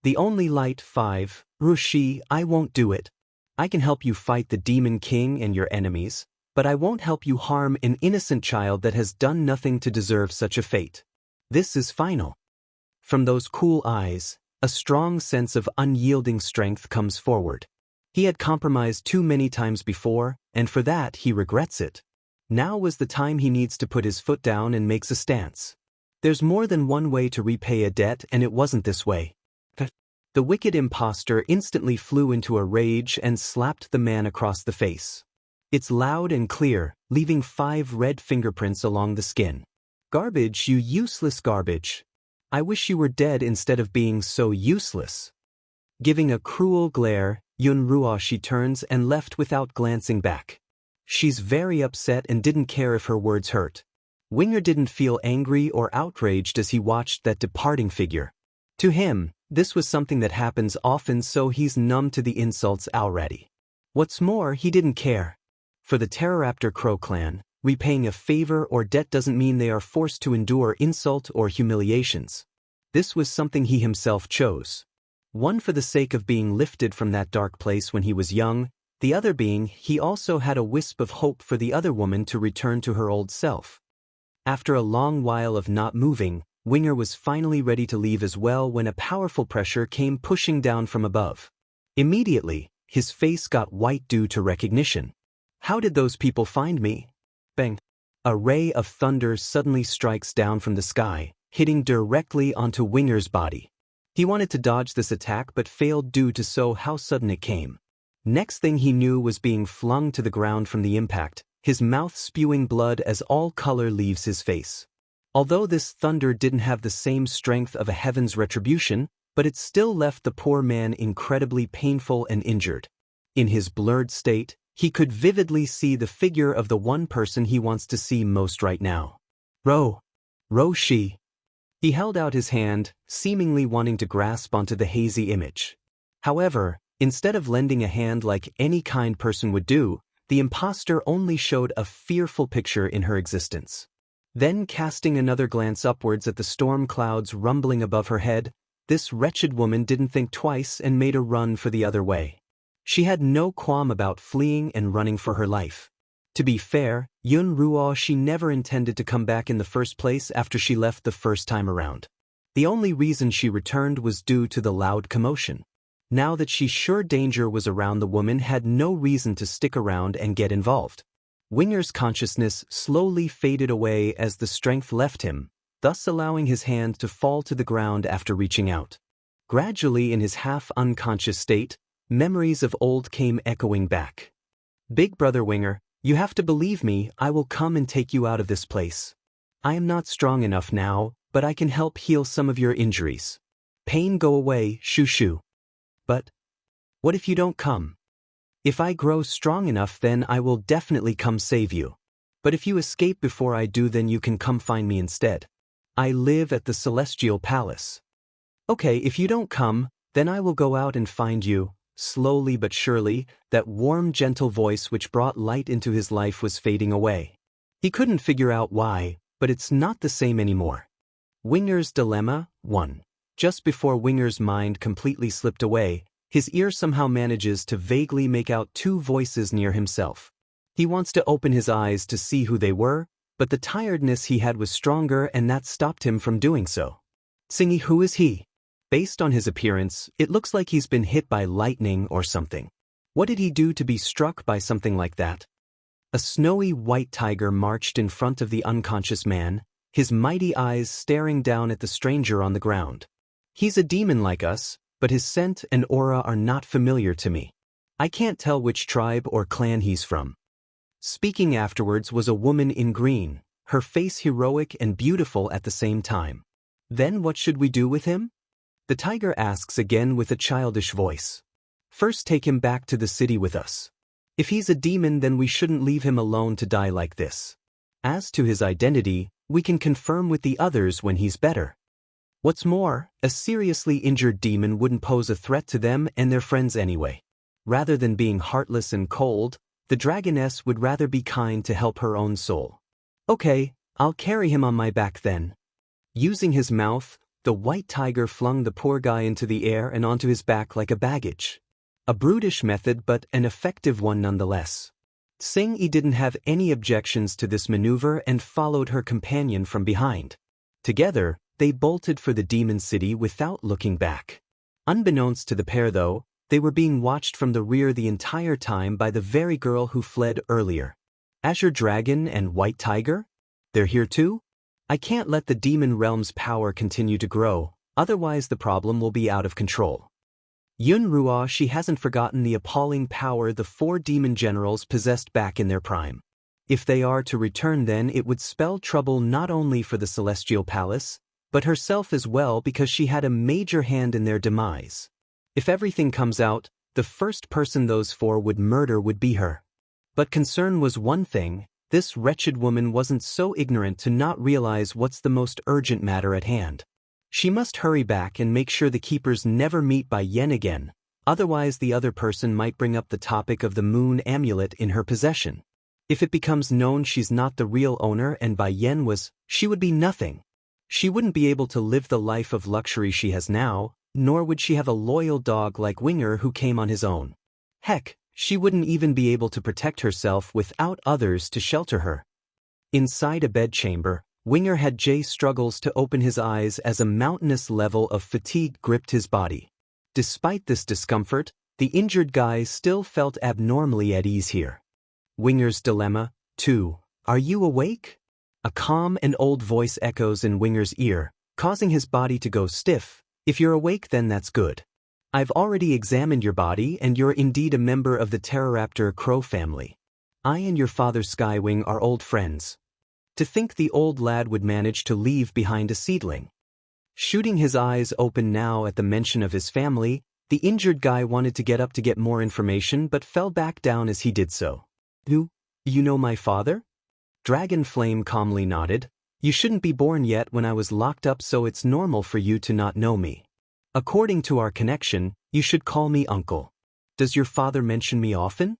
The only light 5, Rushi, I won't do it. I can help you fight the Demon King and your enemies, but I won't help you harm an innocent child that has done nothing to deserve such a fate. This is final. From those cool eyes, a strong sense of unyielding strength comes forward. He had compromised too many times before, and for that he regrets it. Now was the time he needs to put his foot down and makes a stance. There's more than one way to repay a debt, and it wasn't this way. The wicked impostor instantly flew into a rage and slapped the man across the face. It's loud and clear, leaving 5 red fingerprints along the skin. Garbage, you useless garbage. I wish you were dead instead of being so useless. Giving a cruel glare, Yun Ruoshi turns and left without glancing back. She's very upset and didn't care if her words hurt. Winger didn't feel angry or outraged as he watched that departing figure. To him, this was something that happens often, so he's numb to the insults already. What's more, he didn't care. For the Pteroraptor Crow clan, repaying a favor or debt doesn't mean they are forced to endure insult or humiliations. This was something he himself chose. One for the sake of being lifted from that dark place when he was young, the other being he also had a wisp of hope for the other woman to return to her old self. After a long while of not moving, Winger was finally ready to leave as well when a powerful pressure came pushing down from above. Immediately, his face got white due to recognition. How did those people find me? Bang! A ray of thunder suddenly strikes down from the sky, hitting directly onto Winger's body. He wanted to dodge this attack but failed due to how sudden it came. Next thing he knew was being flung to the ground from the impact, his mouth spewing blood as all color leaves his face. Although this thunder didn't have the same strength of a heaven's retribution, but it still left the poor man incredibly painful and injured. In his blurred state, he could vividly see the figure of the one person he wants to see most right now. Roshi. He held out his hand, seemingly wanting to grasp onto the hazy image. However, instead of lending a hand like any kind person would do, the impostor only showed a fearful picture in her existence. Then, casting another glance upwards at the storm clouds rumbling above her head, this wretched woman didn't think twice and made a run for the other way. She had no qualm about fleeing and running for her life. To be fair, Yun Ruoshi never intended to come back in the first place after she left the first time around. The only reason she returned was due to the loud commotion. Now that she's sure danger was around, the woman had no reason to stick around and get involved. Winger's consciousness slowly faded away as the strength left him, thus allowing his hand to fall to the ground after reaching out. Gradually, in his half-unconscious state, memories of old came echoing back. Big brother Winger, you have to believe me, I will come and take you out of this place. I am not strong enough now, but I can help heal some of your injuries. Pain go away, shoo. But what if you don't come? If I grow strong enough, then I will definitely come save you. But if you escape before I do, then you can come find me instead. I live at the Celestial Palace. Okay, if you don't come, then I will go out and find you. Slowly but surely, that warm, gentle voice which brought light into his life was fading away. He couldn't figure out why, but it's not the same anymore. Winger's Dilemma 1. Just before Winger's mind completely slipped away, his ear somehow manages to vaguely make out 2 voices near himself. He wants to open his eyes to see who they were, but the tiredness he had was stronger and that stopped him from doing so. Singy, who is he? Based on his appearance, it looks like he's been hit by lightning or something. What did he do to be struck by something like that? A snowy white tiger marched in front of the unconscious man, his mighty eyes staring down at the stranger on the ground. He's a demon like us, but his scent and aura are not familiar to me. I can't tell which tribe or clan he's from. Speaking afterwards was a woman in green, her face heroic and beautiful at the same time. Then what should we do with him? The tiger asks again with a childish voice. First, take him back to the city with us. If he's a demon, then we shouldn't leave him alone to die like this. As to his identity, we can confirm with the others when he's better. What's more, a seriously injured demon wouldn't pose a threat to them and their friends anyway. Rather than being heartless and cold, the dragoness would rather be kind to help her own soul. Okay, I'll carry him on my back then. Using his mouth, The white tiger flung the poor guy into the air and onto his back like a baggage. A brutish method, but an effective one nonetheless. Xianxia didn't have any objections to this maneuver and followed her companion from behind. Together, they bolted for the demon city without looking back. Unbeknownst to the pair though, they were being watched from the rear the entire time by the very girl who fled earlier. Azure Dragon and White Tiger? They're here too? I can't let the demon realm's power continue to grow, otherwise the problem will be out of control. Yun Ruo, she hasn't forgotten the appalling power the 4 demon generals possessed back in their prime. If they are to return, then it would spell trouble not only for the Celestial Palace, but herself as well, because she had a major hand in their demise. If everything comes out, the first person those 4 would murder would be her. But concern was one thing, this wretched woman wasn't so ignorant to not realize what's the most urgent matter at hand. She must hurry back and make sure the keepers never meet Bai Yen again, otherwise the other person might bring up the topic of the moon amulet in her possession. If it becomes known she's not the real owner and Bai Yen was, she would be nothing. She wouldn't be able to live the life of luxury she has now, nor would she have a loyal dog like Winger who came on his own. Heck, she wouldn't even be able to protect herself without others to shelter her. Inside a bedchamber, Winger had Jay struggles to open his eyes as a mountainous level of fatigue gripped his body. Despite this discomfort, the injured guy still felt abnormally at ease here. Winger's dilemma, too. Are you awake? A calm and old voice echoes in Winger's ear, causing his body to go stiff. If you're awake, then that's good. I've already examined your body and you're indeed a member of the Pteroraptor crow family. I and your father Skywing are old friends. To think the old lad would manage to leave behind a seedling. Shooting his eyes open now at the mention of his family, the injured guy wanted to get up to get more information but fell back down as he did so. You know my father? Dragon Flame calmly nodded. You shouldn't be born yet when I was locked up, so it's normal for you to not know me. According to our connection, you should call me uncle. Does your father mention me often?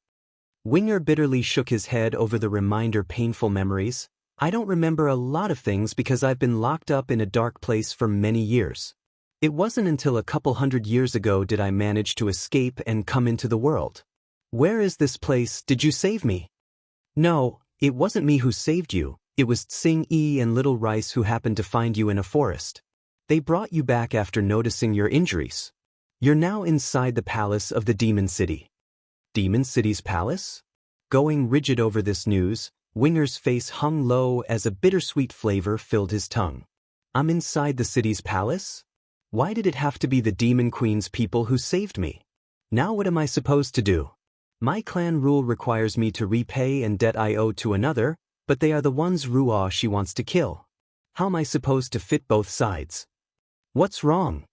Winger bitterly shook his head over the reminder painful memories. I don't remember a lot of things because I've been locked up in a dark place for many years. It wasn't until a couple 100 years ago did I manage to escape and come into the world. Where is this place? Did you save me? No, it wasn't me who saved you. It was Xianxia and Little Rice who happened to find you in a forest. They brought you back after noticing your injuries. You're now inside the palace of the Demon City. Demon City's palace? Going rigid over this news, Winger's face hung low as a bittersweet flavor filled his tongue. I'm inside the city's palace? Why did it have to be the Demon Queen's people who saved me? Now what am I supposed to do? My clan rule requires me to repay an debt I owe to another, but they are the ones Ruo she wants to kill. How am I supposed to fit both sides? What's wrong?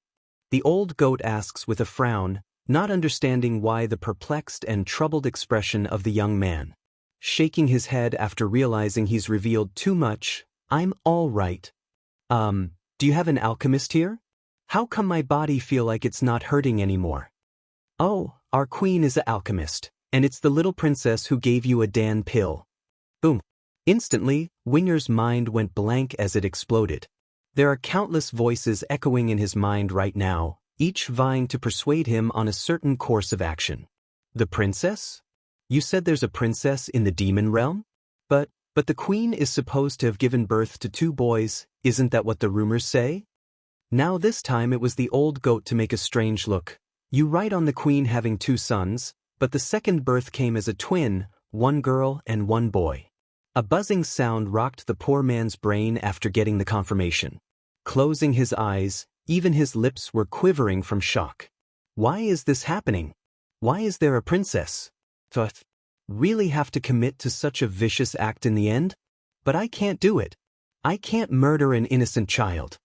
The old goat asks with a frown, not understanding why the perplexed and troubled expression of the young man. Shaking his head after realizing he's revealed too much, I'm all right. Do you have an alchemist here? How come my body feel like it's not hurting anymore? Oh, our queen is an alchemist, and it's the little princess who gave you a Dan pill. Boom. Instantly, Winger's mind went blank as it exploded. There are countless voices echoing in his mind right now, each vying to persuade him on a certain course of action. The princess? You said there's a princess in the demon realm? But the queen is supposed to have given birth to 2 boys, isn't that what the rumors say? Now this time it was the old goat to make a strange look. You write on the queen having 2 sons, but the second birth came as a twin, 1 girl and 1 boy. A buzzing sound rocked the poor man's brain after getting the confirmation. Closing his eyes, even his lips were quivering from shock. Why is this happening? Why is there a princess? Really have to commit to such a vicious act in the end? But I can't do it. I can't murder an innocent child.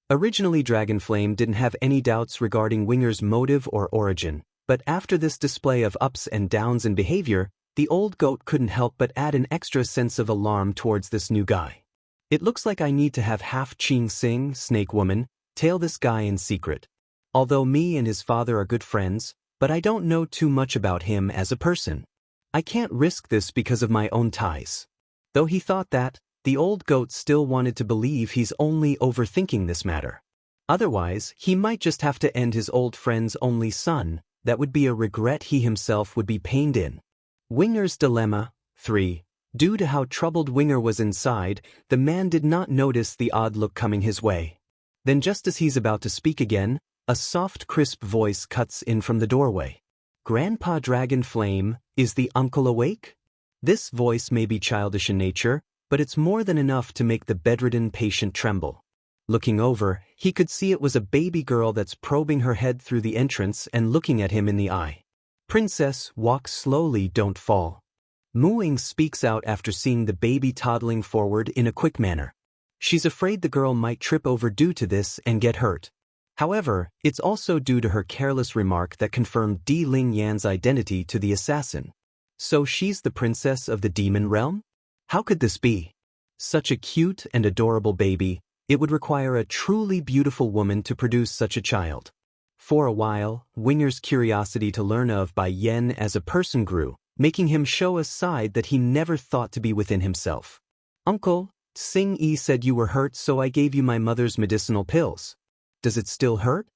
Originally Dragonflame didn't have any doubts regarding Winger's motive or origin, but after this display of ups and downs in behavior, the old goat couldn't help but add an extra sense of alarm towards this new guy. It looks like I need to have half Qing Sing, Snake Woman, tail this guy in secret. Although me and his father are good friends, but I don't know too much about him as a person. I can't risk this because of my own ties. Though he thought that, the old goat still wanted to believe he's only overthinking this matter. Otherwise, he might just have to end his old friend's only son. That would be a regret he himself would be pained in. Winger's dilemma. 3. Due to how troubled Winger was inside, the man did not notice the odd look coming his way. Then just as he's about to speak again, a soft crisp voice cuts in from the doorway. Grandpa Dragon Flame, is the uncle awake? This voice may be childish in nature, but it's more than enough to make the bedridden patient tremble. Looking over, he could see it was a baby girl that's probing her head through the entrance and looking at him in the eye. Princess, walk slowly, don't fall. Mooing speaks out after seeing the baby toddling forward in a quick manner. She's afraid the girl might trip over due to this and get hurt. However, it's also due to her careless remark that confirmed Di Ling Yan's identity to the assassin. So she's the princess of the demon realm? How could this be? Such a cute and adorable baby, it would require a truly beautiful woman to produce such a child. For a while, Winger's curiosity to learn of Bai Yen as a person grew, making him show a side that he never thought to be within himself. Uncle, Xing Yi said you were hurt, so I gave you my mother's medicinal pills. Does it still hurt?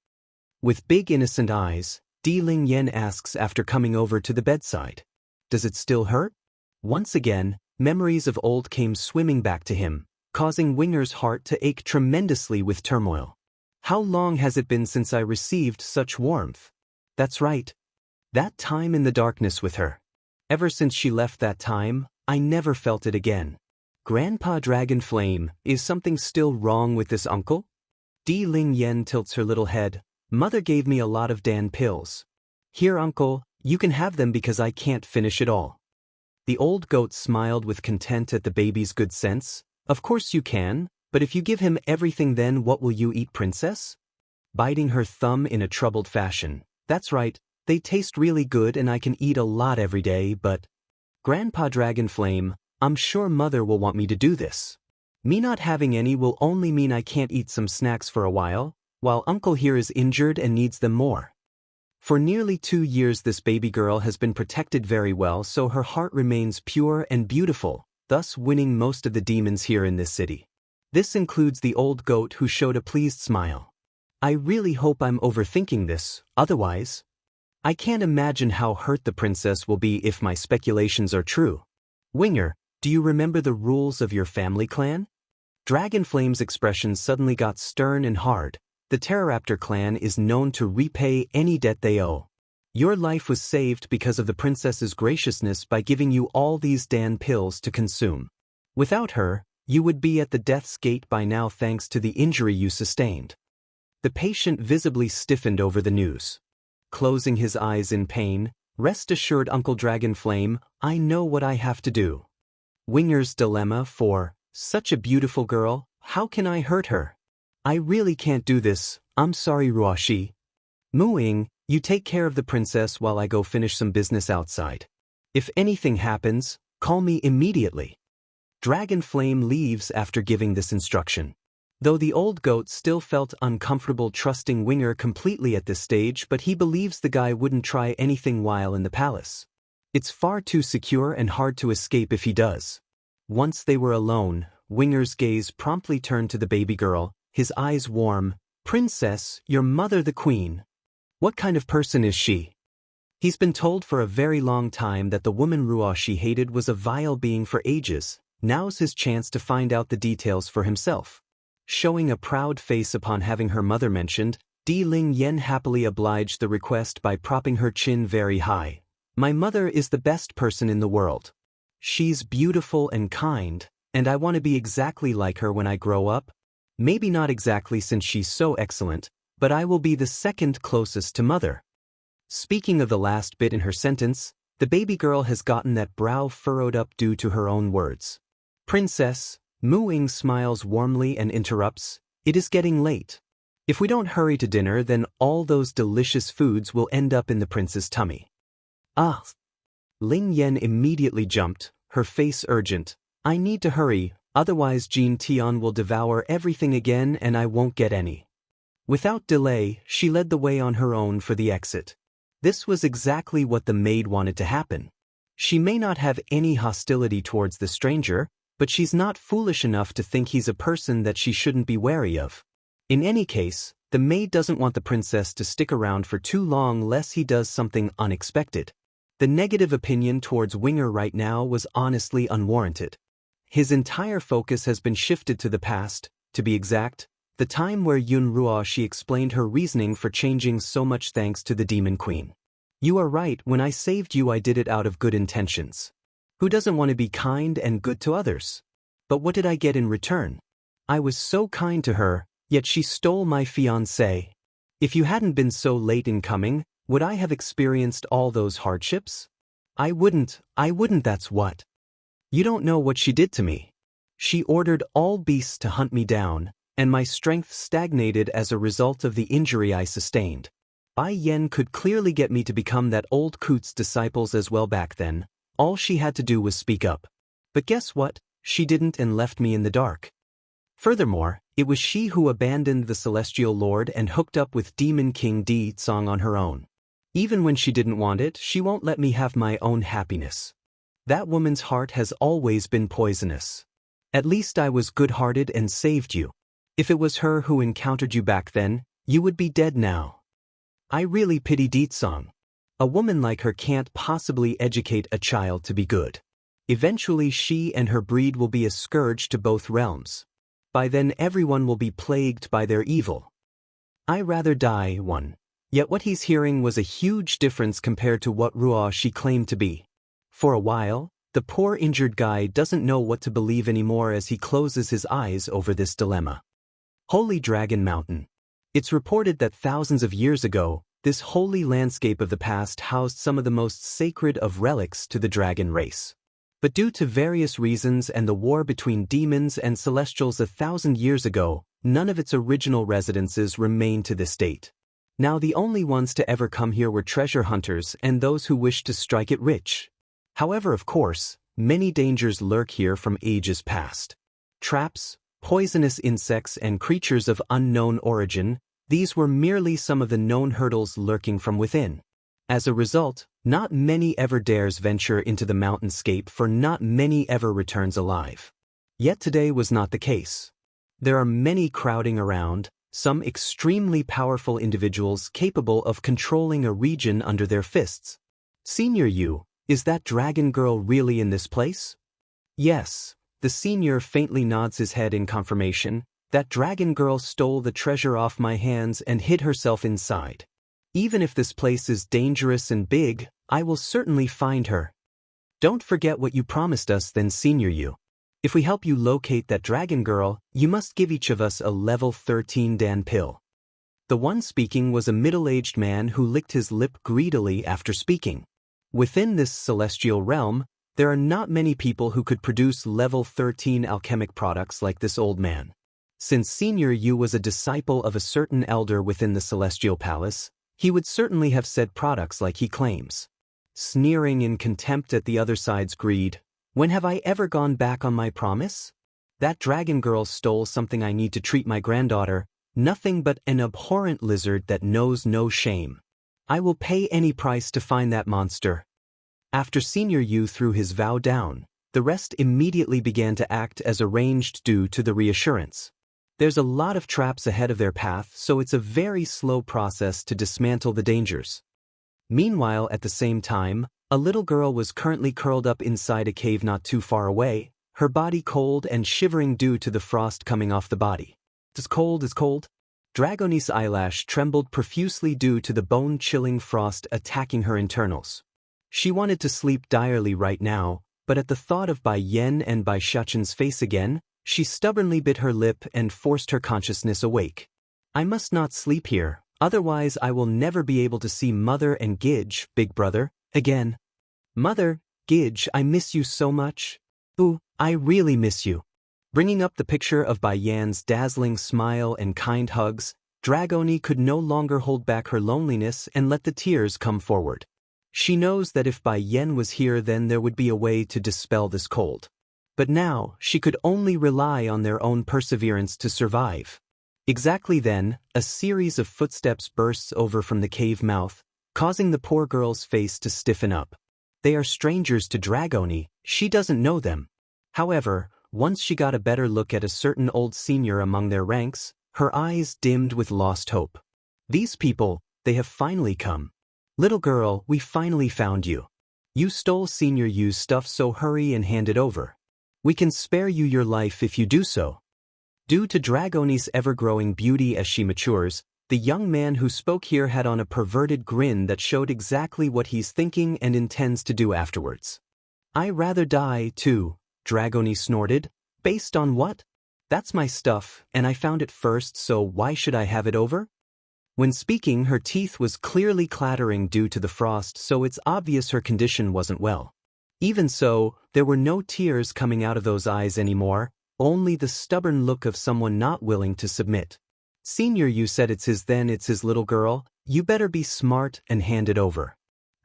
With big innocent eyes, Di Ling Yan asks after coming over to the bedside. Does it still hurt? Once again, memories of old came swimming back to him, causing Winger's heart to ache tremendously with turmoil. How long has it been since I received such warmth? That's right. That time in the darkness with her. Ever since she left that time, I never felt it again. Grandpa Dragon Flame, is something still wrong with this uncle? Di Ling Yan tilts her little head. Mother gave me a lot of Dan pills. Here, uncle, you can have them because I can't finish it all. The old goat smiled with content at the baby's good sense. Of course you can, but if you give him everything, then what will you eat, princess? Biting her thumb in a troubled fashion. That's right, they taste really good and I can eat a lot every day, but… Grandpa Dragon Flame, I'm sure mother will want me to do this. Me not having any will only mean I can't eat some snacks for a while uncle here is injured and needs them more. For nearly 2 years this baby girl has been protected very well, so her heart remains pure and beautiful, thus winning most of the demons here in this city. This includes the old goat who showed a pleased smile. I really hope I'm overthinking this, otherwise… I can't imagine how hurt the princess will be if my speculations are true. Winger, do you remember the rules of your family clan? Dragon Flame's expression suddenly got stern and hard. The Pteroraptor clan is known to repay any debt they owe. Your life was saved because of the princess's graciousness by giving you all these Dan pills to consume. Without her, you would be at the death's gate by now thanks to the injury you sustained. The patient visibly stiffened over the news. Closing his eyes in pain, rest assured Uncle Dragon Flame, I know what I have to do. Winger's dilemma. 4. Such a beautiful girl, how can I hurt her? I really can't do this, I'm sorry Ruoshi. Mooing, you take care of the princess while I go finish some business outside. If anything happens, call me immediately. Dragon Flame leaves after giving this instruction. Though the old goat still felt uncomfortable trusting Winger completely at this stage, but he believes the guy wouldn't try anything while in the palace. It's far too secure and hard to escape if he does. Once they were alone, Winger's gaze promptly turned to the baby girl, his eyes warm. Princess, your mother the queen. What kind of person is she? He's been told for a very long time that the woman Ruoshi hated was a vile being for ages. Now's his chance to find out the details for himself. Showing a proud face upon having her mother mentioned, Di Ling Yan happily obliged the request by propping her chin very high. My mother is the best person in the world. She's beautiful and kind, and I want to be exactly like her when I grow up. Maybe not exactly since she's so excellent, but I will be the second closest to mother. Speaking of the last bit in her sentence, the baby girl has gotten that brow furrowed up due to her own words. Princess, Mooing smiles warmly and interrupts, it is getting late. If we don't hurry to dinner, then all those delicious foods will end up in the prince's tummy. Ah! Ling Yan immediately jumped, her face urgent. I need to hurry, otherwise Jean Tian will devour everything again and I won't get any. Without delay, she led the way on her own for the exit. This was exactly what the maid wanted to happen. She may not have any hostility towards the stranger, but she's not foolish enough to think he's a person that she shouldn't be wary of. In any case, The maid doesn't want the princess to stick around for too long lest he does something unexpected. The negative opinion towards Winger right now was honestly unwarranted. His entire focus has been shifted to the past, to be exact, the time where Yun Ruoxi explained her reasoning for changing so much thanks to the Demon Queen. You are right, when I saved you I did it out of good intentions. Who doesn't want to be kind and good to others? But what did I get in return? I was so kind to her, yet she stole my fiancé. If you hadn't been so late in coming, would I have experienced all those hardships? I wouldn't, that's what. You don't know what she did to me. She ordered all beasts to hunt me down, and my strength stagnated as a result of the injury I sustained. Bai Yan could clearly get me to become that old coot's disciples as well back then. All she had to do was speak up. But guess what? She didn't and left me in the dark. Furthermore, it was she who abandoned the Celestial Lord and hooked up with Demon King Di Tsong on her own. Even when she didn't want it, she won't let me have my own happiness. That woman's heart has always been poisonous. At least I was good-hearted and saved you. If it was her who encountered you back then, you would be dead now. I really pity Di Tsong. A woman like her can't possibly educate a child to be good. Eventually she and her breed will be a scourge to both realms. By then everyone will be plagued by their evil. I rather die one. Yet what he's hearing was a huge difference compared to what Ruoxi claimed to be. For a while, the poor injured guy doesn't know what to believe anymore as he closes his eyes over this dilemma. Holy Dragon Mountain. It's reported that thousands of years ago, this holy landscape of the past housed some of the most sacred of relics to the dragon race. But due to various reasons and the war between demons and celestials 1,000 years ago, none of its original residences remain to this date. Now the only ones to ever come here were treasure hunters and those who wished to strike it rich. However, of course, many dangers lurk here from ages past. Traps, poisonous insects and creatures of unknown origin, these were merely some of the known hurdles lurking from within. As a result, not many ever dares venture into the mountainscape, for not many ever returns alive. Yet today was not the case. There are many crowding around, some extremely powerful individuals capable of controlling a region under their fists. Senior Yu, is that dragon girl really in this place? Yes, the senior faintly nods his head in confirmation. That dragon girl stole the treasure off my hands and hid herself inside. Even if this place is dangerous and big, I will certainly find her. Don't forget what you promised us then, Senior Yu. If we help you locate that dragon girl, you must give each of us a level 13 Dan pill. The one speaking was a middle-aged man who licked his lip greedily after speaking. Within this celestial realm, there are not many people who could produce level 13 alchemic products like this old man. Since Senior Yu was a disciple of a certain elder within the Celestial Palace, he would certainly have said products like he claims. Sneering in contempt at the other side's greed, when have I ever gone back on my promise? That dragon girl stole something I need to treat my granddaughter, nothing but an abhorrent lizard that knows no shame. I will pay any price to find that monster. After Senior Yu threw his vow down, the rest immediately began to act as arranged due to the reassurance. There's a lot of traps ahead of their path, so it's a very slow process to dismantle the dangers. Meanwhile, at the same time, a little girl was currently curled up inside a cave not too far away, her body cold and shivering due to the frost coming off the body. It's cold. Dragoni's eyelash trembled profusely due to the bone-chilling frost attacking her internals. She wanted to sleep direly right now, but at the thought of Bai Yan and Bai Shachen's face again, she stubbornly bit her lip and forced her consciousness awake. I must not sleep here, otherwise I will never be able to see Mother and Gidge, big brother, again. Mother, Gidge, I miss you so much. Ooh, I really miss you. Bringing up the picture of Bai Yan's dazzling smile and kind hugs, Dragoni could no longer hold back her loneliness and let the tears come forward. She knows that if Bai Yan was here, then there would be a way to dispel this cold. But now, she could only rely on their own perseverance to survive. Exactly then, a series of footsteps bursts over from the cave mouth, causing the poor girl's face to stiffen up. They are strangers to Dragoni, she doesn't know them. However, once she got a better look at a certain old senior among their ranks, her eyes dimmed with lost hope. These people, they have finally come. Little girl, we finally found you. You stole Senior Yu's stuff, so hurry and hand it over. We can spare you your life if you do so. Due to Dragoni's ever-growing beauty as she matures, the young man who spoke here had on a perverted grin that showed exactly what he's thinking and intends to do afterwards. I rather die, too, Dragoni snorted. Based on what? That's my stuff, and I found it first, so why should I have it over? When speaking, her teeth was clearly clattering due to the frost, so it's obvious her condition wasn't well. Even so, there were no tears coming out of those eyes anymore, only the stubborn look of someone not willing to submit. Senior Yu said it's his, then it's his. Little girl, you better be smart and hand it over.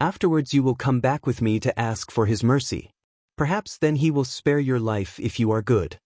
Afterwards you will come back with me to ask for his mercy. Perhaps then he will spare your life if you are good.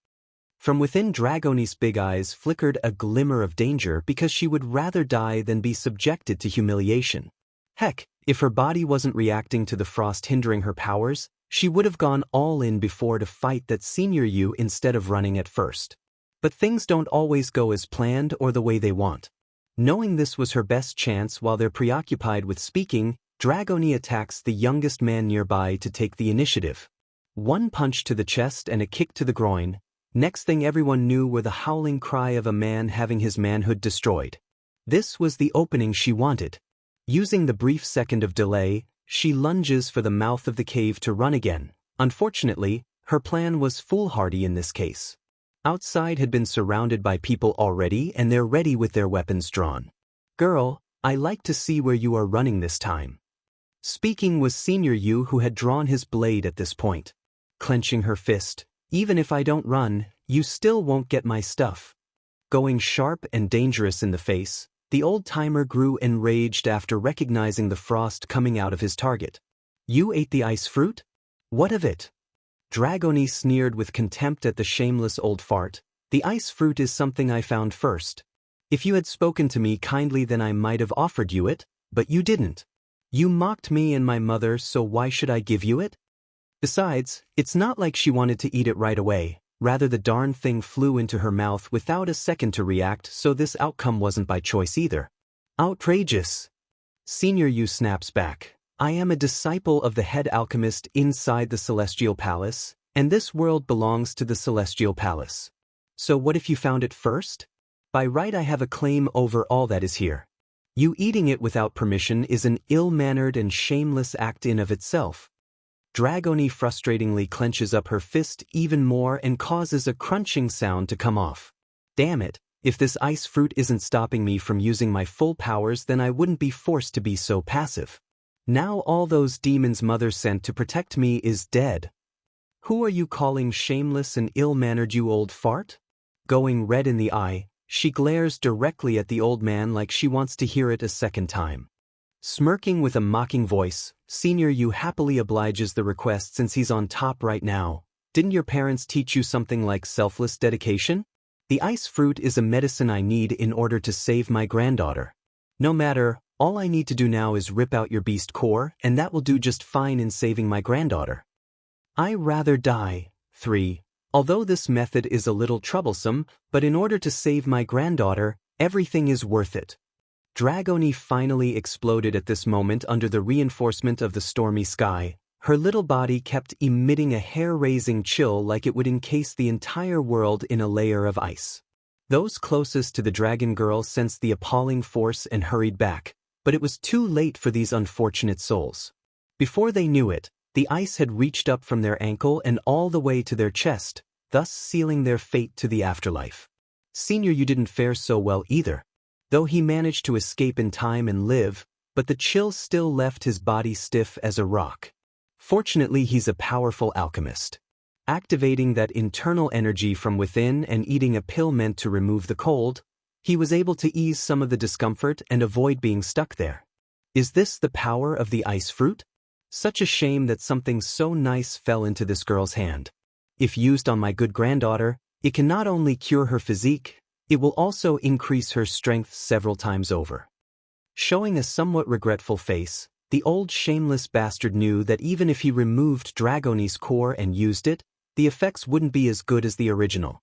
From within, Dragoni's big eyes flickered a glimmer of danger because she would rather die than be subjected to humiliation. Heck, if her body wasn't reacting to the frost hindering her powers, she would have gone all in before to fight that Senior Yu instead of running at first. But things don't always go as planned or the way they want. Knowing this was her best chance while they're preoccupied with speaking, Dragoni attacks the youngest man nearby to take the initiative. One punch to the chest and a kick to the groin. Next thing everyone knew were the howling cry of a man having his manhood destroyed. This was the opening she wanted. Using the brief second of delay, she lunges for the mouth of the cave to run again. Unfortunately, her plan was foolhardy in this case. Outside had been surrounded by people already, and they're ready with their weapons drawn. Girl, I like to see where you are running this time. Speaking was Senior Yu, who had drawn his blade at this point. Clenching her fist, even if I don't run, you still won't get my stuff. Going sharp and dangerous in the face, the old-timer grew enraged after recognizing the frost coming out of his target. You ate the ice fruit? What of it? Dragoni sneered with contempt at the shameless old fart. The ice fruit is something I found first. If you had spoken to me kindly, then I might have offered you it, but you didn't. You mocked me and my mother, so why should I give you it? Besides, it's not like she wanted to eat it right away. Rather, the darn thing flew into her mouth without a second to react, so this outcome wasn't by choice either. Outrageous! Senior Yu snaps back. I am a disciple of the head alchemist inside the Celestial Palace, and this world belongs to the Celestial Palace. So what if you found it first? By right, I have a claim over all that is here. You eating it without permission is an ill-mannered and shameless act in of itself. Dragoni frustratingly clenches up her fist even more and causes a crunching sound to come off. Damn it, if this ice fruit isn't stopping me from using my full powers, then I wouldn't be forced to be so passive. Now all those demons Mother sent to protect me is dead. Who are you calling shameless and ill-mannered, you old fart? Going red in the eye, she glares directly at the old man like she wants to hear it a second time. Smirking with a mocking voice, Senior Yu happily obliges the request since he's on top right now. Didn't your parents teach you something like selfless dedication? The ice fruit is a medicine I need in order to save my granddaughter. No matter, all I need to do now is rip out your beast core, and that will do just fine in saving my granddaughter. I rather die. 3. Although this method is a little troublesome, but in order to save my granddaughter, everything is worth it. Dragoni finally exploded at this moment under the reinforcement of the stormy sky. Her little body kept emitting a hair-raising chill like it would encase the entire world in a layer of ice. Those closest to the dragon girl sensed the appalling force and hurried back, but it was too late for these unfortunate souls. Before they knew it, the ice had reached up from their ankle and all the way to their chest, thus sealing their fate to the afterlife. Senior Yu didn't fare so well either. Though he managed to escape in time and live, but the chill still left his body stiff as a rock. Fortunately, he's a powerful alchemist. Activating that internal energy from within and eating a pill meant to remove the cold, he was able to ease some of the discomfort and avoid being stuck there. Is this the power of the ice fruit? Such a shame that something so nice fell into this girl's hand. If used on my good granddaughter, it can not only cure her physique, it will also increase her strength several times over. Showing a somewhat regretful face, the old shameless bastard knew that even if he removed Dragoni's core and used it, the effects wouldn't be as good as the original.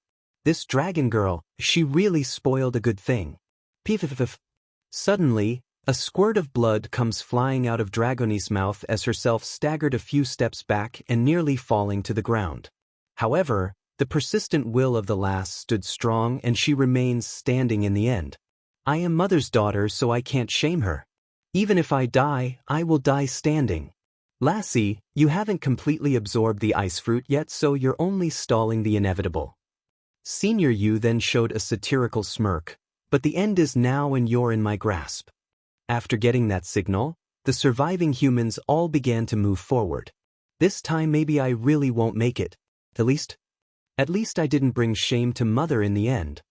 This dragon girl, she really spoiled a good thing. Pif. Suddenly, a squirt of blood comes flying out of Dragoni's mouth as herself staggered a few steps back and nearly falling to the ground. However, the persistent will of the lass stood strong and she remains standing in the end. I am mother's daughter, so I can't shame her. Even if I die, I will die standing. Lassie, you haven't completely absorbed the ice fruit yet, so you're only stalling the inevitable. Senior Yu then showed a satirical smirk, but the end is now and you're in my grasp. After getting that signal, the surviving humans all began to move forward. This time maybe I really won't make it. At least I didn't bring shame to mother in the end.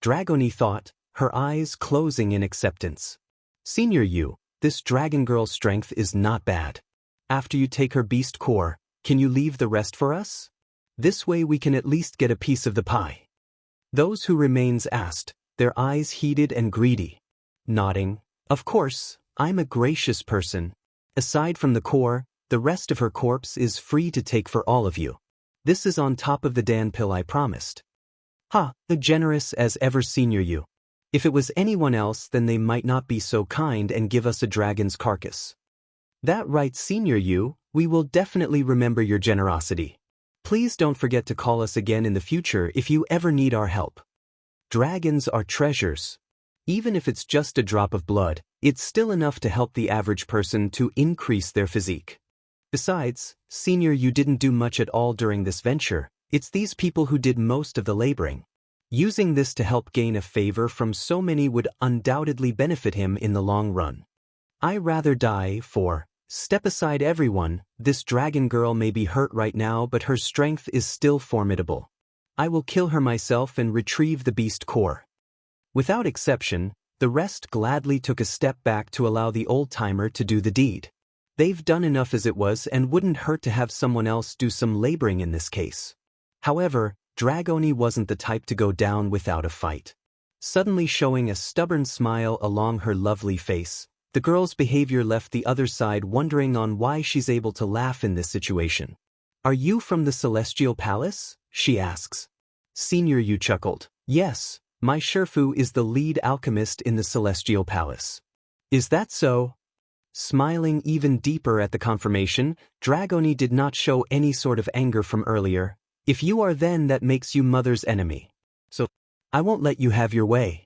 Dragoni thought, her eyes closing in acceptance. Senior Yu, this dragon girl's strength is not bad. After you take her beast core, can you leave the rest for us? This way we can at least get a piece of the pie. Those who remains asked, their eyes heated and greedy. Nodding, of course, I'm a gracious person. Aside from the core, the rest of her corpse is free to take for all of you. This is on top of the Dan pill I promised. The generous as ever, Senior Yu. If it was anyone else, then they might not be so kind and give us a dragon's carcass. That right, Senior Yu, we will definitely remember your generosity. Please don't forget to call us again in the future if you ever need our help. Dragons are treasures. Even if it's just a drop of blood, it's still enough to help the average person to increase their physique. Besides, Senior Yu didn't do much at all during this venture. It's these people who did most of the laboring. Using this to help gain a favor from so many would undoubtedly benefit him in the long run. I rather die for. Step aside everyone, this dragon girl may be hurt right now but her strength is still formidable. I will kill her myself and retrieve the beast core. Without exception, the rest gladly took a step back to allow the old-timer to do the deed. They've done enough as it was and wouldn't hurt to have someone else do some laboring in this case. However, Dragoni wasn't the type to go down without a fight. Suddenly showing a stubborn smile along her lovely face, the girl's behavior left the other side wondering on why she's able to laugh in this situation. Are you from the Celestial Palace? She asks. Senior Yu chuckled. Yes, my Shifu is the lead alchemist in the Celestial Palace. Is that so? Smiling even deeper at the confirmation, Dragoni did not show any sort of anger from earlier. If you are, then that makes you mother's enemy. So, I won't let you have your way.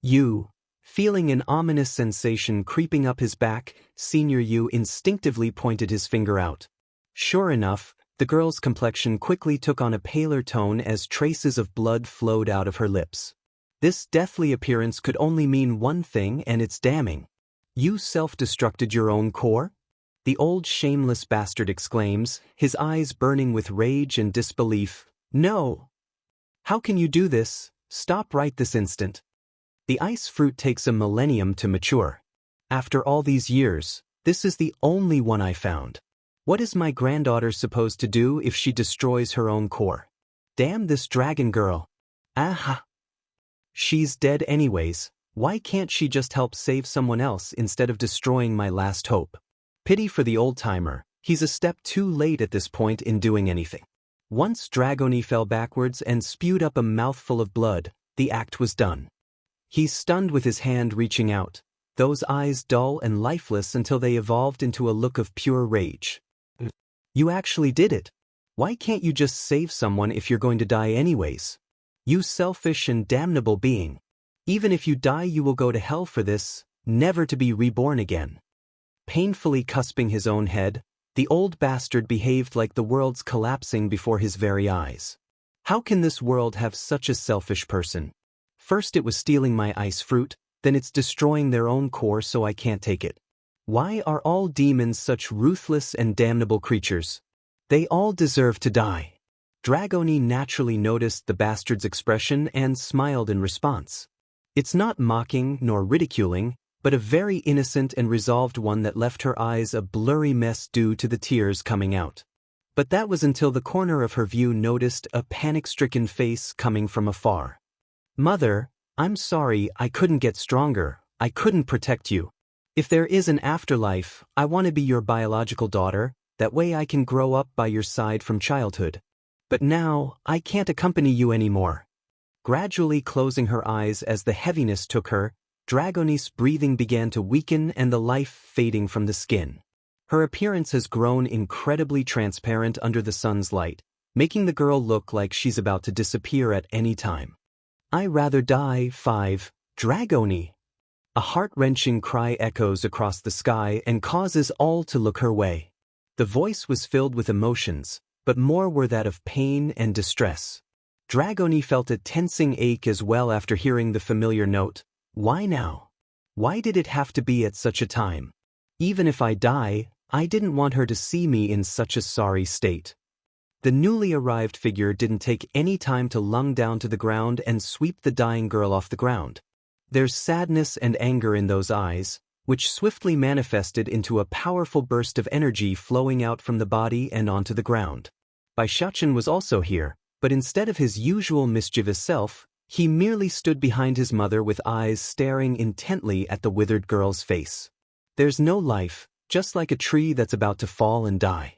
You. Feeling an ominous sensation creeping up his back, Senior Yu instinctively pointed his finger out. Sure enough, the girl's complexion quickly took on a paler tone as traces of blood flowed out of her lips. This deathly appearance could only mean one thing, and it's damning. You self-destructed your own core? The old shameless bastard exclaims, his eyes burning with rage and disbelief. No! How can you do this? Stop right this instant. The ice fruit takes a millennium to mature. After all these years, this is the only one I found. What is my granddaughter supposed to do if she destroys her own core? Damn this dragon girl. Aha! She's dead anyways. Why can't she just help save someone else instead of destroying my last hope? Pity for the old-timer, he's a step too late at this point in doing anything. Once Dragoni fell backwards and spewed up a mouthful of blood, the act was done. He's stunned with his hand reaching out, those eyes dull and lifeless until they evolved into a look of pure rage. You actually did it. Why can't you just save someone if you're going to die anyways? You selfish and damnable being. Even if you die you will go to hell for this, never to be reborn again. Painfully cusping his own head, the old bastard behaved like the world's collapsing before his very eyes. How can this world have such a selfish person? First it was stealing my ice fruit, then it's destroying their own core so I can't take it. Why are all demons such ruthless and damnable creatures? They all deserve to die. Dragoni naturally noticed the bastard's expression and smiled in response. It's not mocking nor ridiculing, but a very innocent and resolved one that left her eyes a blurry mess due to the tears coming out. But that was until the corner of her view noticed a panic-stricken face coming from afar. Mother, I'm sorry I couldn't get stronger, I couldn't protect you. If there is an afterlife, I want to be your biological daughter, that way I can grow up by your side from childhood. But now, I can't accompany you anymore. Gradually closing her eyes as the heaviness took her, Dragonis' breathing began to weaken and the life fading from the skin. Her appearance has grown incredibly transparent under the sun's light, making the girl look like she's about to disappear at any time. "I rather die, 5, Dragoni." A heart-wrenching cry echoes across the sky and causes all to look her way. The voice was filled with emotions, but more were that of pain and distress. Dragoni felt a tensing ache as well after hearing the familiar note. Why now? Why did it have to be at such a time? Even if I die, I didn't want her to see me in such a sorry state. The newly arrived figure didn't take any time to lung down to the ground and sweep the dying girl off the ground. There's sadness and anger in those eyes, which swiftly manifested into a powerful burst of energy flowing out from the body and onto the ground. Bai Xiaochen was also here, but instead of his usual mischievous self, he merely stood behind his mother with eyes staring intently at the withered girl's face. There's no life, just like a tree that's about to fall and die.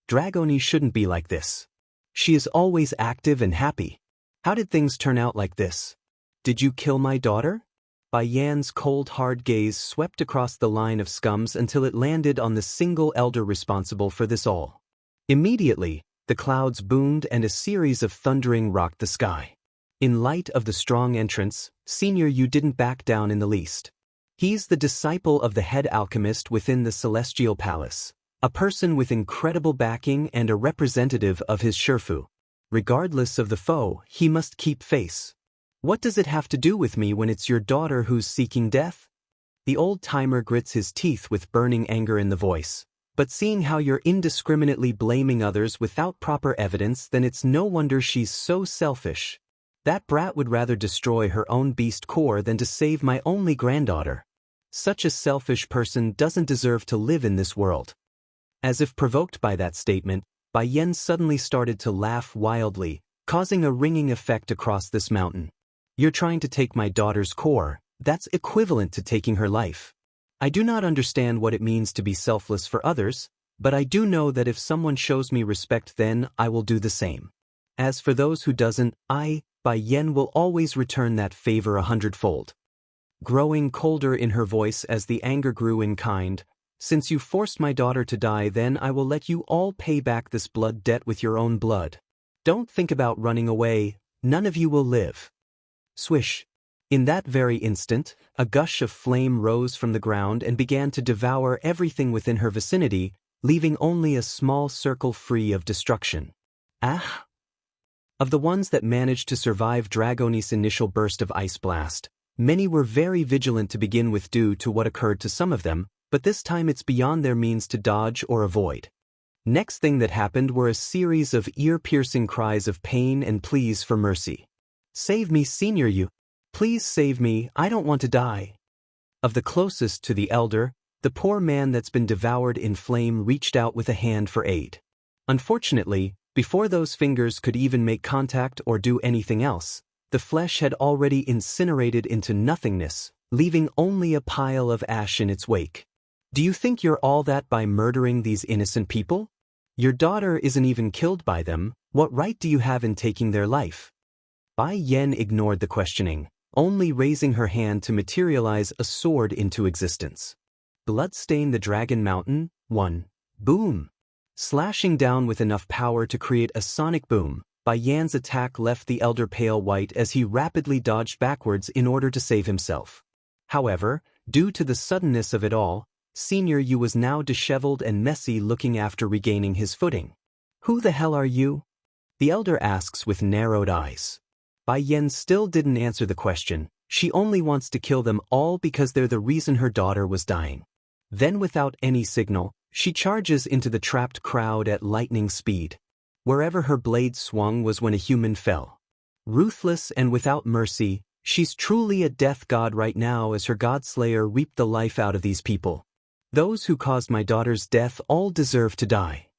Dragoni shouldn't be like this. She is always active and happy. How did things turn out like this? Did you kill my daughter? Bai Yan's cold hard gaze swept across the line of scums until it landed on the single elder responsible for this all. Immediately, the clouds boomed and a series of thundering rocked the sky. In light of the strong entrance, Senior Yu didn't back down in the least. He's the disciple of the head alchemist within the Celestial Palace, a person with incredible backing and a representative of his Shifu. Regardless of the foe, he must keep face. What does it have to do with me when it's your daughter who's seeking death? The old-timer grits his teeth with burning anger in the voice. But seeing how you're indiscriminately blaming others without proper evidence, then it's no wonder she's so selfish. That brat would rather destroy her own beast core than to save my only granddaughter. Such a selfish person doesn't deserve to live in this world. As if provoked by that statement, Bai Yan suddenly started to laugh wildly, causing a ringing effect across this mountain. You're trying to take my daughter's core, that's equivalent to taking her life. I do not understand what it means to be selfless for others, but I do know that if someone shows me respect, then I will do the same. As for those who doesn't, Bai Yan will always return that favor 100-fold. Growing colder in her voice as the anger grew in kind, since you forced my daughter to die, then I will let you all pay back this blood debt with your own blood. Don't think about running away, none of you will live. Swish. In that very instant, a gush of flame rose from the ground and began to devour everything within her vicinity, leaving only a small circle free of destruction. Ah! Of the ones that managed to survive Dragonis' initial burst of ice blast, many were very vigilant to begin with due to what occurred to some of them, but this time it's beyond their means to dodge or avoid. Next thing that happened were a series of ear-piercing cries of pain and pleas for mercy. Save me, Senior Yu. Please save me, I don't want to die. Of the closest to the elder, the poor man that's been devoured in flame reached out with a hand for aid. Unfortunately, before those fingers could even make contact or do anything else, the flesh had already incinerated into nothingness, leaving only a pile of ash in its wake. Do you think you're all that by murdering these innocent people? Your daughter isn't even killed by them, what right do you have in taking their life? Bai Yan ignored the questioning, only raising her hand to materialize a sword into existence. Bloodstain the Dragon Mountain, 1. Boom! Slashing down with enough power to create a sonic boom, Bai Yan's attack left the elder pale white as he rapidly dodged backwards in order to save himself. However, due to the suddenness of it all, Senior Yu was now disheveled and messy, looking after regaining his footing. Who the hell are you? The elder asks with narrowed eyes. Bai Yan still didn't answer the question. She only wants to kill them all because they're the reason her daughter was dying. Then without any signal, she charges into the trapped crowd at lightning speed. Wherever her blade swung was when a human fell. Ruthless and without mercy, she's truly a death god right now as her godslayer reaped the life out of these people. Those who caused my daughter's death all deserve to die.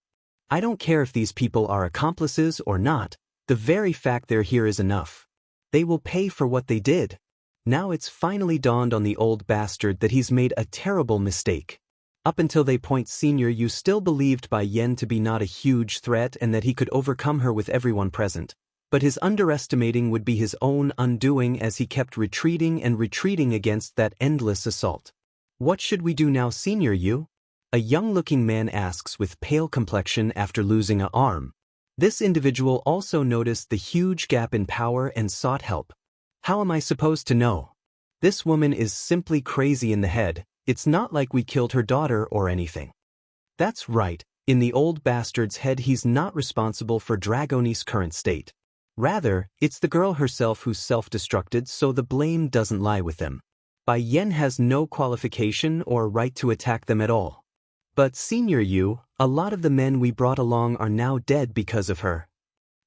I don't care if these people are accomplices or not, the very fact they're here is enough. They will pay for what they did. Now it's finally dawned on the old bastard that he's made a terrible mistake. Up until that point, Senior Yu still believed Bai Yan to be not a huge threat and that he could overcome her with everyone present. But his underestimating would be his own undoing as he kept retreating and retreating against that endless assault. What should we do now, Senior Yu? A young-looking man asks with pale complexion after losing an arm. This individual also noticed the huge gap in power and sought help. How am I supposed to know? This woman is simply crazy in the head. It's not like we killed her daughter or anything. That's right, in the old bastard's head he's not responsible for Dragoni's current state. Rather, it's the girl herself who's self-destructed, so the blame doesn't lie with them. Bai Yan has no qualification or right to attack them at all. But Senior Yu, a lot of the men we brought along are now dead because of her.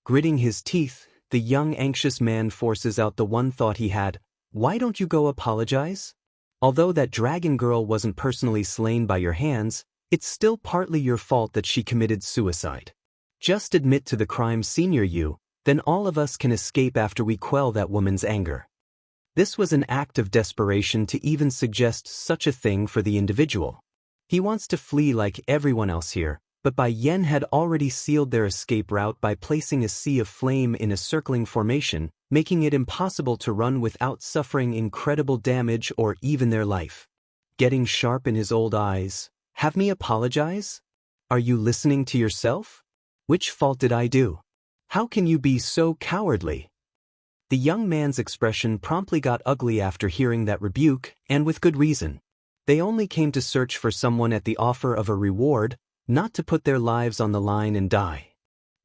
Gritting his teeth, the young anxious man forces out the one thought he had. Why don't you go apologize? Although that dragon girl wasn't personally slain by your hands, it's still partly your fault that she committed suicide. Just admit to the crime, Senior Yu, then all of us can escape after we quell that woman's anger. This was an act of desperation to even suggest such a thing for the individual. He wants to flee like everyone else here, but Bai Yan had already sealed their escape route by placing a sea of flame in a circling formation, making it impossible to run without suffering incredible damage or even their life. Getting sharp in his old eyes. Have me apologize? Are you listening to yourself? Which fault did I do? How can you be so cowardly? The young man's expression promptly got ugly after hearing that rebuke, and with good reason. They only came to search for someone at the offer of a reward, not to put their lives on the line and die.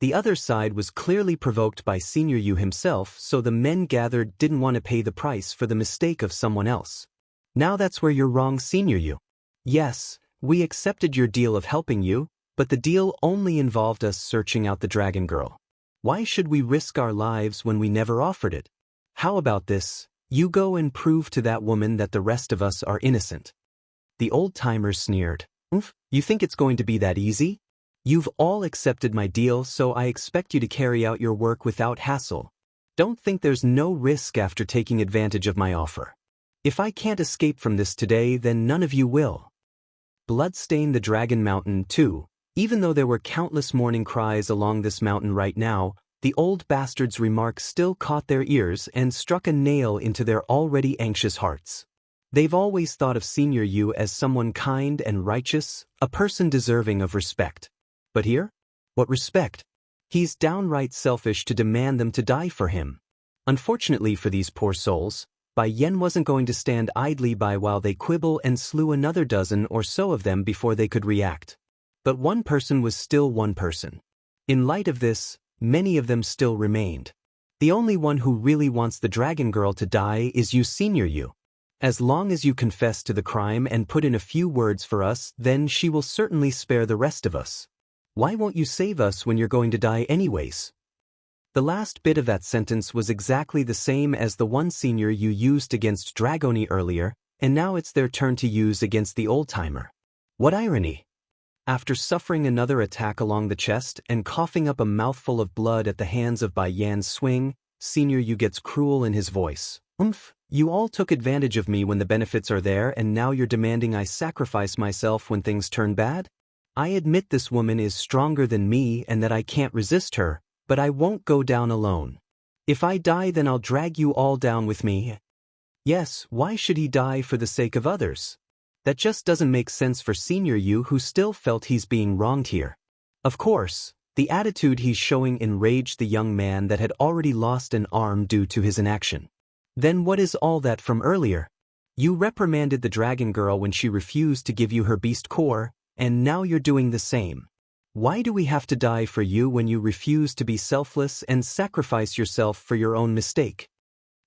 The other side was clearly provoked by Senior Yu himself, so the men gathered didn't want to pay the price for the mistake of someone else. Now that's where you're wrong, Senior Yu. Yes, we accepted your deal of helping you, but the deal only involved us searching out the dragon girl. Why should we risk our lives when we never offered it? How about this? You go and prove to that woman that the rest of us are innocent. The old-timer sneered. Oof, you think it's going to be that easy? You've all accepted my deal, so I expect you to carry out your work without hassle. Don't think there's no risk after taking advantage of my offer. If I can't escape from this today, then none of you will. Bloodstained the Dragon Mountain, too. Even though there were countless mourning cries along this mountain right now, the old bastard's remark still caught their ears and struck a nail into their already anxious hearts. They've always thought of Senior Yu as someone kind and righteous, a person deserving of respect. But here? What respect? He's downright selfish to demand them to die for him. Unfortunately for these poor souls, Bai Yan wasn't going to stand idly by while they quibble and slew another dozen or so of them before they could react. But one person was still one person. In light of this, many of them still remained. The only one who really wants the dragon girl to die is you, Senior Yu. As long as you confess to the crime and put in a few words for us, then she will certainly spare the rest of us. Why won't you save us when you're going to die anyways? The last bit of that sentence was exactly the same as the one Senior Yu used against Dragoni earlier, and now it's their turn to use against the old-timer. What irony! After suffering another attack along the chest and coughing up a mouthful of blood at the hands of Bai Yan's swing, Senior Yu gets cruel in his voice. You all took advantage of me when the benefits are there, and now you're demanding I sacrifice myself when things turn bad? I admit this woman is stronger than me and that I can't resist her, but I won't go down alone. If I die, then I'll drag you all down with me. Yes, why should he die for the sake of others? That just doesn't make sense for Senior Yu, who still felt he's being wronged here. Of course, the attitude he's showing enraged the young man that had already lost an arm due to his inaction. Then what is all that from earlier? You reprimanded the dragon girl when she refused to give you her beast core, and now you're doing the same. Why do we have to die for you when you refuse to be selfless and sacrifice yourself for your own mistake?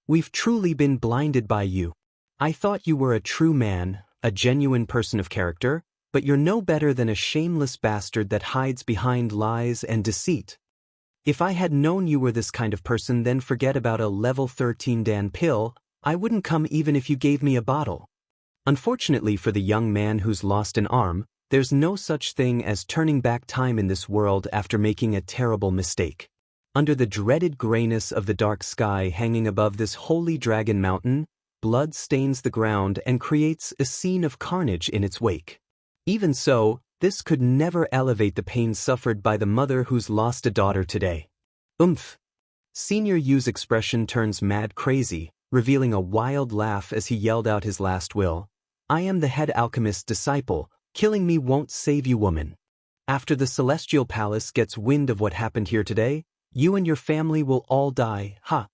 We've truly been blinded by you. I thought you were a true man, a genuine person of character, but you're no better than a shameless bastard that hides behind lies and deceit. If I had known you were this kind of person, then forget about a level 13 Dan pill, I wouldn't come even if you gave me a bottle. Unfortunately for the young man who's lost an arm, there's no such thing as turning back time in this world after making a terrible mistake. Under the dreaded grayness of the dark sky hanging above this holy dragon mountain, blood stains the ground and creates a scene of carnage in its wake. Even so, this could never elevate the pain suffered by the mother who's lost a daughter today. Senior Yu's expression turns mad crazy, revealing a wild laugh as he yelled out his last will. I am the head alchemist's disciple, killing me won't save you, woman. After the Celestial Palace gets wind of what happened here today, you and your family will all die, ha.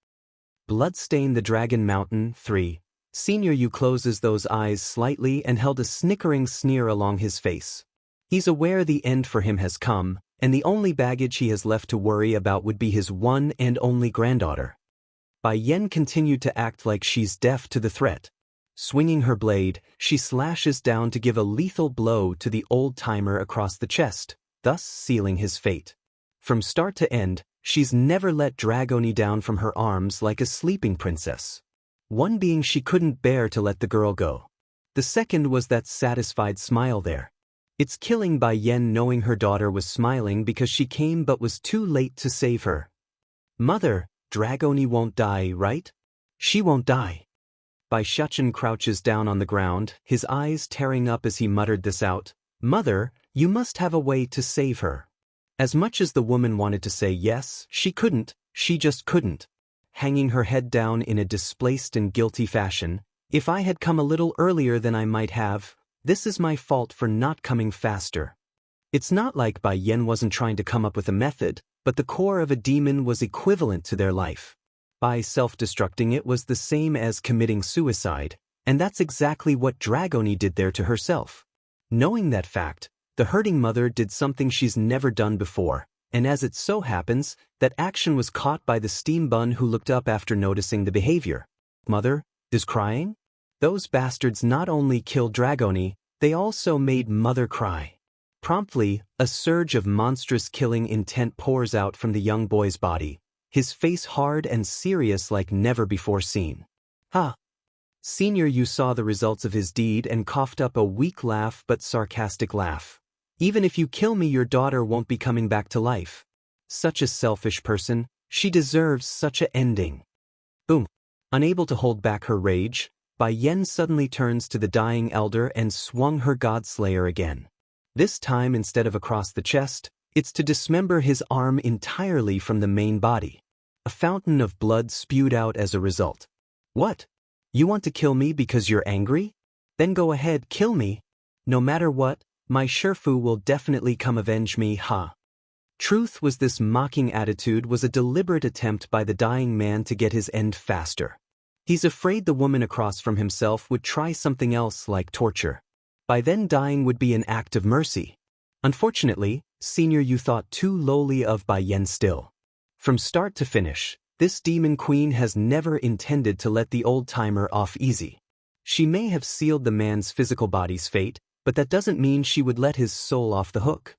Bloodstain the Dragon Mountain, 3. Senior Yu closes those eyes slightly and held a snickering sneer along his face. He's aware the end for him has come, and the only baggage he has left to worry about would be his one and only granddaughter. Bai Yan continued to act like she's deaf to the threat. Swinging her blade, she slashes down to give a lethal blow to the old-timer across the chest, thus sealing his fate. From start to end, she's never let Dragoni down from her arms like a sleeping princess. One being she couldn't bear to let the girl go. The second was that satisfied smile there. It's killing Bai Yan knowing her daughter was smiling because she came but was too late to save her. Mother, Dragoni won't die, right? She won't die. Bai Shachen crouches down on the ground, his eyes tearing up as he muttered this out. Mother, you must have a way to save her. As much as the woman wanted to say yes, she couldn't, she just couldn't. Hanging her head down in a displaced and guilty fashion, if I had come a little earlier than I might have, this is my fault for not coming faster. It's not like Bai Yan wasn't trying to come up with a method, but the core of a demon was equivalent to their life. By self-destructing it was the same as committing suicide, and that's exactly what Dragoni did there to herself. Knowing that fact, the hurting mother did something she's never done before, and as it so happens, that action was caught by the steam bun who looked up after noticing the behavior. Mother, is crying? Those bastards not only killed Dragoni, they also made Mother cry. Promptly, a surge of monstrous killing intent pours out from the young boy's body, his face hard and serious like never before seen. Ha! Senior Yu saw the results of his deed and coughed up a weak laugh but sarcastic laugh. Even if you kill me, your daughter won't be coming back to life. Such a selfish person, she deserves such a ending. Boom! Unable to hold back her rage, Bai Yan suddenly turns to the dying elder and swung her Godslayer again. This time, instead of across the chest, it's to dismember his arm entirely from the main body. A fountain of blood spewed out as a result. What? You want to kill me because you're angry? Then go ahead, kill me. No matter what, my Shifu will definitely come avenge me, ha. Truth was this mocking attitude was a deliberate attempt by the dying man to get his end faster. He's afraid the woman across from himself would try something else like torture. By then dying would be an act of mercy. Unfortunately, Senior Yu thought too lowly of Bai Yan still. From start to finish, this demon queen has never intended to let the old-timer off easy. She may have sealed the man's physical body's fate, but that doesn't mean she would let his soul off the hook.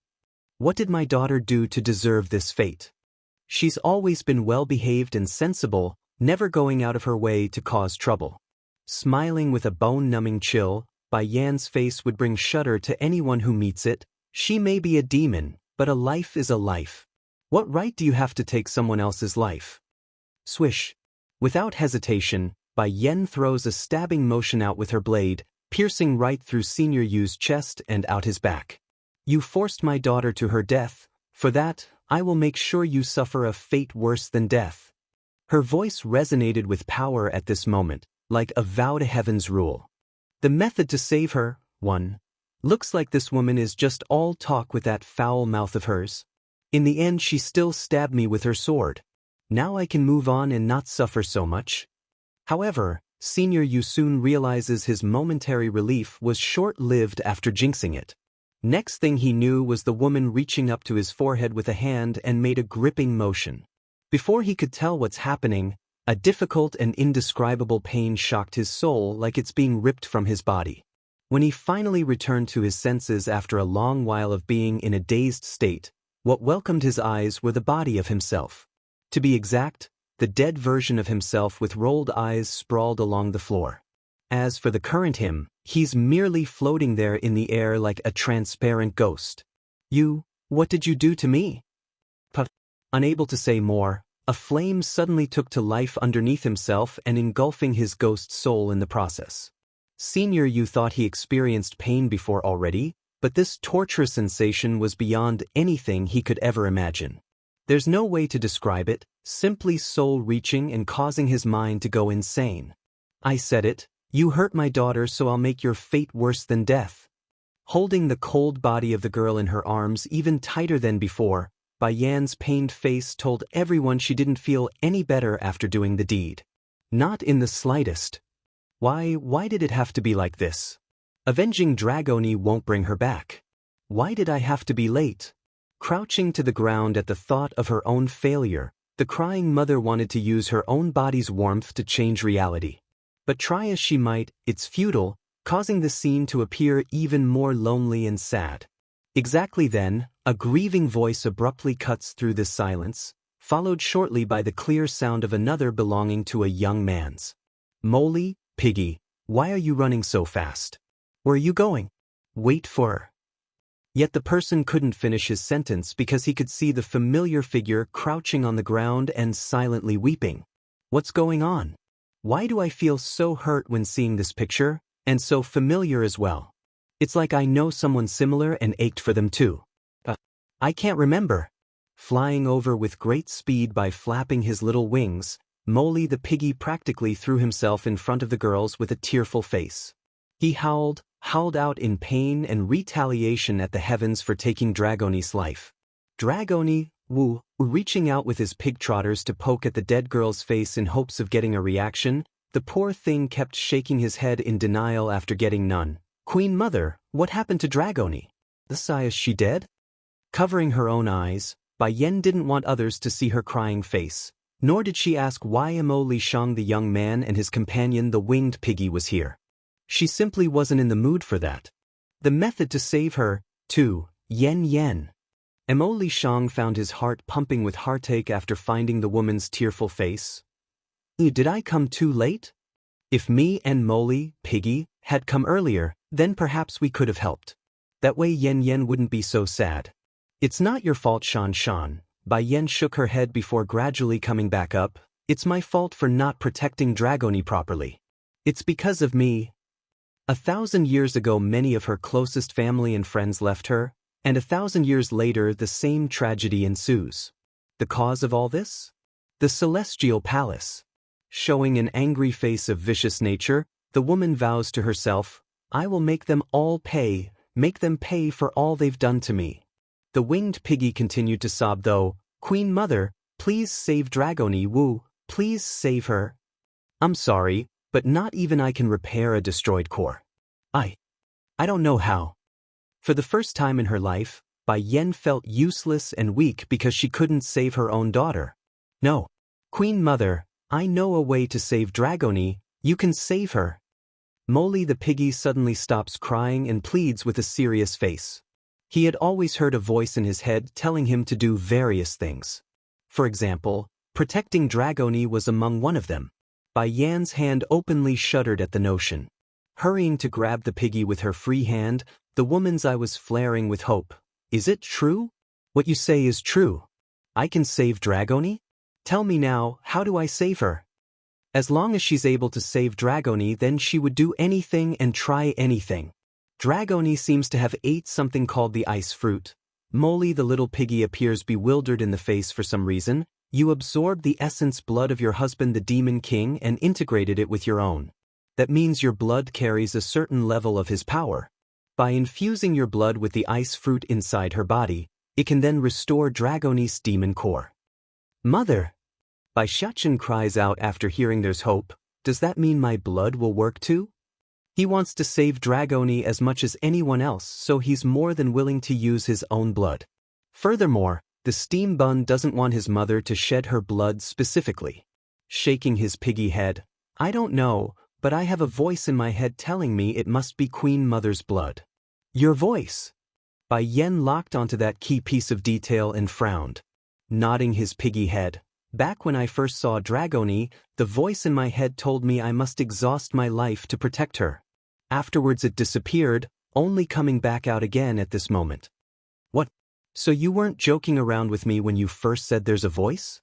What did my daughter do to deserve this fate? She's always been well-behaved and sensible, never going out of her way to cause trouble. Smiling with a bone-numbing chill, Bai Yan's face would bring shudder to anyone who meets it. She may be a demon, but a life is a life. What right do you have to take someone else's life? Swish. Without hesitation, Bai Yan throws a stabbing motion out with her blade, piercing right through Senior Yu's chest and out his back. You forced my daughter to her death. For that, I will make sure you suffer a fate worse than death. Her voice resonated with power at this moment, like a vow to heaven's rule. The method to save her, 1. Looks like this woman is just all talk with that foul mouth of hers. In the end, she still stabbed me with her sword. Now I can move on and not suffer so much. However, Senior Yu soon realizes his momentary relief was short-lived after jinxing it. Next thing he knew was the woman reaching up to his forehead with a hand and made a gripping motion. Before he could tell what's happening, a difficult and indescribable pain shocked his soul like it's being ripped from his body. When he finally returned to his senses after a long while of being in a dazed state, what welcomed his eyes were the body of himself. To be exact, the dead version of himself with rolled eyes sprawled along the floor. As for the current him, he's merely floating there in the air like a transparent ghost. What did you do to me? Puff. Unable to say more, a flame suddenly took to life underneath himself and engulfing his ghost soul in the process. Senior Yu thought he experienced pain before already, but this torturous sensation was beyond anything he could ever imagine. There's no way to describe it, simply soul-reaching and causing his mind to go insane. I said it, you hurt my daughter, so I'll make your fate worse than death. Holding the cold body of the girl in her arms even tighter than before, Bai Yan's pained face told everyone she didn't feel any better after doing the deed. Not in the slightest. Why did it have to be like this? Avenging Dragoni won't bring her back. Why did I have to be late? Crouching to the ground at the thought of her own failure, the crying mother wanted to use her own body's warmth to change reality. But try as she might, it's futile, causing the scene to appear even more lonely and sad. Exactly then, a grieving voice abruptly cuts through this silence, followed shortly by the clear sound of another belonging to a young man's. Molly, Piggy, why are you running so fast? Where are you going? Wait for her. Yet the person couldn't finish his sentence because he could see the familiar figure crouching on the ground and silently weeping. What's going on? Why do I feel so hurt when seeing this picture, and so familiar as well? It's like I know someone similar and ached for them too. I can't remember. Flying over with great speed by flapping his little wings, Molly the piggy practically threw himself in front of the girls with a tearful face. He howled out in pain and retaliation at the heavens for taking Dragoni's life. Dragoni, reaching out with his pig trotters to poke at the dead girl's face in hopes of getting a reaction, the poor thing kept shaking his head in denial after getting none. Queen Mother, what happened to Dragoni? Is she dead? Covering her own eyes, Bai Yan didn't want others to see her crying face, nor did she ask why Imo Li Shang the young man and his companion the winged piggy was here. She simply wasn't in the mood for that. The method to save her, too, Yen. Imo Li Shang found his heart pumping with heartache after finding the woman's tearful face. Did I come too late? If me and Molly, Piggy, had come earlier, then perhaps we could have helped. That way Yen wouldn't be so sad. It's not your fault, Shan. Bai Yan shook her head before gradually coming back up. It's my fault for not protecting Dragoni properly. It's because of me. 1,000 years ago many of her closest family and friends left her, and 1,000 years later the same tragedy ensues. The cause of all this? The Celestial Palace. Showing an angry face of vicious nature, the woman vows to herself, I will make them all pay, make them pay for all they've done to me. The winged piggy continued to sob though, Queen Mother, please save Dragoni, please save her. I'm sorry, but not even I can repair a destroyed core. I don't know how. For the first time in her life, Bai Yan felt useless and weak because she couldn't save her own daughter. No. Queen Mother, I know a way to save Dragoni, you can save her. Molly the piggy suddenly stops crying and pleads with a serious face. He had always heard a voice in his head telling him to do various things. For example, protecting Dragoni was among one of them. Bai Yan's hand openly shuddered at the notion. Hurrying to grab the piggy with her free hand, the woman's eye was flaring with hope. Is it true? What you say is true. I can save Dragoni? Tell me now, how do I save her? As long as she's able to save Dragoni, then she would do anything and try anything. Dragoni seems to have ate something called the ice fruit. Molly the little piggy appears bewildered in the face for some reason. You absorbed the essence blood of your husband the Demon King and integrated it with your own. That means your blood carries a certain level of his power. By infusing your blood with the ice fruit inside her body, it can then restore Dragoni's demon core. Mother! Bai Xiachen cries out after hearing there's hope. Does that mean my blood will work too? He wants to save Dragoni as much as anyone else, so he's more than willing to use his own blood. Furthermore, the steam bun doesn't want his mother to shed her blood specifically. Shaking his piggy head, I don't know, but I have a voice in my head telling me it must be Queen Mother's blood. Your voice? Bai Yan locked onto that key piece of detail and frowned. Nodding his piggy head, back when I first saw Dragoni, the voice in my head told me I must exhaust my life to protect her. Afterwards it disappeared, only coming back out again at this moment. What? So you weren't joking around with me when you first said there's a voice?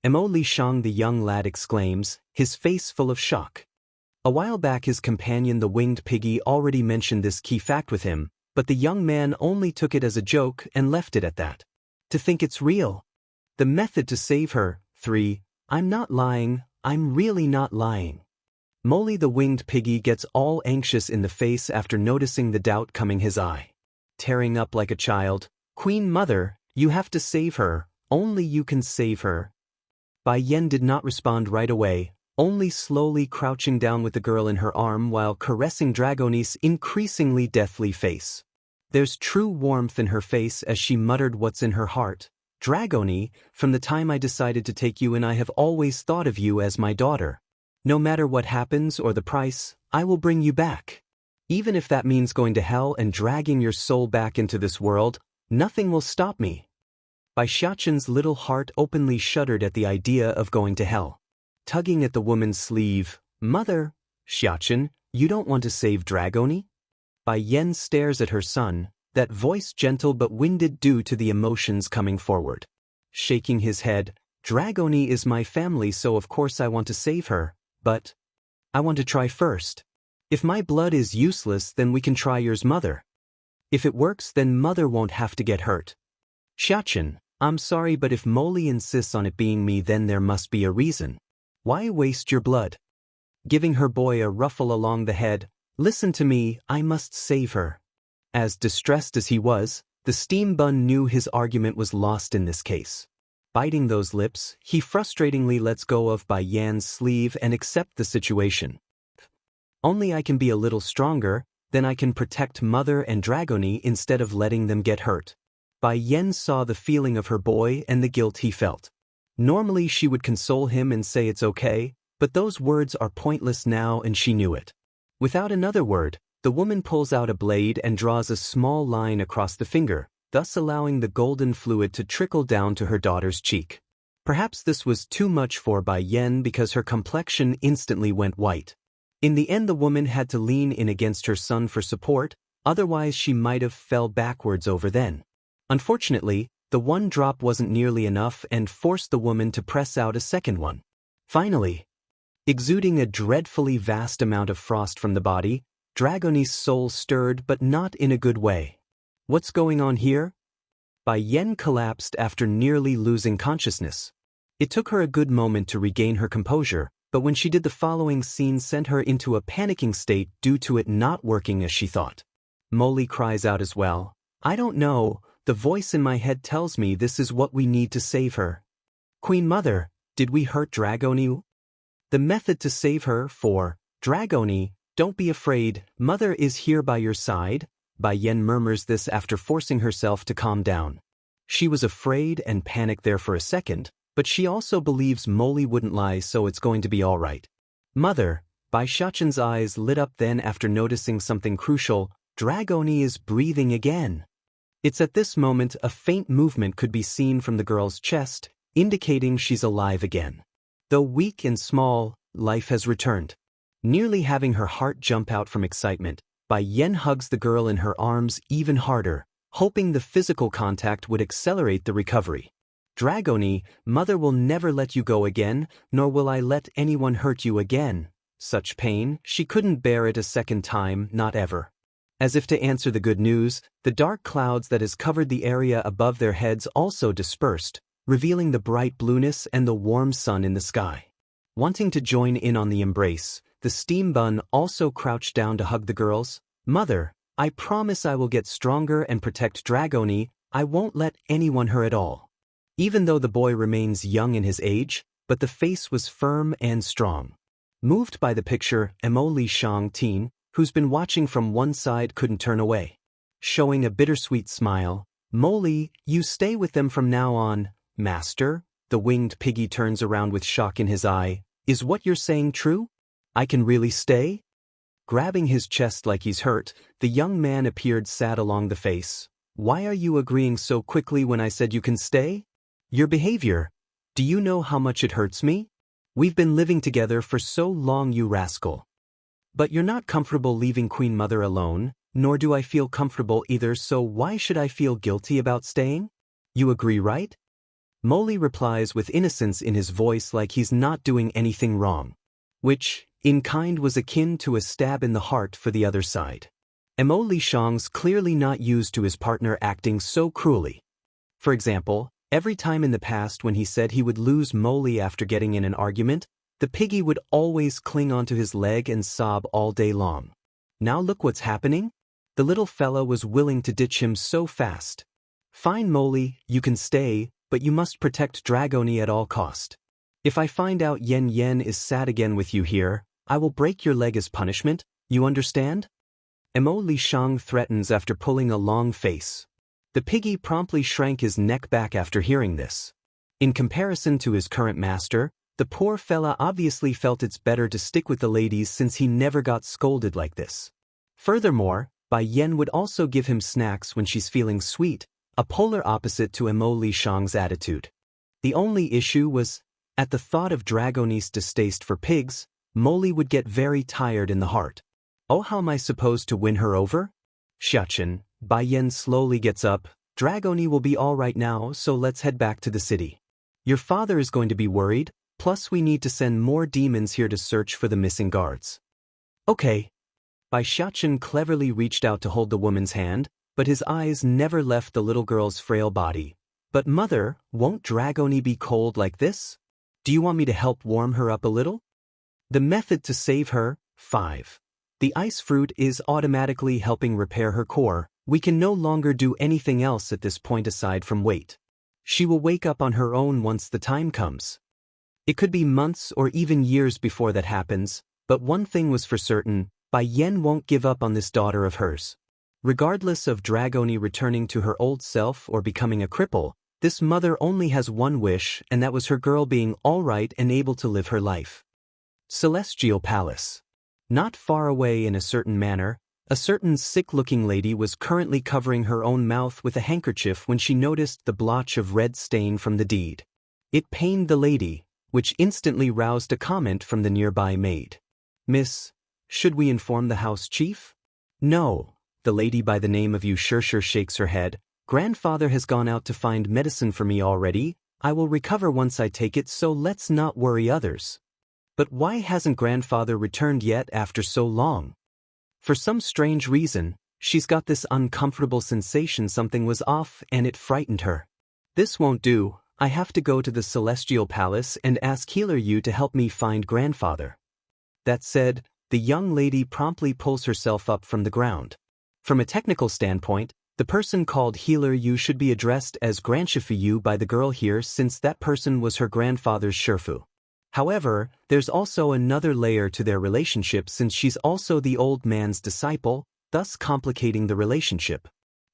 Imo Li Shang the young lad exclaims, his face full of shock. A while back his companion the winged piggy already mentioned this key fact with him, but the young man only took it as a joke and left it at that. To think it's real. The method to save her, 3. I'm not lying, I'm really not lying. Molly the winged piggy gets all anxious in the face after noticing the doubt coming his eye. Tearing up like a child, Queen Mother, you have to save her, only you can save her. Bai Yen did not respond right away, only slowly crouching down with the girl in her arm while caressing Dragoni's increasingly deathly face. There's true warmth in her face as she muttered what's in her heart. Dragoni, from the time I decided to take you in, I have always thought of you as my daughter. No matter what happens or the price, I will bring you back. Even if that means going to hell and dragging your soul back into this world, nothing will stop me. Bai Xiaoqian's little heart openly shuddered at the idea of going to hell. Tugging at the woman's sleeve, Mother, Xiaoqian, you don't want to save Dragoni? Bai Yen stares at her son, that voice gentle but winded due to the emotions coming forward. Shaking his head, Dragoni is my family, so of course I want to save her, but I want to try first. If my blood is useless, then we can try yours, Mother. If it works, then Mother won't have to get hurt. Xiaoqian, I'm sorry, but if Molly insists on it being me, then there must be a reason. Why waste your blood? Giving her boy a ruffle along the head, listen to me, I must save her. As distressed as he was, the steam bun knew his argument was lost in this case. Biting those lips, he frustratingly lets go of Bai Yan's sleeve and accept the situation. Only I can be a little stronger, then I can protect Mother and Dragoni instead of letting them get hurt. Bai Yen saw the feeling of her boy and the guilt he felt. Normally she would console him and say it's okay, but those words are pointless now and she knew it. Without another word, the woman pulls out a blade and draws a small line across the finger, thus allowing the golden fluid to trickle down to her daughter's cheek. Perhaps this was too much for Bai Yen because her complexion instantly went white. In the end, the woman had to lean in against her son for support, otherwise she might have fell backwards over then. Unfortunately, the one drop wasn't nearly enough and forced the woman to press out a second one. Finally, exuding a dreadfully vast amount of frost from the body, Dragoni's soul stirred, but not in a good way. What's going on here? Bai Yen collapsed after nearly losing consciousness. It took her a good moment to regain her composure, but when she did, the following scene sent her into a panicking state due to it not working as she thought. Molly cries out as well. I don't know, the voice in my head tells me this is what we need to save her. Queen Mother, did we hurt Dragoni? The method to save her for Dragoni, don't be afraid, Mother is here by your side. Bai Yen murmurs this after forcing herself to calm down. She was afraid and panicked there for a second, but she also believes Molly wouldn't lie, so it's going to be all right. Mother, Bai Xiaoqian's eyes lit up then after noticing something crucial. Dragoni is breathing again. It's at this moment a faint movement could be seen from the girl's chest, indicating she's alive again. Though weak and small, life has returned. Nearly having her heart jump out from excitement, Bai Yen hugs the girl in her arms even harder, hoping the physical contact would accelerate the recovery. Dragoni, Mother will never let you go again, nor will I let anyone hurt you again. Such pain, she couldn't bear it a second time, not ever. As if to answer the good news, the dark clouds that has covered the area above their heads also dispersed, revealing the bright blueness and the warm sun in the sky. Wanting to join in on the embrace, the steam bun also crouched down to hug the girls. Mother, I promise I will get stronger and protect Dragoni. I won't let anyone hurt at all. Even though the boy remains young in his age, but the face was firm and strong. Moved by the picture, Emily Shang-tin, who's been watching from one side, couldn't turn away. Showing a bittersweet smile, Molly, you stay with them from now on, Master. The winged piggy turns around with shock in his eye. Is what you're saying true? I can really stay? Grabbing his chest like he's hurt, the young man appeared sad along the face. Why are you agreeing so quickly when I said you can stay? Your behavior. Do you know how much it hurts me? We've been living together for so long, you rascal. But you're not comfortable leaving Queen Mother alone, nor do I feel comfortable either, so why should I feel guilty about staying? You agree, right? Molly replies with innocence in his voice, like he's not doing anything wrong. Which, in kind, was akin to a stab in the heart for the other side. Emily Shang's clearly not used to his partner acting so cruelly. For example, Every time in the past when he said he would lose Molly after getting in an argument, the piggy would always cling onto his leg and sob all day long. Now look what's happening? The little fella was willing to ditch him so fast. Fine Molly, you can stay, but you must protect Dragoni at all cost. If I find out Yen Yen is sad again with you here, I will break your leg as punishment, you understand? Emo Li Shang threatens after pulling a long face. The piggy promptly shrank his neck back after hearing this. In comparison to his current master, the poor fella obviously felt it's better to stick with the ladies since he never got scolded like this. Furthermore, Bai Yen would also give him snacks when she's feeling sweet, a polar opposite to Emo Li Shang's attitude. The only issue was, at the thought of Dragoni's distaste for pigs, Molly would get very tired in the heart. Oh, how am I supposed to win her over? Xiachen, Bai Yen slowly gets up. Dragoni will be all right now, so let's head back to the city. Your father is going to be worried, plus we need to send more demons here to search for the missing guards. Okay. Bai Xiachen cleverly reached out to hold the woman's hand, but his eyes never left the little girl's frail body. But mother, won't Dragoni be cold like this? Do you want me to help warm her up a little? The method to save her. 5. The ice fruit is automatically helping repair her core. We can no longer do anything else at this point aside from wait. She will wake up on her own once the time comes. It could be months or even years before that happens, but one thing was for certain, Bai Yen won't give up on this daughter of hers. Regardless of Dragoni returning to her old self or becoming a cripple, this mother only has one wish, and that was her girl being all right and able to live her life. Celestial Palace. Not far away in a certain manner, a certain sick-looking lady was currently covering her own mouth with a handkerchief when she noticed the blotch of red stain from the deed. It pained the lady, which instantly roused a comment from the nearby maid. Miss, should we inform the house chief? No, the lady by the name of Xianxia shakes her head. Grandfather has gone out to find medicine for me already. I will recover once I take it, so let's not worry others. But why hasn't grandfather returned yet after so long? For some strange reason, she's got this uncomfortable sensation something was off and it frightened her. This won't do, I have to go to the Celestial Palace and ask Healer Yu to help me find grandfather. That said, the young lady promptly pulls herself up from the ground. From a technical standpoint, the person called Healer Yu should be addressed as Grandchifu Yu by the girl here since that person was her grandfather's Shifu. However, there's also another layer to their relationship since she's also the old man's disciple, thus complicating the relationship.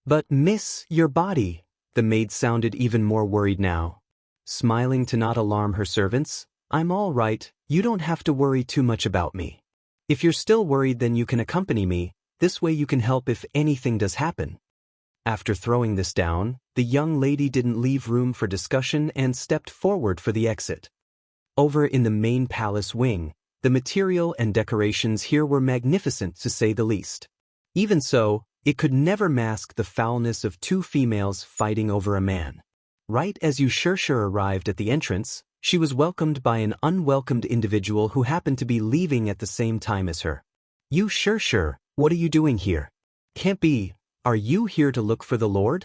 But miss, your body. The maid sounded even more worried now. Smiling to not alarm her servants, I'm all right, you don't have to worry too much about me. If you're still worried then you can accompany me, this way you can help if anything does happen. After throwing this down, the young lady didn't leave room for discussion and stepped forward for the exit. Over in the main palace wing, the material and decorations here were magnificent to say the least. Even so, it could never mask the foulness of two females fighting over a man. Right as Xianxia arrived at the entrance, she was welcomed by an unwelcomed individual who happened to be leaving at the same time as her. Xianxia, what are you doing here? Can't be, are you here to look for the Lord?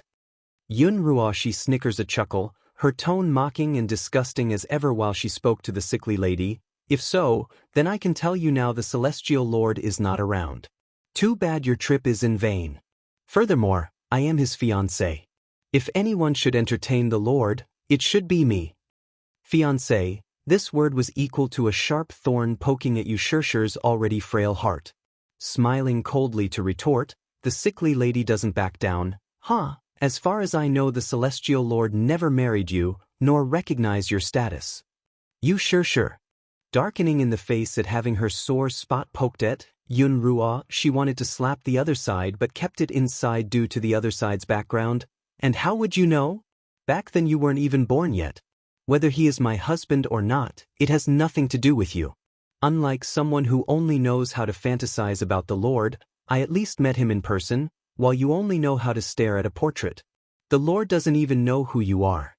Yun Ruoshi snickers a chuckle, her tone mocking and disgusting as ever while she spoke to the sickly lady. If so, then I can tell you now the Celestial Lord is not around. Too bad your trip is in vain. Furthermore, I am his fiancé. If anyone should entertain the Lord, it should be me. Fiancé, this word was equal to a sharp thorn poking at Xianxia's already frail heart. Smiling coldly to retort, the sickly lady doesn't back down. As far as I know the Celestial Lord never married you, nor recognized your status. Xianxia. Darkening in the face at having her sore spot poked at, Yun Ruo, she wanted to slap the other side but kept it inside due to the other side's background. And how would you know? Back then you weren't even born yet. Whether he is my husband or not, it has nothing to do with you. Unlike someone who only knows how to fantasize about the Lord, I at least met him in person, while you only know how to stare at a portrait. The Lord doesn't even know who you are.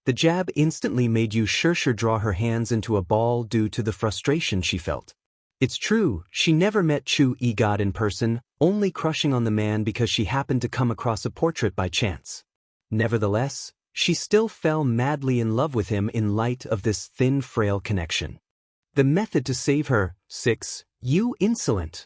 The jab instantly made Xianxia draw her hands into a ball due to the frustration she felt. It's true, she never met Chu Egod in person, only crushing on the man because she happened to come across a portrait by chance. Nevertheless, She still fell madly in love with him in light of this thin, frail connection. The method to save her. 6. You insolent.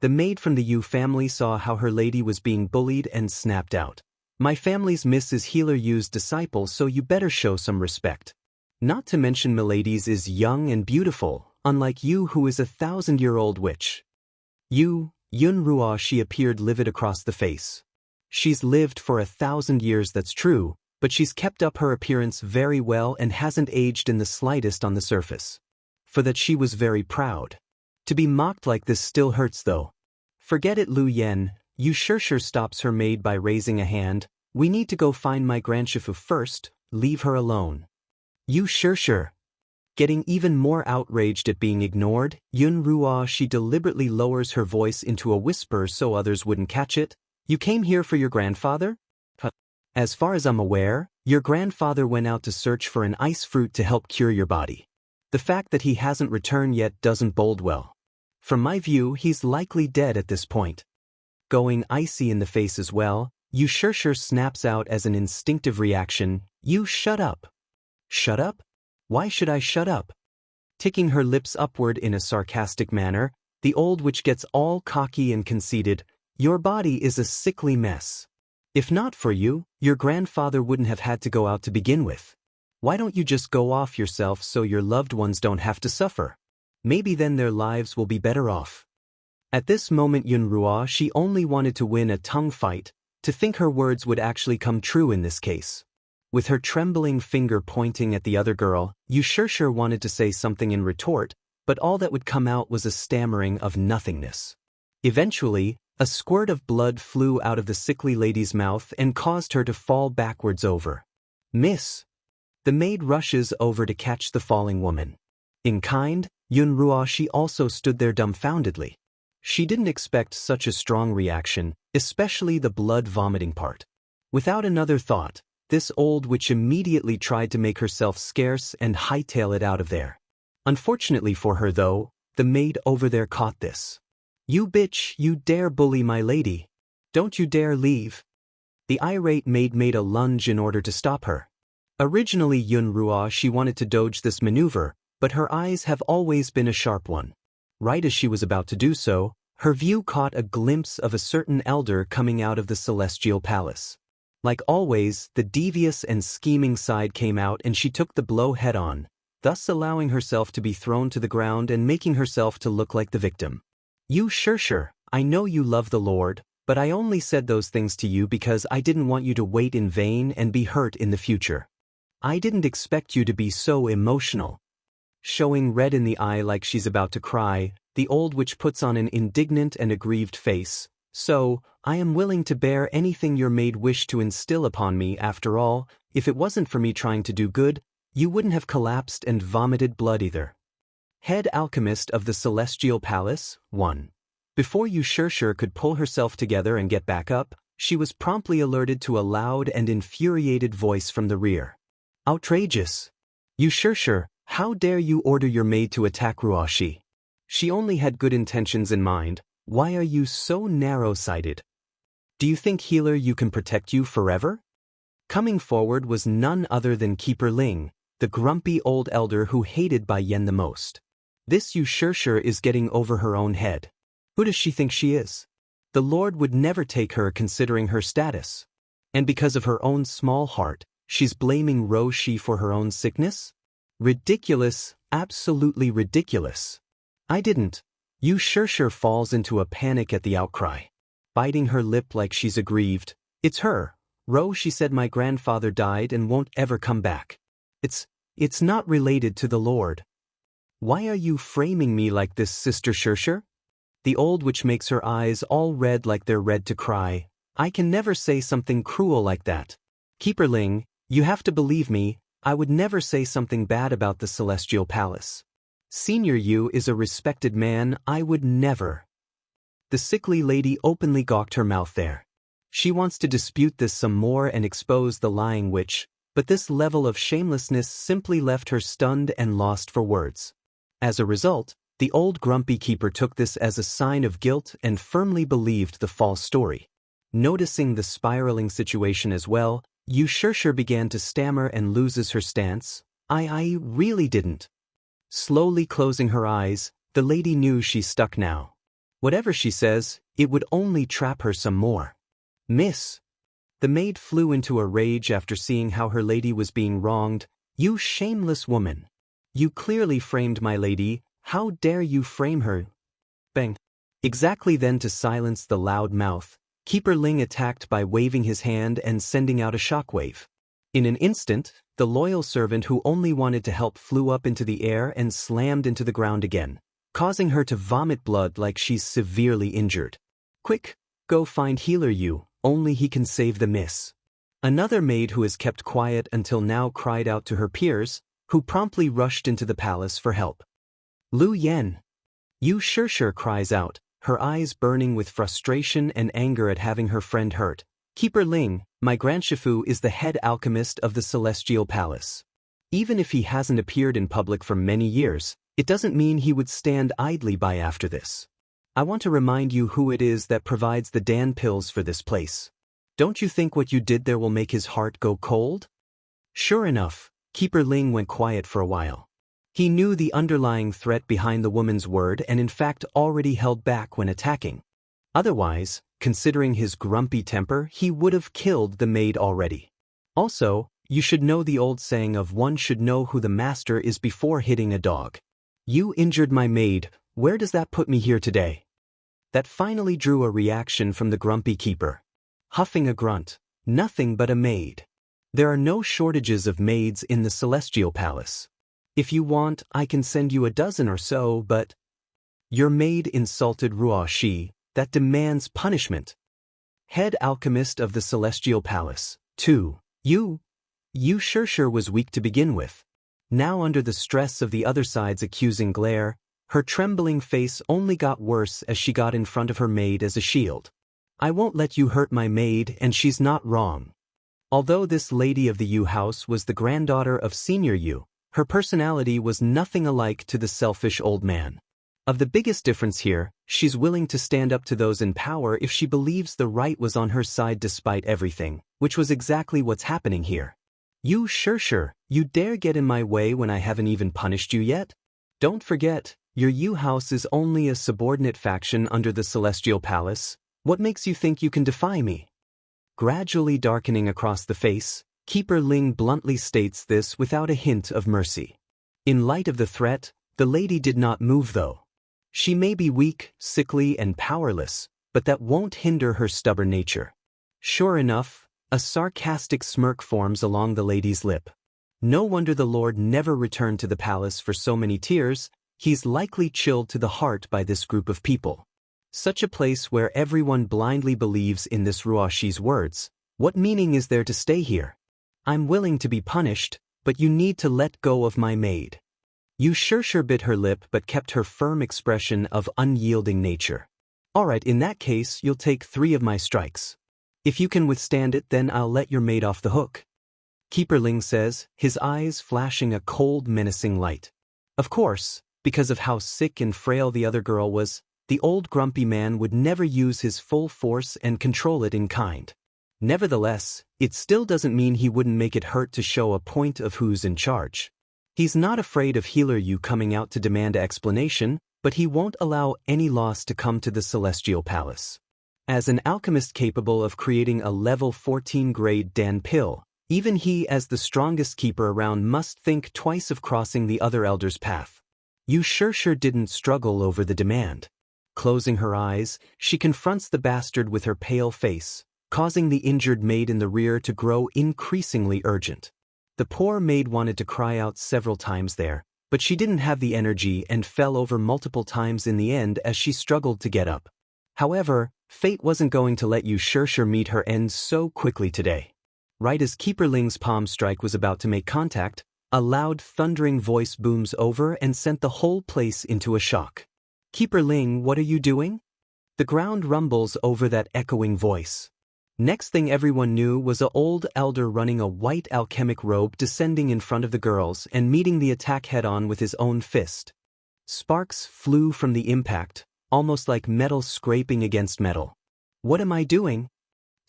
The maid from the Yu family saw how her lady was being bullied and snapped out. My family's miss is Healer Yu's disciple, so you better show some respect. Not to mention Milady's is young and beautiful, unlike you who is a 1,000-year-old witch. Yun Ruo, she appeared livid across the face. She's lived for 1,000 years, that's true, but she's kept up her appearance very well and hasn't aged in the slightest on the surface. For that she was very proud. To be mocked like this still hurts though. Forget it, Lu Yen. Yu Shishir stops her maid by raising a hand. We need to go find my grandshifu first, leave her alone. Yu Shishir. Getting even more outraged at being ignored, Yun Ruo, she deliberately lowers her voice into a whisper so others wouldn't catch it. You came here for your grandfather? As far as I'm aware, your grandfather went out to search for an ice fruit to help cure your body. The fact that he hasn't returned yet doesn't bode well. From my view, he's likely dead at this point. Going icy in the face as well, Yu Shishir snaps out as an instinctive reaction. You shut up. Shut up? Why should I shut up? Ticking her lips upward in a sarcastic manner, the old witch gets all cocky and conceited. Your body is a sickly mess. If not for you, your grandfather wouldn't have had to go out to begin with. Why don't you just go off yourself so your loved ones don't have to suffer? Maybe then their lives will be better off. At this moment Yun Ruo, she only wanted to win a tongue fight, to think her words would actually come true in this case. With her trembling finger pointing at the other girl, Yu Shishir wanted to say something in retort, but all that would come out was a stammering of nothingness. Eventually, a squirt of blood flew out of the sickly lady's mouth and caused her to fall backwards over. Miss! The maid rushes over to catch the falling woman. In kind, Yun Ruo, she also stood there dumbfoundedly. She didn't expect such a strong reaction, especially the blood-vomiting part. Without another thought, this old witch immediately tried to make herself scarce and hightail it out of there. Unfortunately for her though, the maid over there caught this. You bitch, you dare bully my lady. Don't you dare leave. The irate maid made a lunge in order to stop her. Originally Yun Ruo, she wanted to dodge this maneuver, but her eyes have always been a sharp one. Right as she was about to do so, her view caught a glimpse of a certain elder coming out of the celestial palace. Like always, the devious and scheming side came out and she took the blow head-on, thus allowing herself to be thrown to the ground and making herself to look like the victim. You Shishir, I know you love the Lord, but I only said those things to you because I didn't want you to wait in vain and be hurt in the future. I didn't expect you to be so emotional. Showing red in the eye like she's about to cry, the old witch puts on an indignant and aggrieved face. So, I am willing to bear anything your maid wished to instill upon me. After all, if it wasn't for me trying to do good, you wouldn't have collapsed and vomited blood either. Head alchemist of the Celestial Palace, 1. Before Yu Shishir could pull herself together and get back up, she was promptly alerted to a loud and infuriated voice from the rear. Outrageous! Yu Shishir, how dare you order your maid to attack Ruoshi? She only had good intentions in mind. Why are you so narrow-sighted? Do you think Healer Yu can protect you forever? Coming forward was none other than Keeper Ling, the grumpy old elder who hated Bai Yan the most. This Yu Shishir is getting over her own head. Who does she think she is? The Lord would never take her considering her status. And because of her own small heart, she's blaming Ruoshi for her own sickness? Ridiculous, absolutely ridiculous. I didn't. Yu Shishir falls into a panic at the outcry. Biting her lip like she's aggrieved. It's her. She said my grandfather died and won't ever come back. It's not related to the Lord. Why are you framing me like this, Sister Shishir? The old witch makes her eyes all red like they're red to cry. I can never say something cruel like that. Keeper Ling, you have to believe me, I would never say something bad about the Celestial Palace. Senior Yu is a respected man, I would never. The sickly lady openly gawked her mouth there. She wants to dispute this some more and expose the lying witch, but this level of shamelessness simply left her stunned and lost for words. As a result, the old grumpy keeper took this as a sign of guilt and firmly believed the false story. Noticing the spiraling situation as well, Yu Shirshir began to stammer and loses her stance. I really didn't. Slowly closing her eyes, the lady knew she's stuck now. Whatever she says, it would only trap her some more. Miss. The maid flew into a rage after seeing how her lady was being wronged. You shameless woman. You clearly framed my lady, how dare you frame her? Bang. Exactly then, to silence the loud mouth, Keeper Ling attacked by waving his hand and sending out a shockwave. In an instant, the loyal servant who only wanted to help flew up into the air and slammed into the ground again, causing her to vomit blood like she's severely injured. Quick, go find Healer Yu, only he can save the miss. Another maid who has kept quiet until now cried out to her peers, who promptly rushed into the palace for help. Lu Yen. Yu Shirshir cries out, her eyes burning with frustration and anger at having her friend hurt. Keeper Ling, my grandshifu is the head alchemist of the Celestial Palace. Even if he hasn't appeared in public for many years, it doesn't mean he would stand idly by after this. I want to remind you who it is that provides the Dan pills for this place. Don't you think what you did there will make his heart go cold? Sure enough, Keeper Ling went quiet for a while. He knew the underlying threat behind the woman's word and in fact already held back when attacking. Otherwise, considering his grumpy temper, he would have killed the maid already. Also, you should know the old saying of one should know who the master is before hitting a dog. You injured my maid, where does that put me here today? That finally drew a reaction from the grumpy keeper. Huffing a grunt, nothing but a maid. There are no shortages of maids in the Celestial Palace. If you want, I can send you a dozen or so, but your maid insulted Ruo Shi, that demands punishment. Head alchemist of the Celestial Palace, 2. Yu Shirshir was weak to begin with. Now under the stress of the other side's accusing glare, her trembling face only got worse as she got in front of her maid as a shield. I won't let you hurt my maid, and she's not wrong. Although this lady of the Yu house was the granddaughter of Senior Yu, her personality was nothing alike to the selfish old man. Of the biggest difference here, she's willing to stand up to those in power if she believes the right was on her side despite everything, which was exactly what's happening here. Yu Shirshir, you dare get in my way when I haven't even punished you yet? Don't forget, your Yu house is only a subordinate faction under the Celestial Palace. What makes you think you can defy me? Gradually darkening across the face, Keeper Ling bluntly states this without a hint of mercy. In light of the threat, the lady did not move though. She may be weak, sickly, and powerless, but that won't hinder her stubborn nature. Sure enough, a sarcastic smirk forms along the lady's lip. No wonder the Lord never returned to the palace for so many tears, he's likely chilled to the heart by this group of people. Such a place where everyone blindly believes in this Ruo Shi's words, what meaning is there to stay here? I'm willing to be punished, but you need to let go of my maid. Yu Shirshir bit her lip but kept her firm expression of unyielding nature. Alright, in that case, you'll take 3 of my strikes. If you can withstand it, then I'll let your maid off the hook. Keeper Ling says, his eyes flashing a cold, menacing light. Of course, because of how sick and frail the other girl was, the old grumpy man would never use his full force and control it in kind. Nevertheless, it still doesn't mean he wouldn't make it hurt to show a point of who's in charge. He's not afraid of Healer Yu coming out to demand explanation, but he won't allow any loss to come to the Celestial Palace. As an alchemist capable of creating a level 14 grade Dan pill, even he as the strongest keeper around must think twice of crossing the other elder's path. Yu Shirshir didn't struggle over the demand. Closing her eyes, she confronts the bastard with her pale face, causing the injured maid in the rear to grow increasingly urgent. The poor maid wanted to cry out several times there, but she didn't have the energy and fell over multiple times in the end as she struggled to get up. However, fate wasn't going to let Yu Shirshir meet her end so quickly today. Right as Keeper Ling's palm strike was about to make contact, a loud thundering voice booms over and sent the whole place into a shock. Keeper Ling, what are you doing? The ground rumbles over that echoing voice. Next thing everyone knew was an old elder running a white alchemic robe descending in front of the girls and meeting the attack head-on with his own fist. Sparks flew from the impact, almost like metal scraping against metal. What am I doing?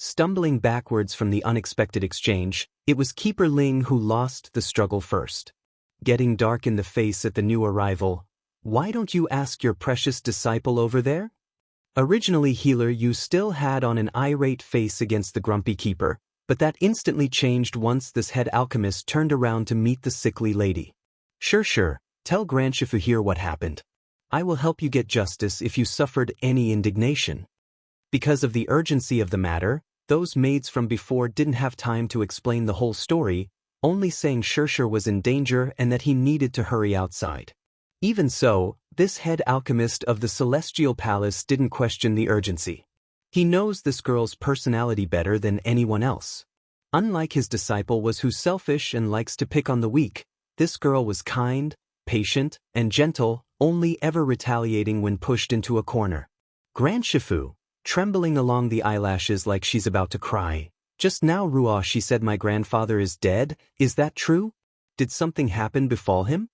Stumbling backwards from the unexpected exchange, it was Keeper Ling who lost the struggle first. Getting dark in the face at the new arrival, "Why don't you ask your precious disciple over there?" Originally Healer Yu still had on an irate face against the grumpy keeper, but that instantly changed once this head alchemist turned around to meet the sickly lady. Sure, tell Grandshifu here what happened. I will help you get justice if you suffered any indignation. Because of the urgency of the matter, those maids from before didn't have time to explain the whole story, only saying Sure was in danger and that he needed to hurry outside. Even so, this head alchemist of the Celestial Palace didn't question the urgency. He knows this girl's personality better than anyone else. Unlike his disciple who's selfish and likes to pick on the weak, this girl was kind, patient, and gentle, only ever retaliating when pushed into a corner. Grandshifu, trembling along the eyelashes like she's about to cry. Just now Ruo, she said my grandfather is dead, is that true? Did something happen befall him?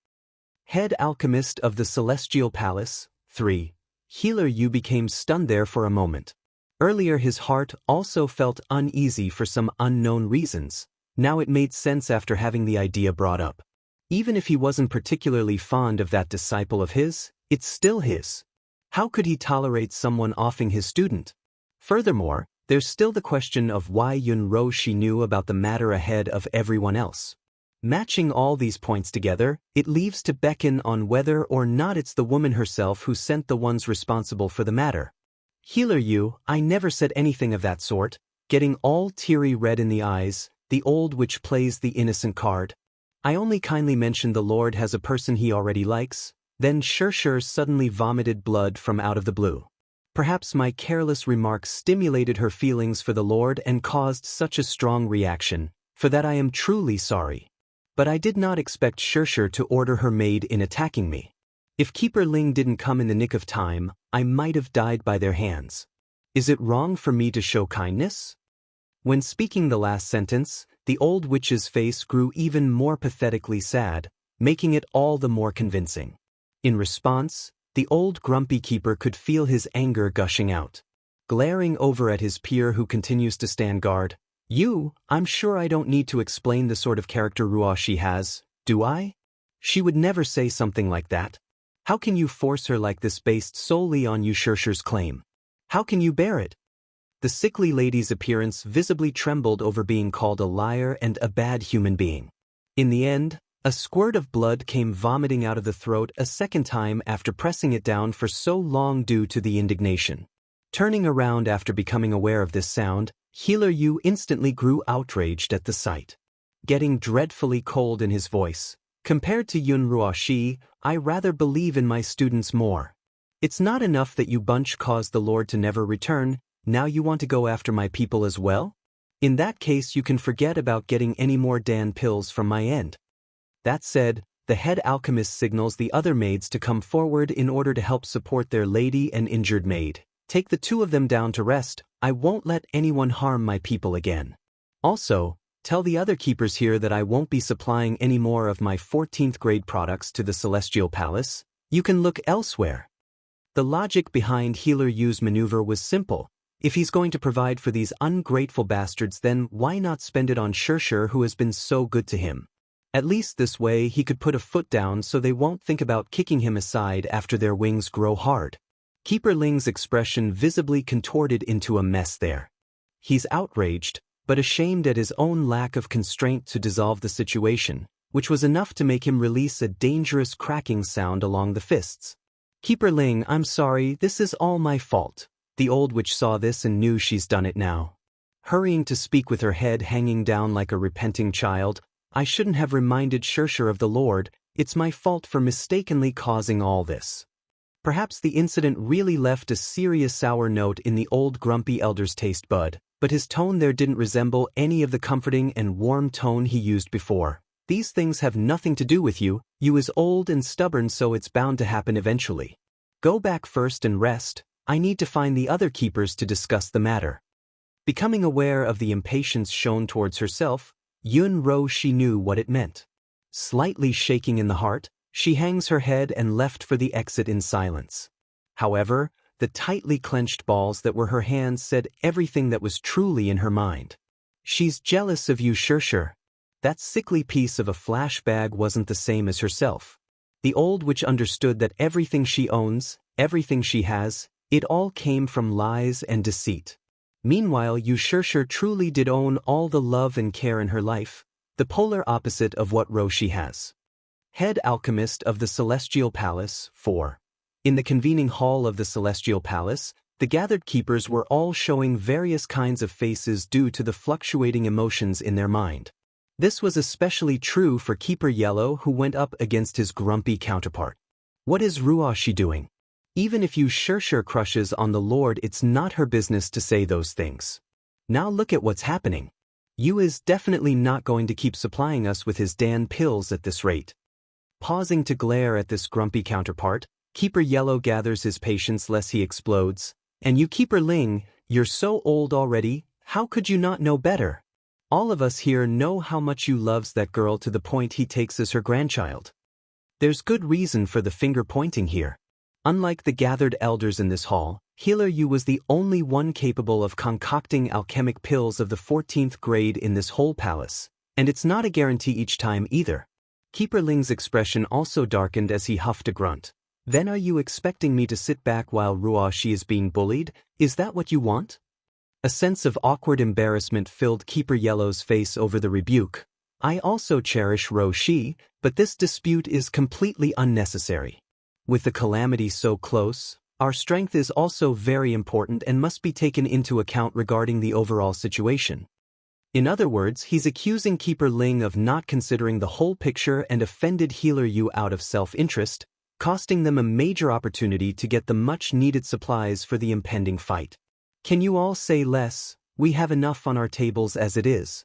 Head alchemist of the Celestial Palace, 3. Healer Yu became stunned there for a moment. Earlier his heart also felt uneasy for some unknown reasons. Now it made sense after having the idea brought up. Even if he wasn't particularly fond of that disciple of his, it's still his. How could he tolerate someone offing his student? Furthermore, there's still the question of why Yun Roshi knew about the matter ahead of everyone else. Matching all these points together, it leaves to beckon on whether or not it's the woman herself who sent the ones responsible for the matter. Healer Yu, I never said anything of that sort. Getting all teary red in the eyes, the old witch plays the innocent card. I only kindly mentioned the Lord has a person he already likes. Then Sure suddenly vomited blood from out of the blue. Perhaps my careless remarks stimulated her feelings for the Lord and caused such a strong reaction. For that I am truly sorry. But I did not expect Sure to order her maid in attacking me. If Keeper Ling didn't come in the nick of time, I might have died by their hands. Is it wrong for me to show kindness? When speaking the last sentence, the old witch's face grew even more pathetically sad, making it all the more convincing. In response, the old grumpy keeper could feel his anger gushing out. Glaring over at his peer who continues to stand guard, "You, I'm sure I don't need to explain the sort of character Ruo she has, do I? She would never say something like that. How can you force her like this based solely on Shursher's claim? How can you bear it?" The sickly lady's appearance visibly trembled over being called a liar and a bad human being. In the end, a squirt of blood came vomiting out of the throat a second time after pressing it down for so long due to the indignation. Turning around after becoming aware of this sound, Healer Yu instantly grew outraged at the sight. Getting dreadfully cold in his voice, "Compared to Yun Ruoshi, I rather believe in my students more. It's not enough that you bunch caused the Lord to never return, now you want to go after my people as well? In that case you can forget about getting any more Dan pills from my end." That said, the head alchemist signals the other maids to come forward in order to help support their lady and injured maid. "Take the two of them down to rest, I won't let anyone harm my people again. Also, tell the other keepers here that I won't be supplying any more of my 14th grade products to the Celestial Palace. You can look elsewhere." The logic behind Healer Yu's maneuver was simple. If he's going to provide for these ungrateful bastards, then why not spend it on Sure who has been so good to him? At least this way he could put a foot down so they won't think about kicking him aside after their wings grow hard. Keeper Ling's expression visibly contorted into a mess there. He's outraged, but ashamed at his own lack of constraint to dissolve the situation, which was enough to make him release a dangerous cracking sound along the fists. "Keeper Ling, I'm sorry, this is all my fault." The old witch saw this and knew she's done it now. Hurrying to speak with her head hanging down like a repenting child, "I shouldn't have reminded Sure of the Lord, it's my fault for mistakenly causing all this." Perhaps the incident really left a serious sour note in the old grumpy elder's taste bud, but his tone there didn't resemble any of the comforting and warm tone he used before. "These things have nothing to do with you, you is old and stubborn, so it's bound to happen eventually. Go back first and rest, I need to find the other keepers to discuss the matter." Becoming aware of the impatience shown towards herself, Yun Roshi knew what it meant. Slightly shaking in the heart, she hangs her head and left for the exit in silence. However, the tightly clenched balls that were her hands said everything that was truly in her mind. She's jealous of you, Xianxia. That sickly piece of a flash bag wasn't the same as herself. The old witch understood that everything she owns, everything she has, it all came from lies and deceit. Meanwhile, Xianxia truly did own all the love and care in her life, the polar opposite of what Roshi has. Head Alchemist of the Celestial Palace, 4. In the convening hall of the Celestial Palace, the gathered keepers were all showing various kinds of faces due to the fluctuating emotions in their mind. This was especially true for Keeper Yellow, who went up against his grumpy counterpart. What is Ruoshi doing? Even if Xianxia crushes on the Lord, it's not her business to say those things. Now look at what's happening. Yu is definitely not going to keep supplying us with his Dan pills at this rate. Pausing to glare at this grumpy counterpart, Keeper Yellow gathers his patience lest he explodes. And you, Keeper Ling, you're so old already, how could you not know better? All of us here know how much you loves that girl to the point he takes as her grandchild. There's good reason for the finger pointing here. Unlike the gathered elders in this hall, Healer Yu was the only one capable of concocting alchemic pills of the 14th grade in this whole palace, and it's not a guarantee each time either. Keeper Ling's expression also darkened as he huffed a grunt. Then are you expecting me to sit back while Ruoshi is being bullied? Is that what you want? A sense of awkward embarrassment filled Keeper Yellow's face over the rebuke. I also cherish Roshi, but this dispute is completely unnecessary. With the calamity so close, our strength is also very important and must be taken into account regarding the overall situation. In other words, he's accusing Keeper Ling of not considering the whole picture and offended Healer Yu out of self-interest, costing them a major opportunity to get the much-needed supplies for the impending fight. Can you all say less? We have enough on our tables as it is.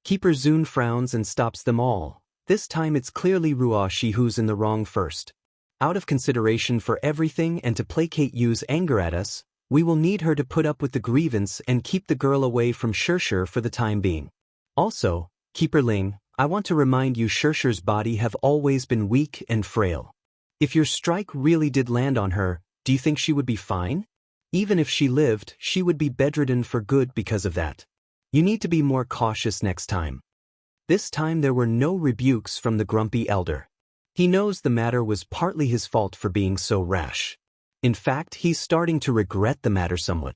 Keeper Zun frowns and stops them all. This time it's clearly Ruoshi who's in the wrong first. Out of consideration for everything and to placate Yu's anger at us, we will need her to put up with the grievance and keep the girl away from Xianxia for the time being. Also, Keeper Ling, I want to remind you Xianxia's body have always been weak and frail. If your strike really did land on her, do you think she would be fine? Even if she lived, she would be bedridden for good because of that. You need to be more cautious next time. This time there were no rebukes from the grumpy elder. He knows the matter was partly his fault for being so rash. In fact, he's starting to regret the matter somewhat.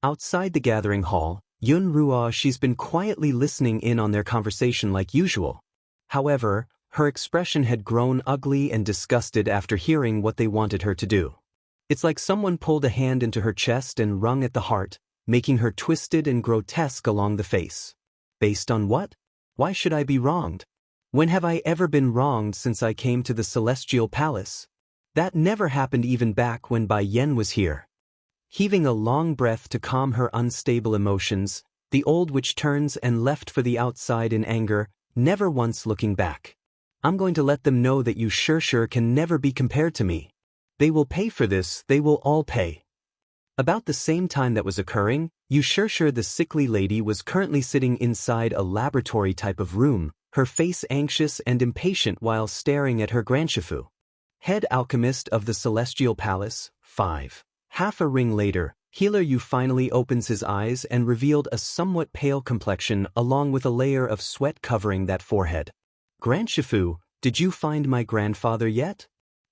Outside the gathering hall, Yun Ruoshi's been quietly listening in on their conversation like usual. However, her expression had grown ugly and disgusted after hearing what they wanted her to do. It's like someone pulled a hand into her chest and wrung at the heart, making her twisted and grotesque along the face. Based on what? Why should I be wronged? When have I ever been wronged since I came to the Celestial Palace? That never happened even back when Bai Yen was here. Heaving a long breath to calm her unstable emotions, the old witch turns and left for the outside in anger, never once looking back. I'm going to let them know that you Xianxia can never be compared to me. They will pay for this, they will all pay. About the same time that was occurring, Xianxia the sickly lady was currently sitting inside a laboratory type of room, her face anxious and impatient while staring at her grandshifu. Head Alchemist of the Celestial Palace, 5. Half a ring later, Healer Yu finally opens his eyes and revealed a somewhat pale complexion along with a layer of sweat covering that forehead. Grandshifu, did you find my grandfather yet?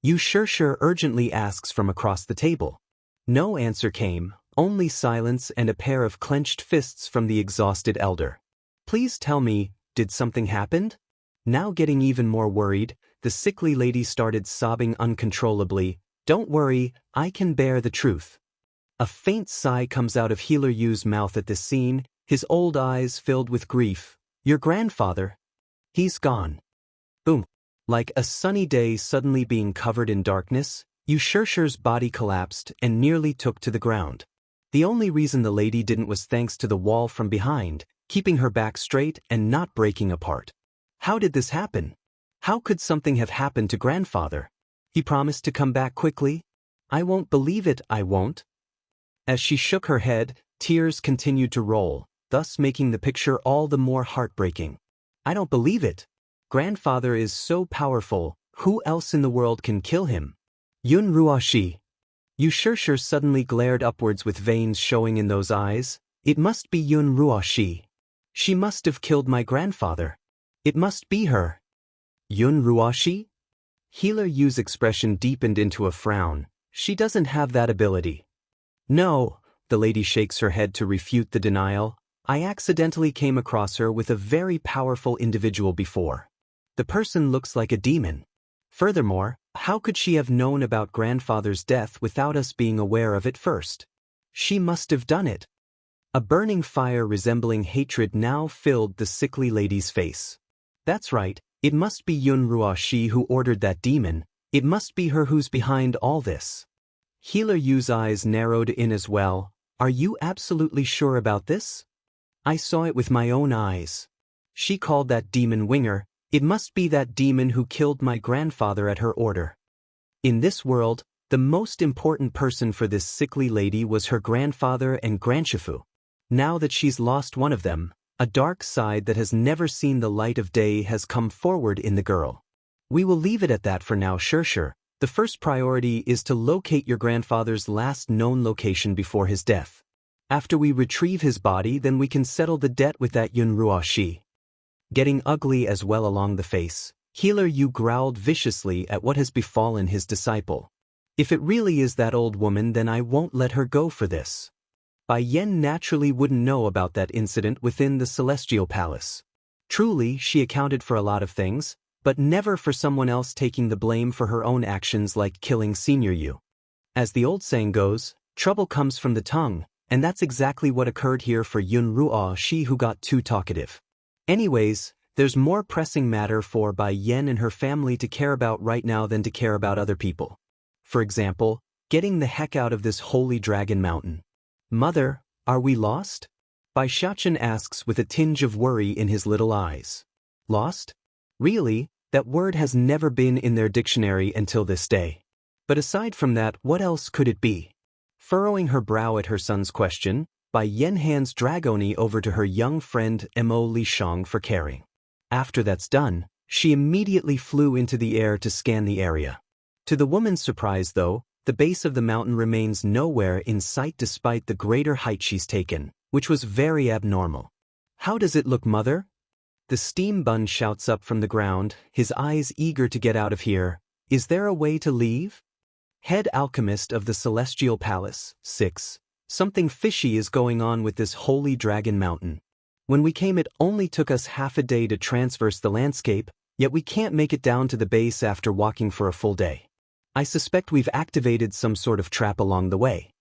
Xianxia urgently asks from across the table. No answer came, only silence and a pair of clenched fists from the exhausted elder. Please tell me, did something happen? Now getting even more worried, the sickly lady started sobbing uncontrollably. Don't worry, I can bear the truth. A faint sigh comes out of Healer Yu's mouth at this scene, his old eyes filled with grief. Your grandfather? He's gone. Boom. Like a sunny day suddenly being covered in darkness, Xianxia's body collapsed and nearly took to the ground. The only reason the lady didn't was thanks to the wall from behind, keeping her back straight and not breaking apart. How did this happen? How could something have happened to grandfather? He promised to come back quickly? I won't believe it, I won't. As she shook her head, tears continued to roll, thus making the picture all the more heartbreaking. I don't believe it. Grandfather is so powerful, who else in the world can kill him? Yun Ruoshi. Xianxia suddenly glared upwards with veins showing in those eyes. It must be Yun Ruoxi. She must have killed my grandfather. It must be her. Yun Ruoxi? Healer Yu's expression deepened into a frown. She doesn't have that ability. No, the lady shakes her head to refute the denial. I accidentally came across her with a very powerful individual before. The person looks like a demon. Furthermore, how could she have known about grandfather's death without us being aware of it first? She must have done it. A burning fire resembling hatred now filled the sickly lady's face. That's right, it must be Yun Ruoxi who ordered that demon. It must be her who's behind all this. Healer Yu's eyes narrowed in as well. Are you absolutely sure about this? I saw it with my own eyes. She called that demon Winger. It must be that demon who killed my grandfather at her order. In this world, the most important person for this sickly lady was her grandfather and grandshifu. Now that she's lost one of them, a dark side that has never seen the light of day has come forward in the girl. We will leave it at that for now, Xianxia. The first priority is to locate your grandfather's last known location before his death. After we retrieve his body, then we can settle the debt with that Yun Ruoxi. Getting ugly as well along the face, Healer Yu growled viciously at what has befallen his disciple. If it really is that old woman, then I won't let her go for this. Bai Yan naturally wouldn't know about that incident within the Celestial Palace. Truly, she accounted for a lot of things, but never for someone else taking the blame for her own actions like killing Senior Yu. As the old saying goes, trouble comes from the tongue, and that's exactly what occurred here for Yun Ruoxi, who got too talkative. Anyways, there's more pressing matter for Bai Yan and her family to care about right now than to care about other people. For example, getting the heck out of this holy dragon mountain. Mother, are we lost? Bai Xiachen asks with a tinge of worry in his little eyes. Lost? Really, that word has never been in their dictionary until this day. But aside from that, what else could it be? Furrowing her brow at her son's question, Bai Yan hands Dragoni over to her young friend Mo Lishang for carrying. After that's done, she immediately flew into the air to scan the area. To the woman's surprise though, the base of the mountain remains nowhere in sight despite the greater height she's taken, which was very abnormal. How does it look, mother? The steam bun shouts up from the ground, his eyes eager to get out of here. Is there a way to leave? Head alchemist of the Celestial Palace, 6. Something fishy is going on with this holy dragon mountain. When we came it only took us half a day to traverse the landscape, yet we can't make it down to the base after walking for a full day. I suspect we've activated some sort of trap along the way.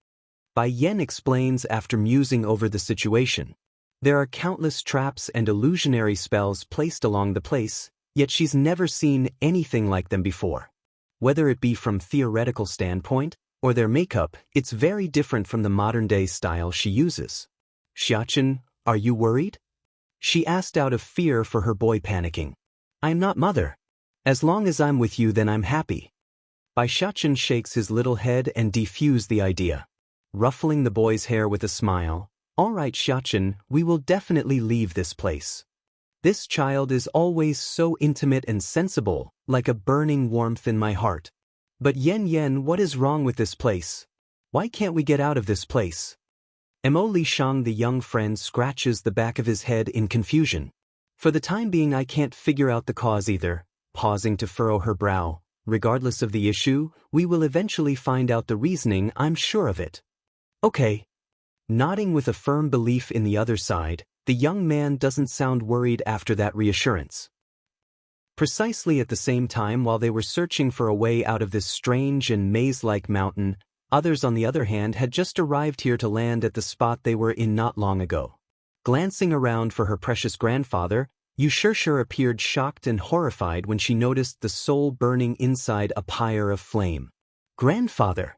Bai Yan explains after musing over the situation. There are countless traps and illusionary spells placed along the place, yet she's never seen anything like them before. Whether it be from theoretical standpoint, or their makeup, it's very different from the modern-day style she uses. Xiachen, are you worried? She asked out of fear for her boy panicking. I'm not, mother. As long as I'm with you, then I'm happy. Bai Xiachen shakes his little head and defuse the idea. Ruffling the boy's hair with a smile, all right, Xiachen, we will definitely leave this place. This child is always so intimate and sensible, like a burning warmth in my heart. But Yen, what is wrong with this place? Why can't we get out of this place? Mo Lishang, the young friend, scratches the back of his head in confusion. For the time being, I can't figure out the cause either. Pausing to furrow her brow. Regardless of the issue, we will eventually find out the reasoning, I'm sure of it. Okay. Nodding with a firm belief in the other side, the young man doesn't sound worried after that reassurance. Precisely at the same time, while they were searching for a way out of this strange and maze-like mountain, others on the other hand had just arrived here to land at the spot they were in not long ago. Glancing around for her precious grandfather, Xianxia appeared shocked and horrified when she noticed the soul burning inside a pyre of flame. Grandfather!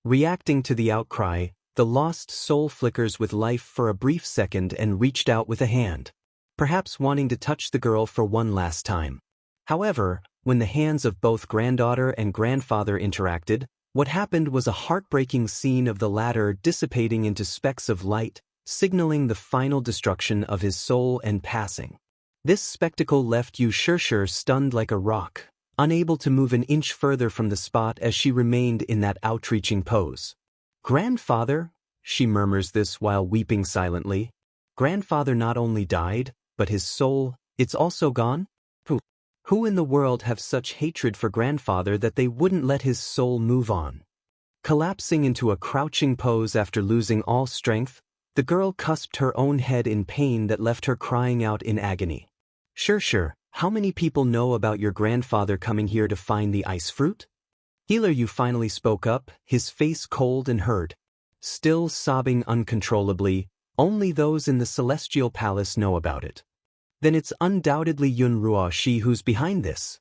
Reacting to the outcry, the lost soul flickers with life for a brief second and reached out with a hand, perhaps wanting to touch the girl for one last time. However, when the hands of both granddaughter and grandfather interacted, what happened was a heartbreaking scene of the latter dissipating into specks of light, signaling the final destruction of his soul and passing. This spectacle left Xianxia stunned like a rock, unable to move an inch further from the spot as she remained in that outreaching pose. "Grandfather," she murmurs this while weeping silently. Grandfather not only died, but his soul, it's also gone? Who in the world have such hatred for grandfather that they wouldn't let his soul move on? Collapsing into a crouching pose after losing all strength, the girl cusped her own head in pain that left her crying out in agony. Sure, how many people know about your grandfather coming here to find the ice fruit? Healer Yu finally spoke up, his face cold and hurt. Still sobbing uncontrollably, only those in the Celestial Palace know about it. Then it's undoubtedly Yun Ruoxi who's behind this.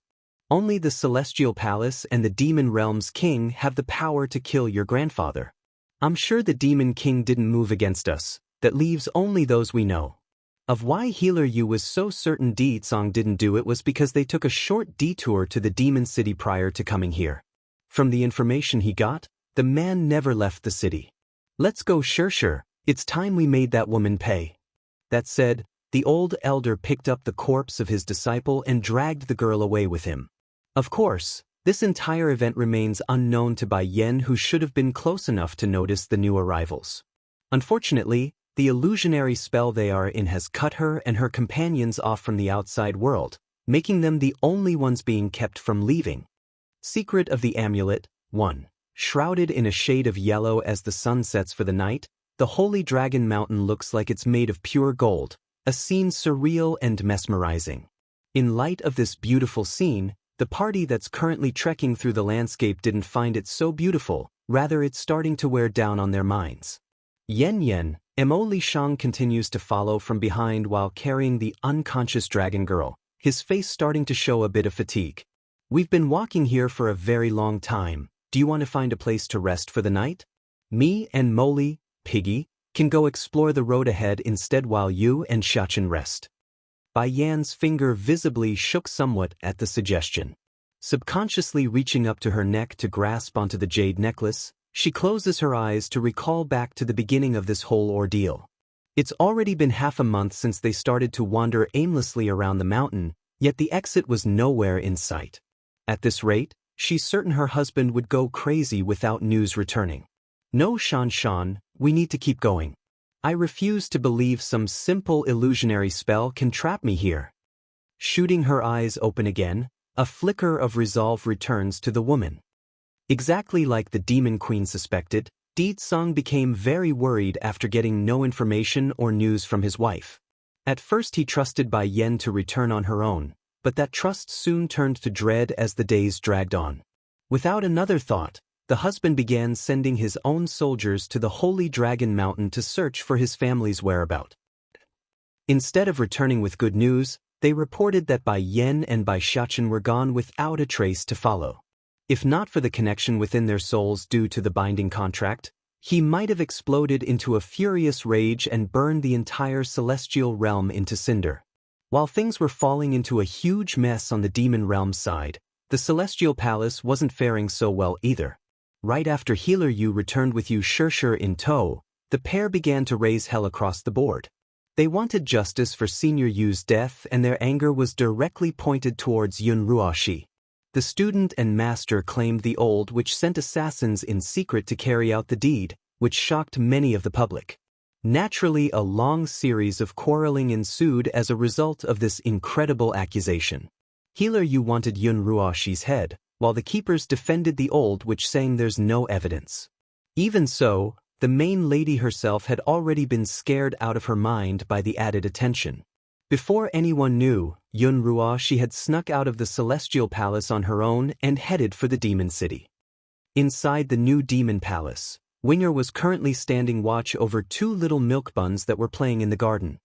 Only the Celestial Palace and the Demon Realm's king have the power to kill your grandfather. I'm sure the Demon King didn't move against us, that leaves only those we know. Of why Healer Yu was so certain Di Tsong didn't do it was because they took a short detour to the Demon City prior to coming here. From the information he got, the man never left the city. Let's go sure, it's time we made that woman pay. That said, the old elder picked up the corpse of his disciple and dragged the girl away with him. Of course, this entire event remains unknown to Bai Yen, who should have been close enough to notice the new arrivals. Unfortunately, the illusionary spell they are in has cut her and her companions off from the outside world, making them the only ones being kept from leaving. Secret of the Amulet 1. Shrouded in a shade of yellow as the sun sets for the night, the Holy Dragon Mountain looks like it's made of pure gold, a scene surreal and mesmerizing. In light of this beautiful scene, the party that's currently trekking through the landscape didn't find it so beautiful, rather it's starting to wear down on their minds. Yen, Mo Li Shang continues to follow from behind while carrying the unconscious dragon girl, his face starting to show a bit of fatigue. We've been walking here for a very long time. Do you want to find a place to rest for the night? Me and Molly, Piggy, can go explore the road ahead instead while you and Xiachen rest. Bai Yan's finger visibly shook somewhat at the suggestion. Subconsciously reaching up to her neck to grasp onto the jade necklace, she closes her eyes to recall back to the beginning of this whole ordeal. It's already been half a month since they started to wander aimlessly around the mountain, yet the exit was nowhere in sight. At this rate, she's certain her husband would go crazy without news returning. No, Shan, we need to keep going. I refuse to believe some simple illusionary spell can trap me here. Shooting her eyes open again, a flicker of resolve returns to the woman. Exactly like the Demon Queen suspected, Di Tsong became very worried after getting no information or news from his wife. At first he trusted Bai Yen to return on her own, but that trust soon turned to dread as the days dragged on. Without another thought, the husband began sending his own soldiers to the Holy Dragon Mountain to search for his family's whereabouts. Instead of returning with good news, they reported that Bai Yen and Bai Xiachen were gone without a trace to follow. If not for the connection within their souls due to the binding contract, he might have exploded into a furious rage and burned the entire celestial realm into cinder. While things were falling into a huge mess on the demon realm side, the Celestial Palace wasn't faring so well either. Right after Healer Yu returned with Yu Shir in tow, the pair began to raise hell across the board. They wanted justice for Senior Yu's death, and their anger was directly pointed towards Yun Ruoxi. The student and master claimed the old witch sent assassins in secret to carry out the deed, which shocked many of the public. Naturally, a long series of quarreling ensued as a result of this incredible accusation. Healer Yu wanted Yun Ruoxi's head, while the keepers defended the old witch, saying there's no evidence. Even so, the main lady herself had already been scared out of her mind by the added attention. Before anyone knew, Yun Ruoxi had snuck out of the Celestial Palace on her own and headed for the Demon City. Inside the new Demon Palace, Winger was currently standing watch over two little milk buns that were playing in the garden.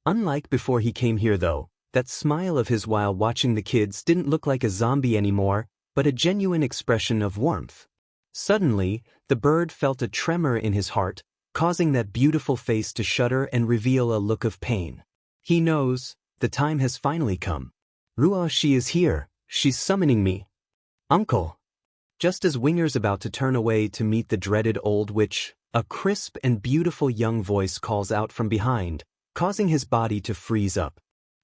Unlike before he came here though, that smile of his while watching the kids didn't look like a zombie anymore, but a genuine expression of warmth. Suddenly, the bird felt a tremor in his heart, causing that beautiful face to shudder and reveal a look of pain. He knows, the time has finally come. Ruoxi is here, she's summoning me. Uncle. Just as Winger's about to turn away to meet the dreaded old witch, a crisp and beautiful young voice calls out from behind, causing his body to freeze up.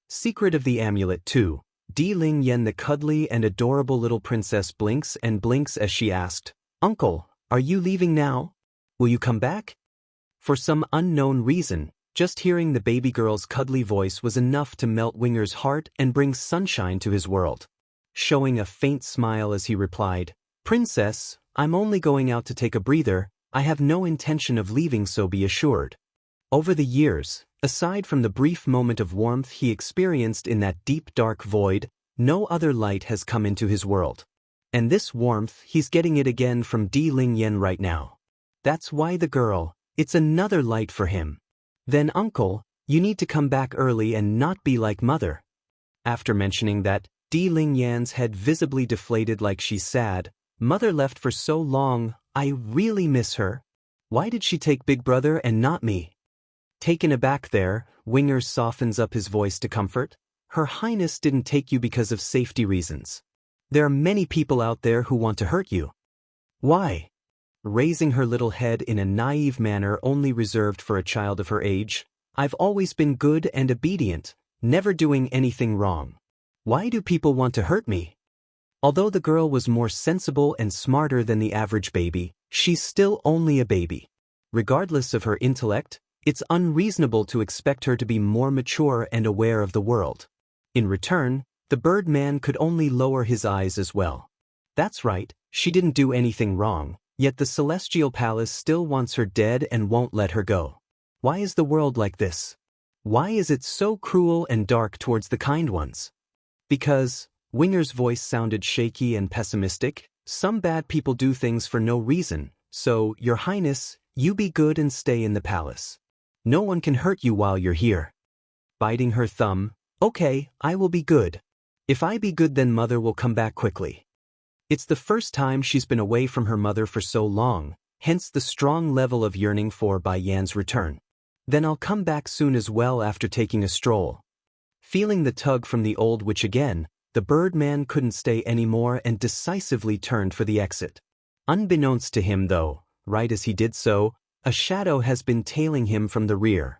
Secret of the Amulet 2. Di Ling Yen, the cuddly and adorable little princess, blinks and blinks as she asked, "Uncle, are you leaving now? Will you come back?" For some unknown reason, just hearing the baby girl's cuddly voice was enough to melt Winger's heart and bring sunshine to his world. Showing a faint smile as he replied, "Princess, I'm only going out to take a breather. I have no intention of leaving, so be assured." Over the years, aside from the brief moment of warmth he experienced in that deep dark void, no other light has come into his world. And this warmth, he's getting it again from Di Ling Yen right now. That's why the girl, it's another light for him. "Then uncle, you need to come back early and not be like mother." After mentioning that, Di Ling Yan's head visibly deflated like she's sad. "Mother left for so long, I really miss her. Why did she take Big Brother and not me?" Taken aback there, Winger softens up his voice to comfort. "Her Highness didn't take you because of safety reasons. There are many people out there who want to hurt you." "Why?" Raising her little head in a naive manner only reserved for a child of her age, "I've always been good and obedient, never doing anything wrong. Why do people want to hurt me?" Although the girl was more sensible and smarter than the average baby, she's still only a baby. Regardless of her intellect, it's unreasonable to expect her to be more mature and aware of the world. In return, the Birdman could only lower his eyes as well. That's right, she didn't do anything wrong, yet the Celestial Palace still wants her dead and won't let her go. Why is the world like this? Why is it so cruel and dark towards the kind ones? Because, Winger's voice sounded shaky and pessimistic, "some bad people do things for no reason, so, Your Highness, you be good and stay in the palace. No one can hurt you while you're here." Biting her thumb, "Okay, I will be good. If I be good, then mother will come back quickly." It's the first time she's been away from her mother for so long, hence the strong level of yearning for Bai Yan's return. "Then I'll come back soon as well after taking a stroll." Feeling the tug from the old witch again, the Birdman couldn't stay anymore and decisively turned for the exit. Unbeknownst to him though, right as he did so, a shadow has been tailing him from the rear.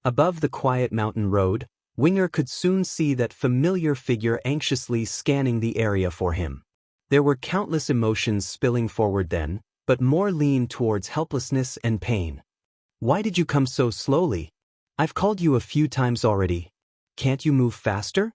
Above the quiet mountain road, Winger could soon see that familiar figure anxiously scanning the area for him. There were countless emotions spilling forward then, but more leaned towards helplessness and pain. "Why did you come so slowly? I've called you a few times already. Can't you move faster?"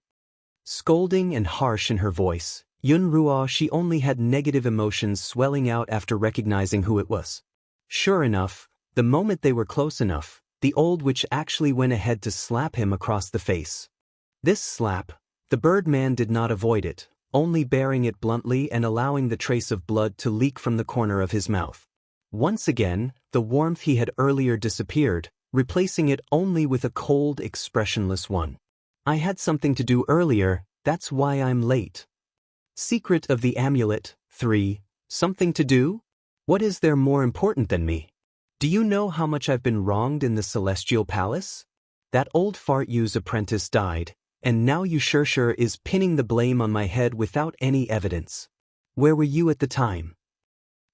Scolding and harsh in her voice, Yun Ruo, she only had negative emotions swelling out after recognizing who it was. Sure enough, the moment they were close enough, the old witch actually went ahead to slap him across the face. This slap, the Birdman did not avoid it, only bearing it bluntly and allowing the trace of blood to leak from the corner of his mouth. Once again, the warmth he had earlier disappeared, replacing it only with a cold, expressionless one. "I had something to do earlier, that's why I'm late." Secret of the Amulet 3. Something to do? What is there more important than me? Do you know how much I've been wronged in the Celestial Palace? That old fart Yu's apprentice died, and now Xianxia is pinning the blame on my head without any evidence. Where were you at the time?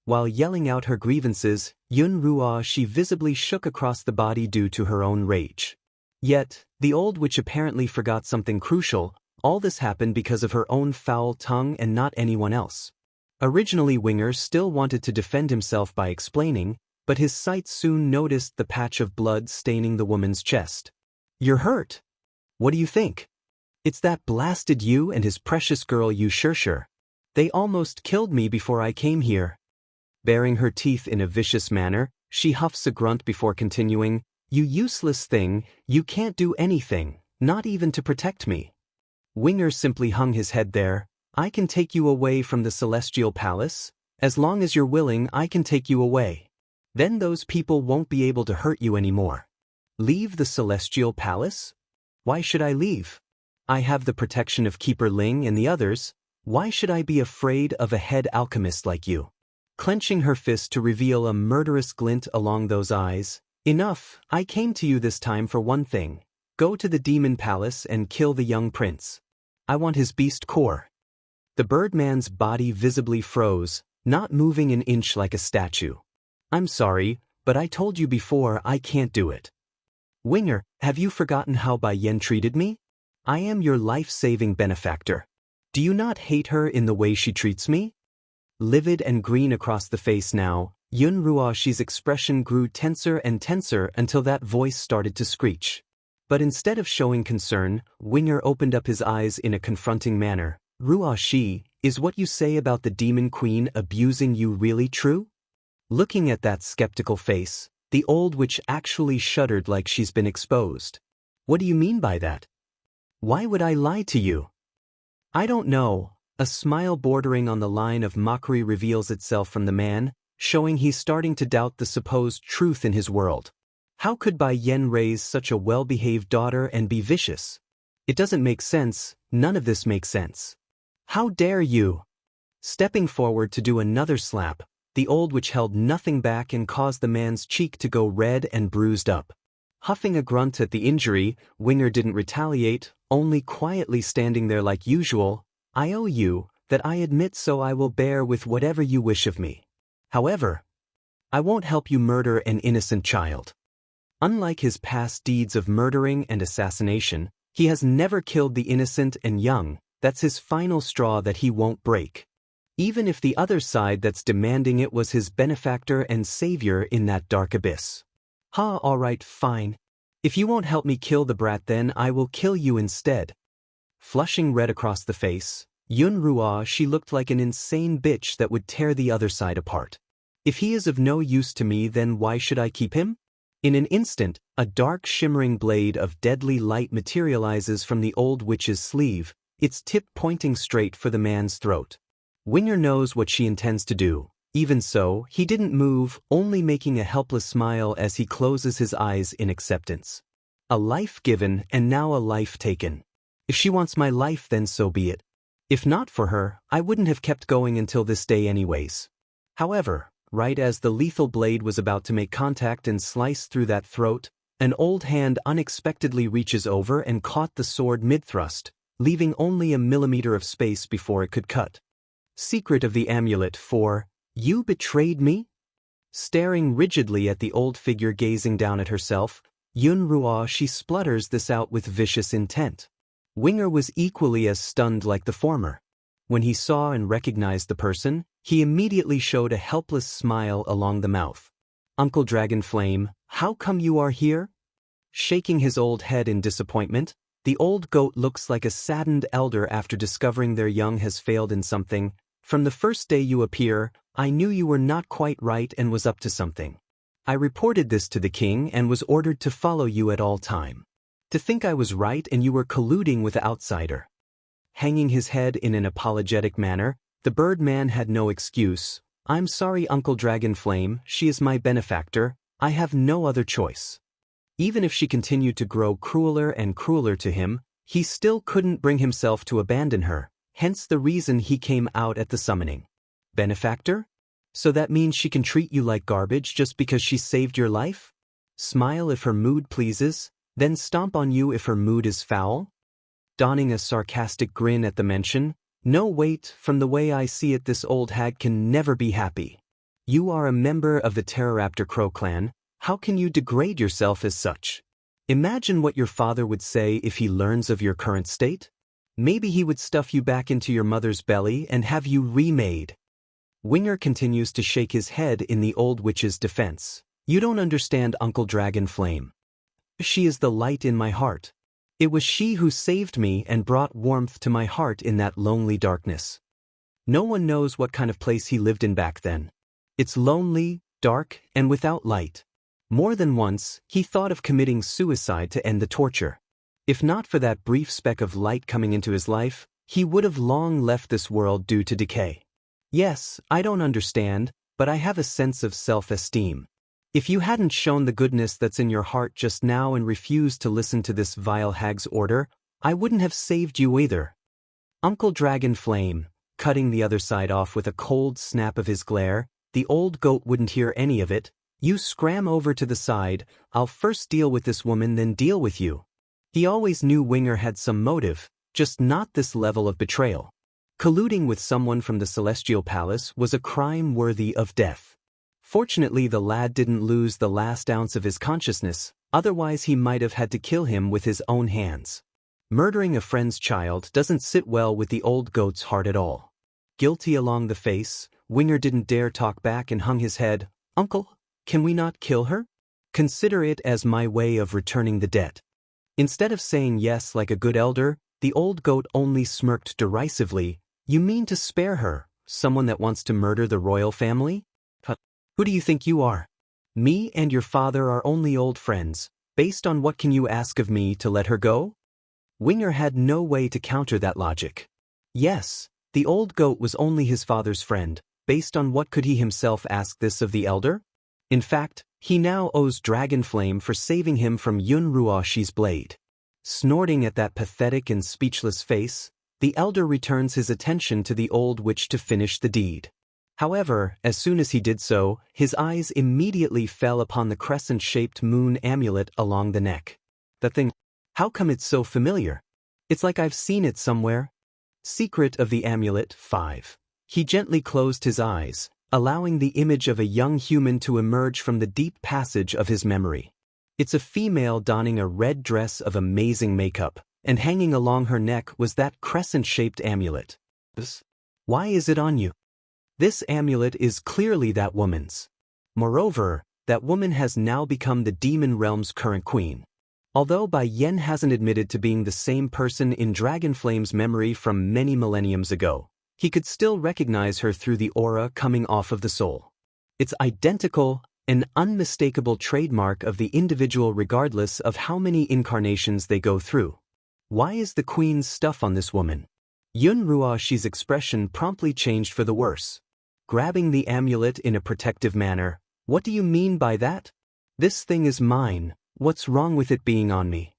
While yelling out her grievances, Yun Ruo, she visibly shook across the body due to her own rage. Yet, the old witch apparently forgot something crucial. All this happened because of her own foul tongue and not anyone else. Originally Winger still wanted to defend himself by explaining, but his sight soon noticed the patch of blood staining the woman's chest. "You're hurt. What do you think? It's that blasted Yu and his precious girl Xianxia. They almost killed me before I came here." Baring her teeth in a vicious manner, she huffs a grunt before continuing, "You useless thing, you can't do anything, not even to protect me." Winger simply hung his head there. "I can take you away from the Celestial Palace. As long as you're willing, I can take you away. Then those people won't be able to hurt you anymore." "Leave the Celestial Palace? Why should I leave? I have the protection of Keeper Ling and the others. Why should I be afraid of a head alchemist like you?" Clenching her fist to reveal a murderous glint along those eyes, "Enough, I came to you this time for one thing. Go to the Demon Palace and kill the young prince. I want his beast core." The Birdman's body visibly froze, not moving an inch like a statue. "I'm sorry, but I told you before I can't do it." "Winger, have you forgotten how Bai Yen treated me? I am your life-saving benefactor. Do you not hate her in the way she treats me? Livid and green across the face now, Yun Ruoxi's expression grew tenser and tenser until that voice started to screech. But instead of showing concern, Winger opened up his eyes in a confronting manner. Ruoxi, is what you say about the Demon Queen abusing you really true? Looking at that skeptical face, the old witch actually shuddered like she's been exposed. What do you mean by that? Why would I lie to you? I don't know. A smile bordering on the line of mockery reveals itself from the man, showing he's starting to doubt the supposed truth in his world. How could Bai Yen raise such a well-behaved daughter and be vicious? It doesn't make sense, none of this makes sense. How dare you? Stepping forward to do another slap, the old witch held nothing back and caused the man's cheek to go red and bruised up. Huffing a grunt at the injury, Winger didn't retaliate, only quietly standing there like usual. I owe you, that I admit, so I will bear with whatever you wish of me. However, I won't help you murder an innocent child. Unlike his past deeds of murdering and assassination, he has never killed the innocent and young. That's his final straw that he won't break. Even if the other side that's demanding it was his benefactor and savior in that dark abyss. Alright, fine. If you won't help me kill the brat, then I will kill you instead. Flushing red across the face, Yun Ruoxi looked like an insane bitch that would tear the other side apart. If he is of no use to me, then why should I keep him? In an instant, a dark shimmering blade of deadly light materializes from the old witch's sleeve, its tip pointing straight for the man's throat. Winger knows what she intends to do. Even so, he didn't move, only making a helpless smile as he closes his eyes in acceptance. A life given and now a life taken. If she wants my life, then so be it. If not for her, I wouldn't have kept going until this day anyways. However, right as the lethal blade was about to make contact and slice through that throat, an old hand unexpectedly reaches over and caught the sword mid-thrust, leaving only a millimeter of space before it could cut. Secret of the amulet 4. You betrayed me? Staring rigidly at the old figure gazing down at herself, Yun Ruoxi splutters this out with vicious intent. Winger was equally as stunned like the former. When he saw and recognized the person, he immediately showed a helpless smile along the mouth. Uncle Dragonflame, how come you are here? Shaking his old head in disappointment, the old goat looks like a saddened elder after discovering their young has failed in something. From the first day you appear, I knew you were not quite right and was up to something. I reported this to the king and was ordered to follow you at all time. To think I was right and you were colluding with the outsider. Hanging his head in an apologetic manner, the bird man had no excuse. I'm sorry, Uncle Dragonflame, she is my benefactor, I have no other choice. Even if she continued to grow crueler and crueler to him, he still couldn't bring himself to abandon her, hence the reason he came out at the summoning. Benefactor? So that means she can treat you like garbage just because she saved your life? Smile if her mood pleases, then stomp on you if her mood is foul? Donning a sarcastic grin at the mention, no wait, from the way I see it this old hag can never be happy. You are a member of the Pteroraptor Crow clan, how can you degrade yourself as such? Imagine what your father would say if he learns of your current state. Maybe he would stuff you back into your mother's belly and have you remade. Winger continues to shake his head in the old witch's defense. You don't understand, Uncle Dragonflame. She is the light in my heart. It was she who saved me and brought warmth to my heart in that lonely darkness. No one knows what kind of place he lived in back then. It's lonely, dark, and without light. More than once, he thought of committing suicide to end the torture. If not for that brief speck of light coming into his life, he would have long left this world due to decay. Yes, I don't understand, but I have a sense of self-esteem. If you hadn't shown the goodness that's in your heart just now and refused to listen to this vile hag's order, I wouldn't have saved you either. Uncle Dragonflame, cutting the other side off with a cold snap of his glare, the old goat wouldn't hear any of it. You scram over to the side, I'll first deal with this woman then deal with you. He always knew Winger had some motive, just not this level of betrayal. Colluding with someone from the Celestial Palace was a crime worthy of death. Fortunately, the lad didn't lose the last ounce of his consciousness, otherwise he might have had to kill him with his own hands. Murdering a friend's child doesn't sit well with the old goat's heart at all. Guilty along the face, Winger didn't dare talk back and hung his head. "Uncle, can we not kill her? Consider it as my way of returning the debt." Instead of saying yes like a good elder, the old goat only smirked derisively. "You mean to spare her, someone that wants to murder the royal family? Who do you think you are? Me and your father are only old friends. Based on what can you ask of me to let her go?" Winger had no way to counter that logic. Yes, the old goat was only his father's friend. Based on what could he himself ask this of the elder? In fact, he now owes Dragonflame for saving him from Yun Ruoshi's blade. Snorting at that pathetic and speechless face, the elder returns his attention to the old witch to finish the deed. However, as soon as he did so, his eyes immediately fell upon the crescent-shaped moon amulet along the neck. The thing, how come it's so familiar? It's like I've seen it somewhere. Secret of the amulet 5. He gently closed his eyes, allowing the image of a young human to emerge from the deep passage of his memory. It's a female donning a red dress of amazing makeup, and hanging along her neck was that crescent-shaped amulet. Why is it on you? This amulet is clearly that woman's. Moreover, that woman has now become the demon realm's current queen. Although Bai Yen hasn't admitted to being the same person in Dragonflame's memory from many millenniums ago, he could still recognize her through the aura coming off of the soul. It's identical, an unmistakable trademark of the individual regardless of how many incarnations they go through. Why is the queen's stuff on this woman? Yun Ruoshi's expression promptly changed for the worse. Grabbing the amulet in a protective manner, "What do you mean by that? This thing is mine, what's wrong with it being on me?"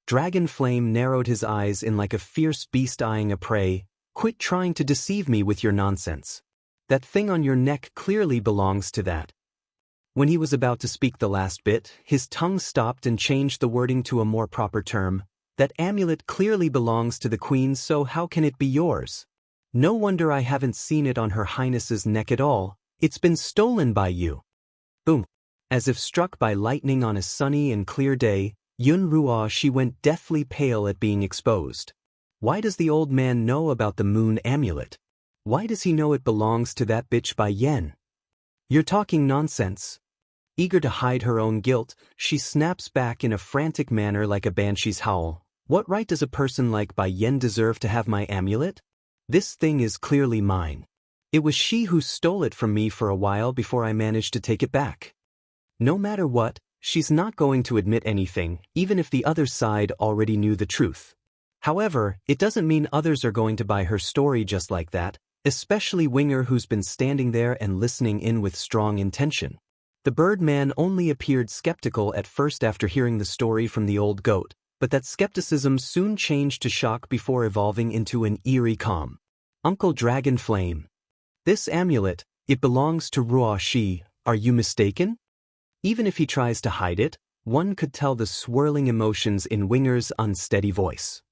Dragonflame narrowed his eyes in like a fierce beast eyeing a prey. "Quit trying to deceive me with your nonsense. That thing on your neck clearly belongs to that." When he was about to speak the last bit, his tongue stopped and changed the wording to a more proper term. "That amulet clearly belongs to the queen, so how can it be yours? No wonder I haven't seen it on her highness's neck at all. It's been stolen by you." Boom. As if struck by lightning on a sunny and clear day, Yun Ruoshi went deathly pale at being exposed. Why does the old man know about the moon amulet? Why does he know it belongs to that bitch Bai Yen? "You're talking nonsense." Eager to hide her own guilt, she snaps back in a frantic manner like a banshee's howl. "What right does a person like Bai Yen deserve to have my amulet? This thing is clearly mine. It was she who stole it from me for a while before I managed to take it back." No matter what, she's not going to admit anything, even if the other side already knew the truth. However, it doesn't mean others are going to buy her story just like that, especially Winger, who's been standing there and listening in with strong intention. The Birdman only appeared skeptical at first after hearing the story from the old goat, but that skepticism soon changed to shock before evolving into an eerie calm. "Uncle Dragonflame. This amulet, it belongs to Ruoshi, are you mistaken?" Even if he tries to hide it, one could tell the swirling emotions in Winger's unsteady voice.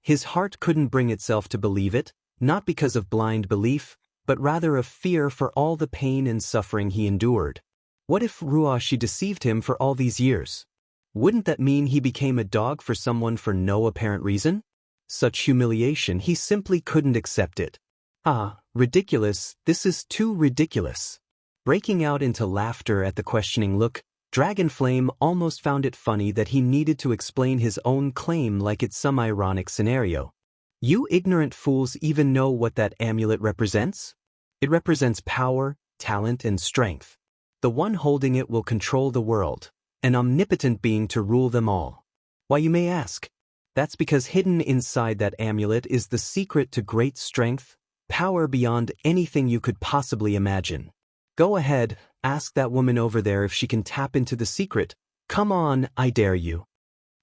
His heart couldn't bring itself to believe it, not because of blind belief, but rather of fear for all the pain and suffering he endured. What if Ruoshi deceived him for all these years? Wouldn't that mean he became a dog for someone for no apparent reason? Such humiliation, he simply couldn't accept it. "Ah, ridiculous, this is too ridiculous." Breaking out into laughter at the questioning look, Dragonflame almost found it funny that he needed to explain his own claim like it's some ironic scenario. "You ignorant fools even know what that amulet represents? It represents power, talent, and strength. The one holding it will control the world, an omnipotent being to rule them all. Why, you may ask? That's because hidden inside that amulet is the secret to great strength, power beyond anything you could possibly imagine. Go ahead, ask that woman over there if she can tap into the secret. Come on, I dare you."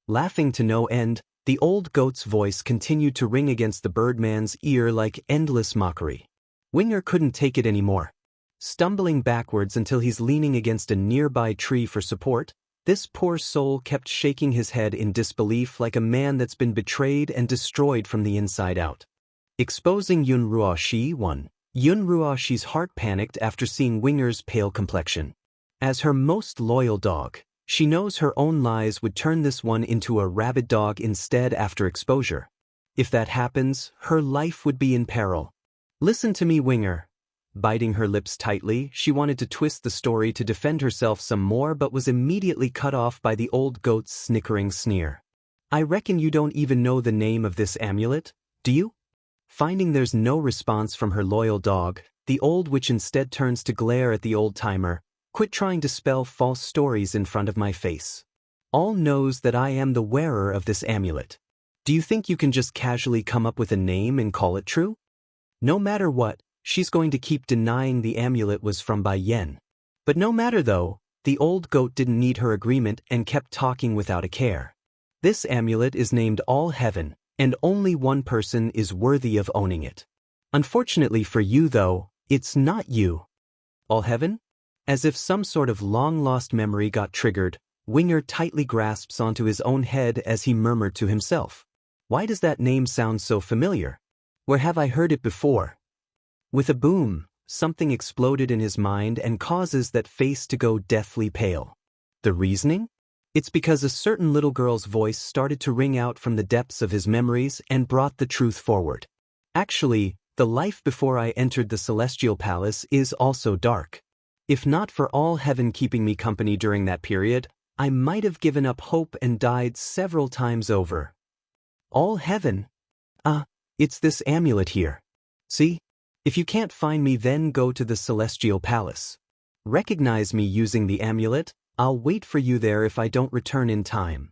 Laughing to no end, the old goat's voice continued to ring against the Birdman's ear like endless mockery. Winger couldn't take it anymore. Stumbling backwards until he's leaning against a nearby tree for support, this poor soul kept shaking his head in disbelief like a man that's been betrayed and destroyed from the inside out. Exposing Yun Ruoshi 1. Yun Ruoshi's heart panicked after seeing Winger's pale complexion. As her most loyal dog, She knows her own lies would turn this one into a rabid dog instead after exposure. If that happens, her life would be in peril. Listen to me, Winger. Biting her lips tightly, she wanted to twist the story to defend herself some more but was immediately cut off by the old goat's snickering sneer. I reckon you don't even know the name of this amulet, do you? Finding there's no response from her loyal dog, the old witch instead turns to glare at the old-timer. Quit trying to spell false stories in front of my face. All knows that I am the wearer of this amulet. Do you think you can just casually come up with a name and call it true? No matter what, she's going to keep denying the amulet was from Bai Yen. But no matter though, the old goat didn't need her agreement and kept talking without a care. This amulet is named All Heaven, and only one person is worthy of owning it. Unfortunately for you though, it's not you. All Heaven? As if some sort of long-lost memory got triggered, Winger tightly grasps onto his own head as he murmured to himself. Why does that name sound so familiar? Where have I heard it before? With a boom, something exploded in his mind and causes that face to go deathly pale. The reasoning? It's because a certain little girl's voice started to ring out from the depths of his memories and brought the truth forward. Actually, the life before I entered the Celestial Palace is also dark. If not for All Heaven keeping me company during that period, I might have given up hope and died several times over. All Heaven? It's this amulet here. See? If you can't find me, then go to the Celestial Palace. Recognize me using the amulet, I'll wait for you there if I don't return in time.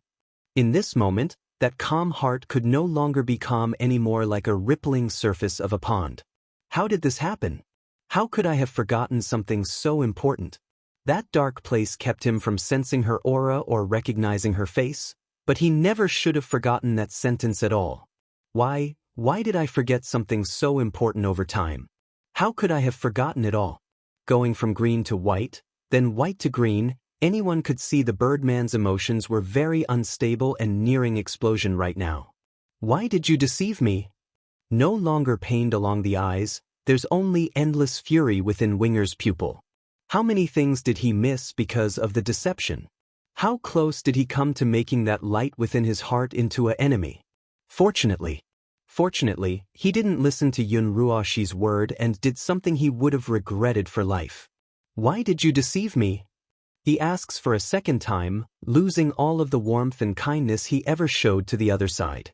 In this moment, that calm heart could no longer be calm anymore, like a rippling surface of a pond. How did this happen? How could I have forgotten something so important? That dark place kept him from sensing her aura or recognizing her face, but he never should have forgotten that sentence at all. Why did I forget something so important over time? How could I have forgotten it all? Going from green to white, then white to green, anyone could see the Birdman's emotions were very unstable and nearing explosion right now. Why did you deceive me? No longer pained along the eyes, there's only endless fury within Winger's pupil. How many things did he miss because of the deception? How close did he come to making that light within his heart into an enemy? Fortunately, he didn't listen to Yun Ruoxi's word and did something he would have regretted for life. Why did you deceive me? He asks for a second time, losing all of the warmth and kindness he ever showed to the other side.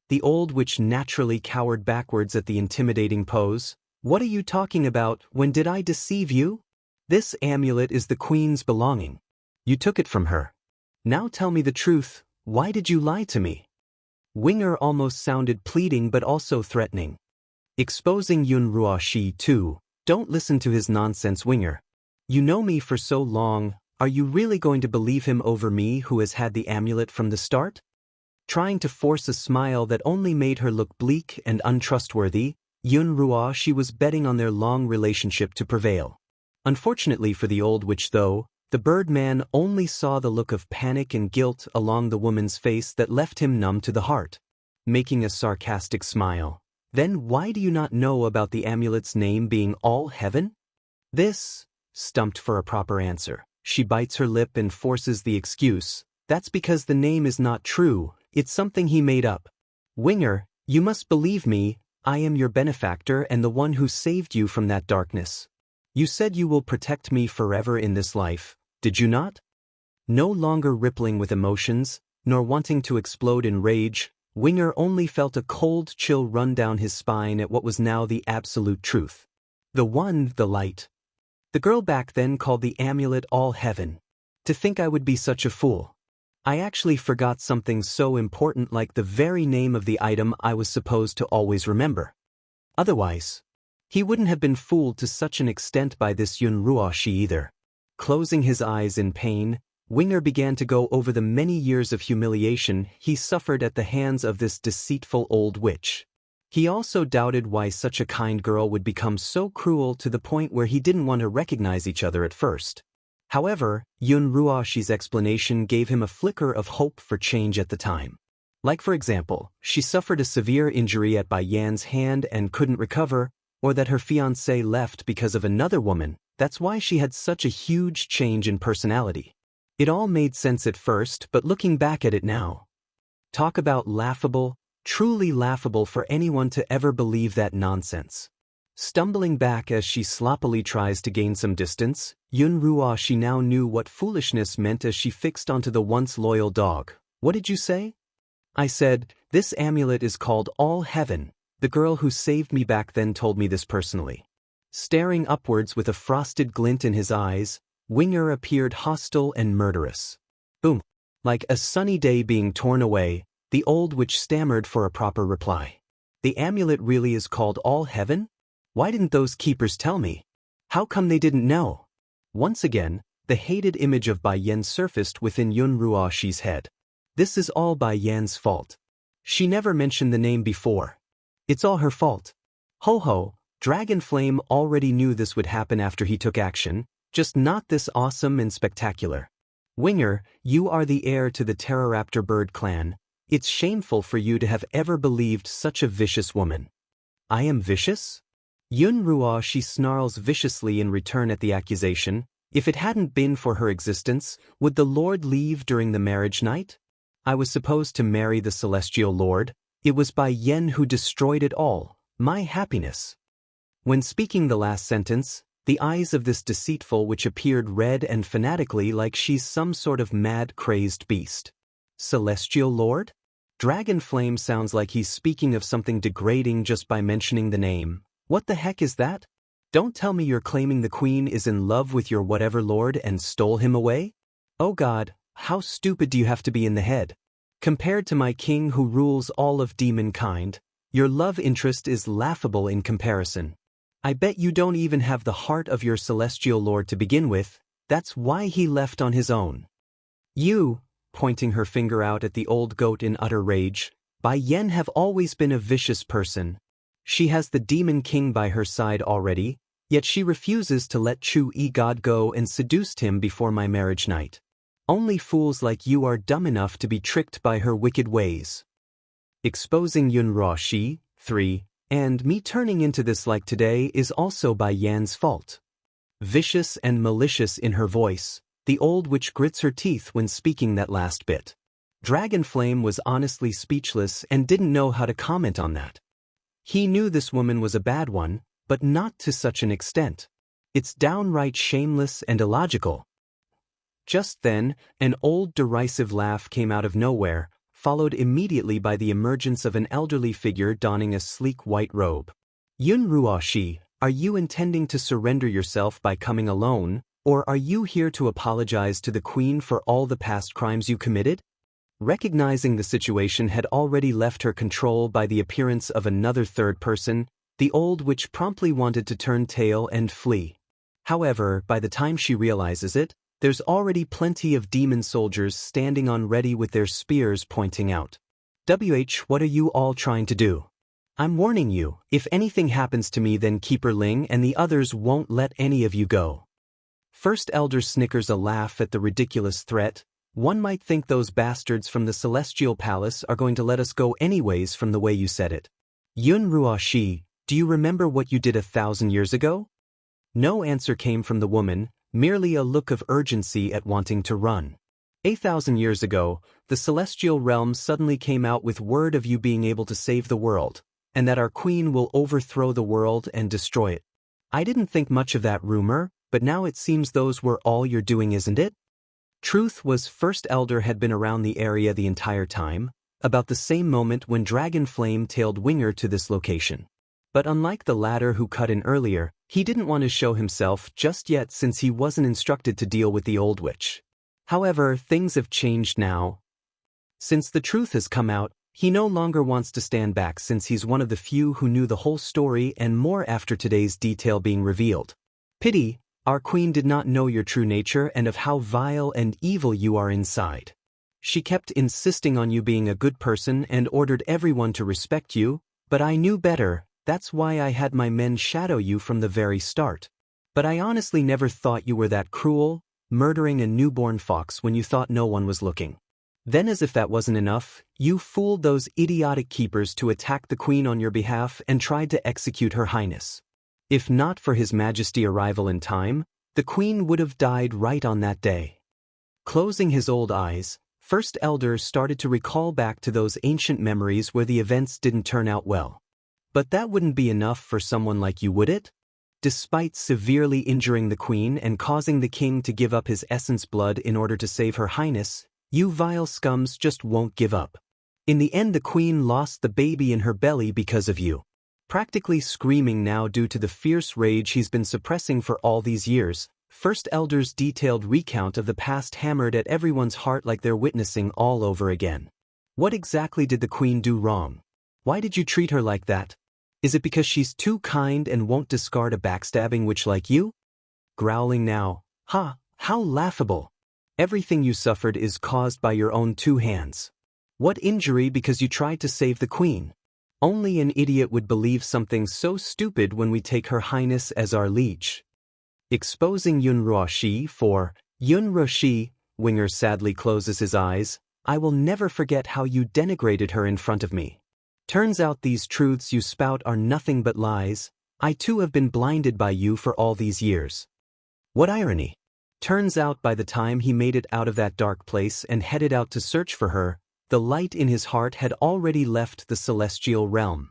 The old witch naturally cowered backwards at the intimidating pose. What are you talking about? When did I deceive you? This amulet is the queen's belonging. You took it from her. Now tell me the truth, why did you lie to me? Winger almost sounded pleading but also threatening. Exposing Yun Ruoxi too. Don't listen to his nonsense, Winger. You know me for so long, are you really going to believe him over me who has had the amulet from the start? Trying to force a smile that only made her look bleak and untrustworthy, Yun Ruoxi was betting on their long relationship to prevail. Unfortunately for the old witch though, the Birdman only saw the look of panic and guilt along the woman's face that left him numb to the heart. Making a sarcastic smile. Then why do you not know about the amulet's name being All Heaven? This, stumped for a proper answer. She bites her lip and forces the excuse. That's because the name is not true, it's something he made up. Winger, you must believe me, I am your benefactor and the one who saved you from that darkness. You said you will protect me forever in this life, did you not? No longer rippling with emotions, nor wanting to explode in rage, Winger only felt a cold chill run down his spine at what was now the absolute truth. The light. The girl back then called the amulet All Heaven. To think I would be such a fool. I actually forgot something so important like the very name of the item I was supposed to always remember. Otherwise, he wouldn't have been fooled to such an extent by this Yun Ruoxi either. Closing his eyes in pain, Winger began to go over the many years of humiliation he suffered at the hands of this deceitful old witch. He also doubted why such a kind girl would become so cruel to the point where he didn't want to recognize each other at first. However, Yun Ruoxi's explanation gave him a flicker of hope for change at the time. Like for example, she suffered a severe injury at Bai Yan's hand and couldn't recover, or that her fiancé left because of another woman. That's why she had such a huge change in personality. It all made sense at first, but looking back at it now. Talk about laughable, truly laughable for anyone to ever believe that nonsense. Stumbling back as she sloppily tries to gain some distance, Yunruo she now knew what foolishness meant as she fixed onto the once loyal dog. What did you say? I said, this amulet is called All Heaven. The girl who saved me back then told me this personally. Staring upwards with a frosted glint in his eyes, Winger appeared hostile and murderous. Boom. Like a sunny day being torn away, the old witch stammered for a proper reply. The amulet really is called All Heaven? Why didn't those keepers tell me? How come they didn't know? Once again, the hated image of Bai Yan surfaced within Yunruo Shi's head. This is all Bai Yan's fault. She never mentioned the name before. It's all her fault. Ho ho, Dragon Flame already knew this would happen after he took action, just not this awesome and spectacular. Winger, you are the heir to the Pteroraptor bird clan. It's shameful for you to have ever believed such a vicious woman. I am vicious? Yunruo she snarls viciously in return at the accusation. If it hadn't been for her existence, would the Lord leave during the marriage night? I was supposed to marry the Celestial Lord. It was Bai Yan who destroyed it all, my happiness. When speaking the last sentence, the eyes of this deceitful witch appeared red and fanatically like she's some sort of mad, crazed beast. Celestial Lord? Dragon Flame sounds like he's speaking of something degrading just by mentioning the name. What the heck is that? Don't tell me you're claiming the queen is in love with your whatever lord and stole him away? Oh God, how stupid do you have to be in the head? Compared to my king who rules all of demonkind, your love interest is laughable in comparison. I bet you don't even have the heart of your celestial lord to begin with. That's why he left on his own. You, pointing her finger out at the old goat in utter rage, Bai Yan have always been a vicious person. She has the demon king by her side already, yet she refuses to let Chu Yi God go and seduced him before my marriage night. Only fools like you are dumb enough to be tricked by her wicked ways. Exposing Yunruo Shi, 3, and me turning into this like today is also Bai Yan's fault. Vicious and malicious in her voice, the old witch grits her teeth when speaking that last bit. Dragon Flame was honestly speechless and didn't know how to comment on that. He knew this woman was a bad one, but not to such an extent. It's downright shameless and illogical. Just then, an old derisive laugh came out of nowhere, followed immediately by the emergence of an elderly figure donning a sleek white robe. Yunruo Shi, are you intending to surrender yourself by coming alone, or are you here to apologize to the queen for all the past crimes you committed? Recognizing the situation had already left her control by the appearance of another third person, the old witch promptly wanted to turn tail and flee. However, by the time she realizes it, there's already plenty of demon soldiers standing on ready with their spears pointing out. What are you all trying to do? I'm warning you, if anything happens to me then Keeper Ling and the others won't let any of you go. First Elder snickers a laugh at the ridiculous threat. One might think those bastards from the Celestial Palace are going to let us go anyways from the way you said it. Yunruo Shi, do you remember what you did 1,000 years ago? No answer came from the woman, merely a look of urgency at wanting to run. 1,000 years ago, the Celestial Realm suddenly came out with word of you being able to save the world, and that our queen will overthrow the world and destroy it. I didn't think much of that rumor, but now it seems those were all you're doing, isn't it? Truth was First Elder had been around the area the entire time, about the same moment when Dragon Flame tailed Winger to this location. But unlike the latter who cut in earlier, he didn't want to show himself just yet since he wasn't instructed to deal with the old witch. However, things have changed now. Since the truth has come out, he no longer wants to stand back since he's one of the few who knew the whole story and more after today's detail being revealed. Pity, our queen did not know your true nature and of how vile and evil you are inside. She kept insisting on you being a good person and ordered everyone to respect you, but I knew better. That's why I had my men shadow you from the very start. But I honestly never thought you were that cruel, murdering a newborn fox when you thought no one was looking. Then as if that wasn't enough, you fooled those idiotic keepers to attack the queen on your behalf and tried to execute her highness. If not for His Majesty arrival in time, the queen would have died right on that day. Closing his old eyes, First Elder started to recall back to those ancient memories where the events didn't turn out well. But that wouldn't be enough for someone like you, would it? Despite severely injuring the queen and causing the king to give up his essence blood in order to save her highness, you vile scums just won't give up. In the end, the queen lost the baby in her belly because of you. Practically screaming now due to the fierce rage he's been suppressing for all these years, First Elder's detailed recount of the past hammered at everyone's heart like they're witnessing all over again. What exactly did the queen do wrong? Why did you treat her like that? Is it because she's too kind and won't discard a backstabbing witch like you? Growling now, ha, how laughable. Everything you suffered is caused by your own two hands. What injury because you tried to save the queen? Only an idiot would believe something so stupid when we take her highness as our liege. Exposing Yun Ruoxi for Yun Ruoxi, Winger sadly closes his eyes. I will never forget how you denigrated her in front of me. Turns out these truths you spout are nothing but lies. I too have been blinded by you for all these years. What irony. Turns out by the time he made it out of that dark place and headed out to search for her, the light in his heart had already left the celestial realm.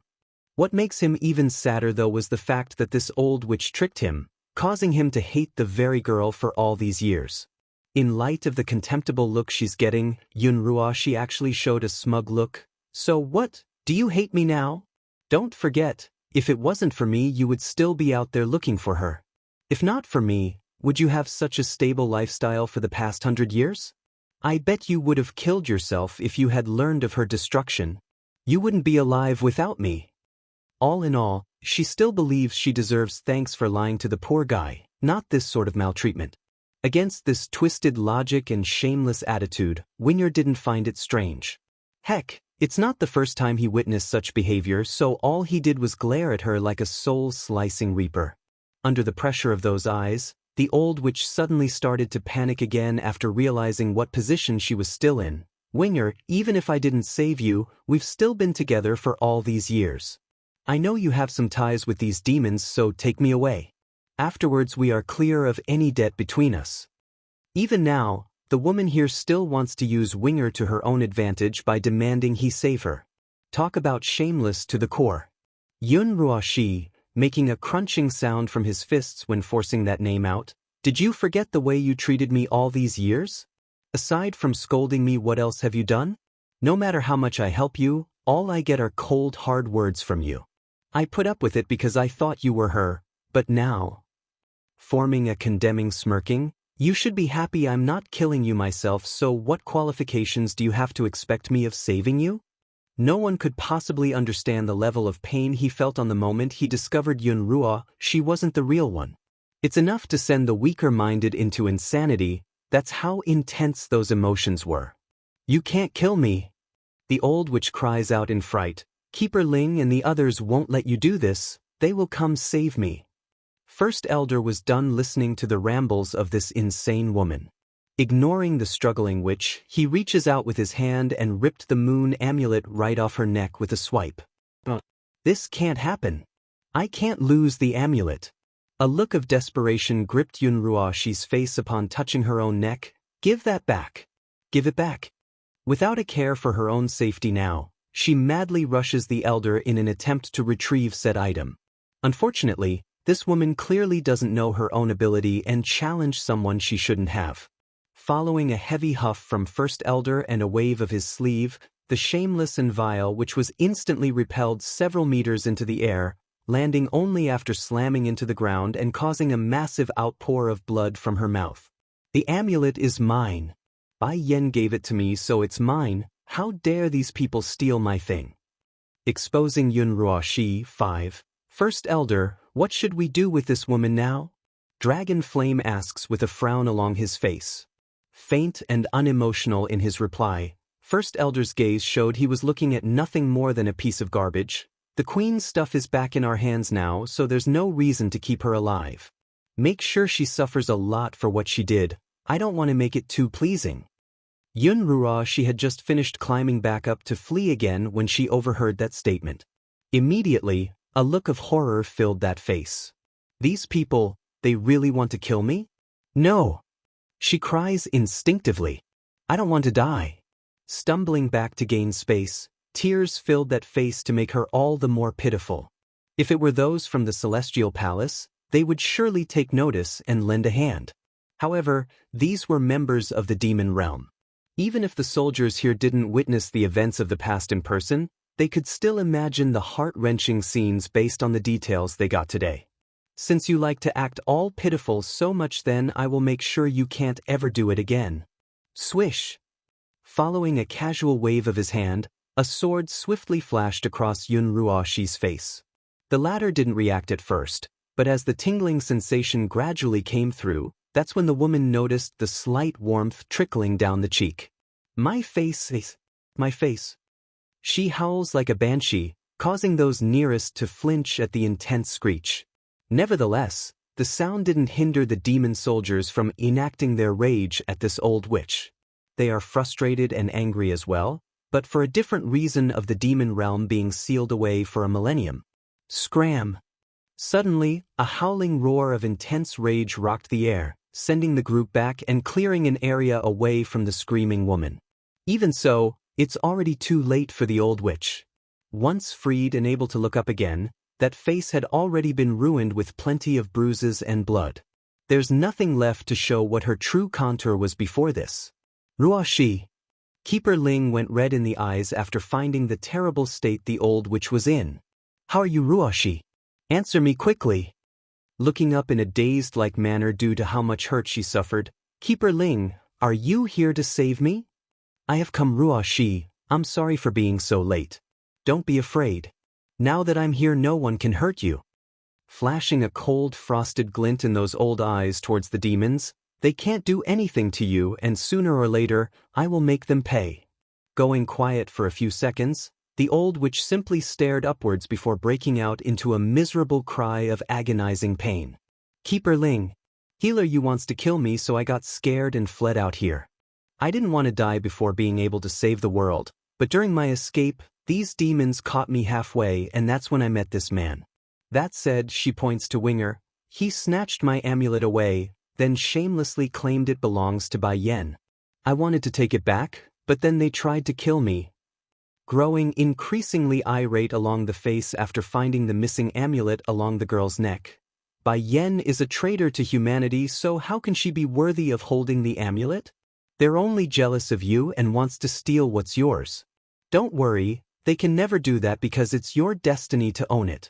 What makes him even sadder though was the fact that this old witch tricked him, causing him to hate the very girl for all these years. In light of the contemptible look she's getting, Yun Ruoxi actually showed a smug look. So what, do you hate me now? Don't forget, if it wasn't for me you would still be out there looking for her. If not for me, would you have such a stable lifestyle for the past 100 years? I bet you would have killed yourself if you had learned of her destruction. You wouldn't be alive without me. All in all, she still believes she deserves thanks for lying to the poor guy, not this sort of maltreatment. Against this twisted logic and shameless attitude, Winger didn't find it strange. Heck, it's not the first time he witnessed such behavior, so all he did was glare at her like a soul-slicing reaper. Under the pressure of those eyes, the old witch suddenly started to panic again after realizing what position she was still in. Winger, even if I didn't save you, we've still been together for all these years. I know you have some ties with these demons, so take me away. Afterwards we are clear of any debt between us. Even now, the woman here still wants to use Winger to her own advantage by demanding he save her. Talk about shameless to the core. Yun Ruoxi, making a crunching sound from his fists when forcing that name out. Did you forget the way you treated me all these years? Aside from scolding me, what else have you done? No matter how much I help you, all I get are cold, hard words from you. I put up with it because I thought you were her, but now... Forming a condemning smirking, you should be happy I'm not killing you myself, so what qualifications do you have to expect me of saving you? No one could possibly understand the level of pain he felt on the moment he discovered Yun Ruoxi wasn't the real one. It's enough to send the weaker-minded into insanity. That's how intense those emotions were. You can't kill me. The old witch cries out in fright. Keeper Ling and the others won't let you do this. They will come save me. First Elder was done listening to the rambles of this insane woman. Ignoring the struggling witch, he reaches out with his hand and ripped the moon amulet right off her neck with a swipe. This can't happen. I can't lose the amulet. A look of desperation gripped Yun Ruoxi's face upon touching her own neck. Give that back. Give it back. Without a care for her own safety now, she madly rushes the elder in an attempt to retrieve said item. Unfortunately, this woman clearly doesn't know her own ability and challenged someone she shouldn't have. Following a heavy huff from First Elder and a wave of his sleeve, the shameless and vile witch was instantly repelled several meters into the air, landing only after slamming into the ground and causing a massive outpour of blood from her mouth. The amulet is mine. Bai Yen gave it to me, so it's mine. How dare these people steal my thing? Exposing Yun Ruoxi, 5. First Elder, what should we do with this woman now? Dragon Flame asks with a frown along his face. Faint and unemotional in his reply, First Elder's gaze showed he was looking at nothing more than a piece of garbage. The queen's stuff is back in our hands now, so there's no reason to keep her alive. Make sure she suffers a lot for what she did. I don't want to make it too pleasing. Yun Ruoxi had just finished climbing back up to flee again when she overheard that statement. Immediately, a look of horror filled that face. These people, they really want to kill me? No. She cries instinctively. I don't want to die. Stumbling back to gain space, tears filled that face to make her all the more pitiful. If it were those from the Celestial Palace, they would surely take notice and lend a hand. However, these were members of the demon realm. Even if the soldiers here didn't witness the events of the past in person, they could still imagine the heart-wrenching scenes based on the details they got today. Since you like to act all pitiful so much, then I will make sure you can't ever do it again. Swish! Following a casual wave of his hand, a sword swiftly flashed across Yun Ruoxi's face. The latter didn't react at first, but as the tingling sensation gradually came through, that's when the woman noticed the slight warmth trickling down the cheek. My face. She howls like a banshee, causing those nearest to flinch at the intense screech. Nevertheless, the sound didn't hinder the demon soldiers from enacting their rage at this old witch. They are frustrated and angry as well, but for a different reason of the demon realm being sealed away for a millennium. Scram! Suddenly, a howling roar of intense rage rocked the air, sending the group back and clearing an area away from the screaming woman. Even so, it's already too late for the old witch. Once freed and able to look up again, that face had already been ruined with plenty of bruises and blood. There's nothing left to show what her true contour was before this. Ruoxi. Keeper Ling went red in the eyes after finding the terrible state the old witch was in. How are you, Ruoxi? Answer me quickly. Looking up in a dazed-like manner due to how much hurt she suffered, Keeper Ling, are you here to save me? I have come, Ruoxi. I'm sorry for being so late. Don't be afraid. Now that I'm here, no one can hurt you. Flashing a cold, frosted glint in those old eyes towards the demons, they can't do anything to you, and sooner or later, I will make them pay. Going quiet for a few seconds, the old witch simply stared upwards before breaking out into a miserable cry of agonizing pain. Keeper Ling, Healer you wants to kill me, so I got scared and fled out here. I didn't want to die before being able to save the world, but during my escape, these demons caught me halfway, and that's when I met this man. That said, she points to Winger, he snatched my amulet away, then shamelessly claimed it belongs to Bai Yen. I wanted to take it back, but then they tried to kill me. Growing increasingly irate along the face after finding the missing amulet along the girl's neck. Bai Yen is a traitor to humanity, so how can she be worthy of holding the amulet? They're only jealous of you and wants to steal what's yours. Don't worry, they can never do that because it's your destiny to own it.